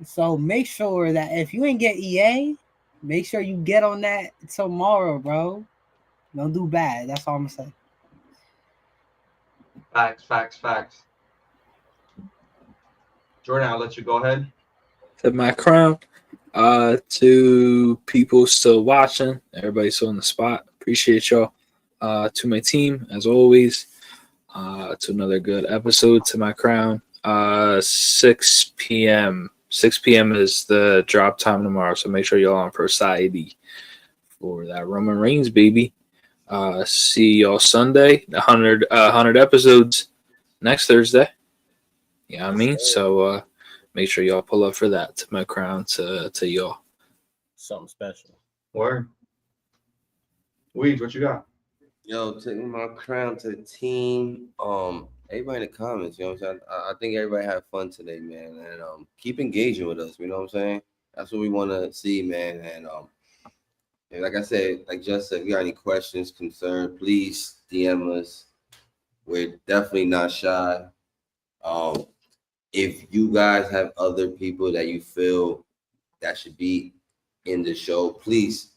So make sure that if you ain't get EA, make sure you get on that tomorrow, bro. Don't do bad. That's all I'm gonna say. Facts. Jordan, I'll let you go ahead. To my crown, to people still watching, everybody still on the spot. Appreciate y'all. To my team, as always, to another good episode. To my crown, 6 p.m. 6 p.m. is the drop time tomorrow, so make sure y'all on Perside for that Roman Reigns, baby. See y'all Sunday. 100 episodes next Thursday. You know what I mean? So make sure y'all pull up for that. To my crown, to y'all. Something special. Word. Weeds, what you got? Yo, taking my crown to the team. Everybody in the comments, you know what I'm saying? I think everybody had fun today, man. And keep engaging with us, you know what I'm saying? That's what we want to see, man. And like I said, like Just said, if you got any questions, concerns, please DM us. We're definitely not shy. If you guys have other people that you feel that should be in the show, please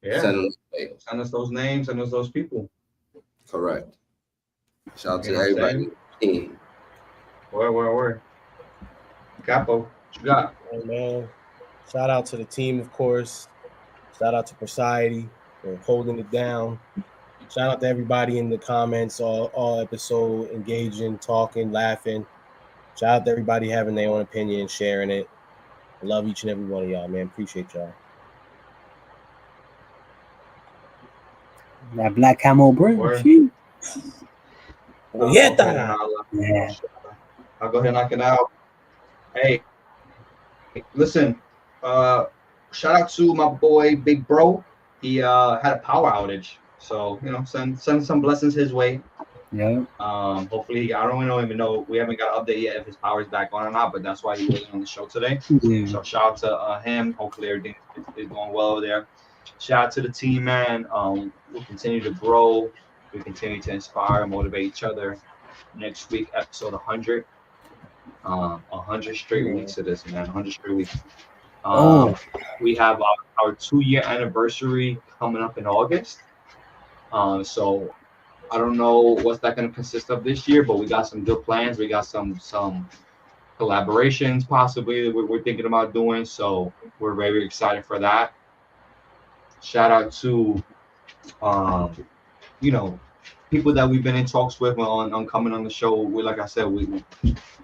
send us those names, send us those people. Correct. Shout out to everybody. Word. Capo, what you got? Hey, man. Shout out to the team, of course. Shout out to Perside for holding it down. Shout out to everybody in the comments, all episode, engaging, talking, laughing. Shout out to everybody having their own opinion, sharing it. I love each and every one of y'all, man. Appreciate y'all. That black camo brim. Yeah. I'll go ahead and knock it out. Hey, listen, shout out to my boy Big Bro. He had a power outage. So, send some blessings his way. Yeah. Hopefully, I don't even know. We haven't got an update yet if his power is back on or not, but that's why he wasn't on the show today. Yeah. So shout out to him. Hopefully everything is going well over there. Shout out to the team, man. We'll continue to grow. We continue to inspire and motivate each other. Next week, episode 100. 100 straight weeks of this, man. 100 straight weeks. We have our 2-year anniversary coming up in August. So I don't know what's that going to consist of this year, but we got some good plans. We got some collaborations possibly that we're thinking about doing. So we're very excited for that. Shout out to, people that we've been in talks with on coming on the show. Like I said,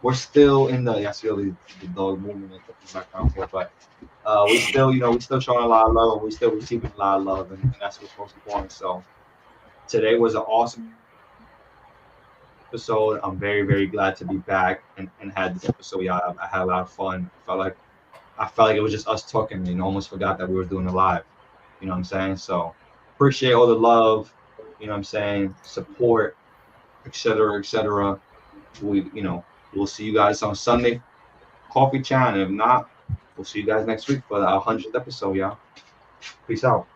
we're still in the, I see all the dog movement in the background, but we still, we're still showing a lot of love, and we're still receiving a lot of love, and that's what's most important. So today was an awesome episode. I'm very, very glad to be back and had this episode, y'all. I had a lot of fun. I felt like it was just us talking, and almost forgot that we were doing it live. You know what I'm saying? So appreciate all the love, you know what I'm saying, support, etc., etc. We'll see you guys on Sunday, Coffee Chat. And if not, we'll see you guys next week for the 100th episode, y'all. Peace out.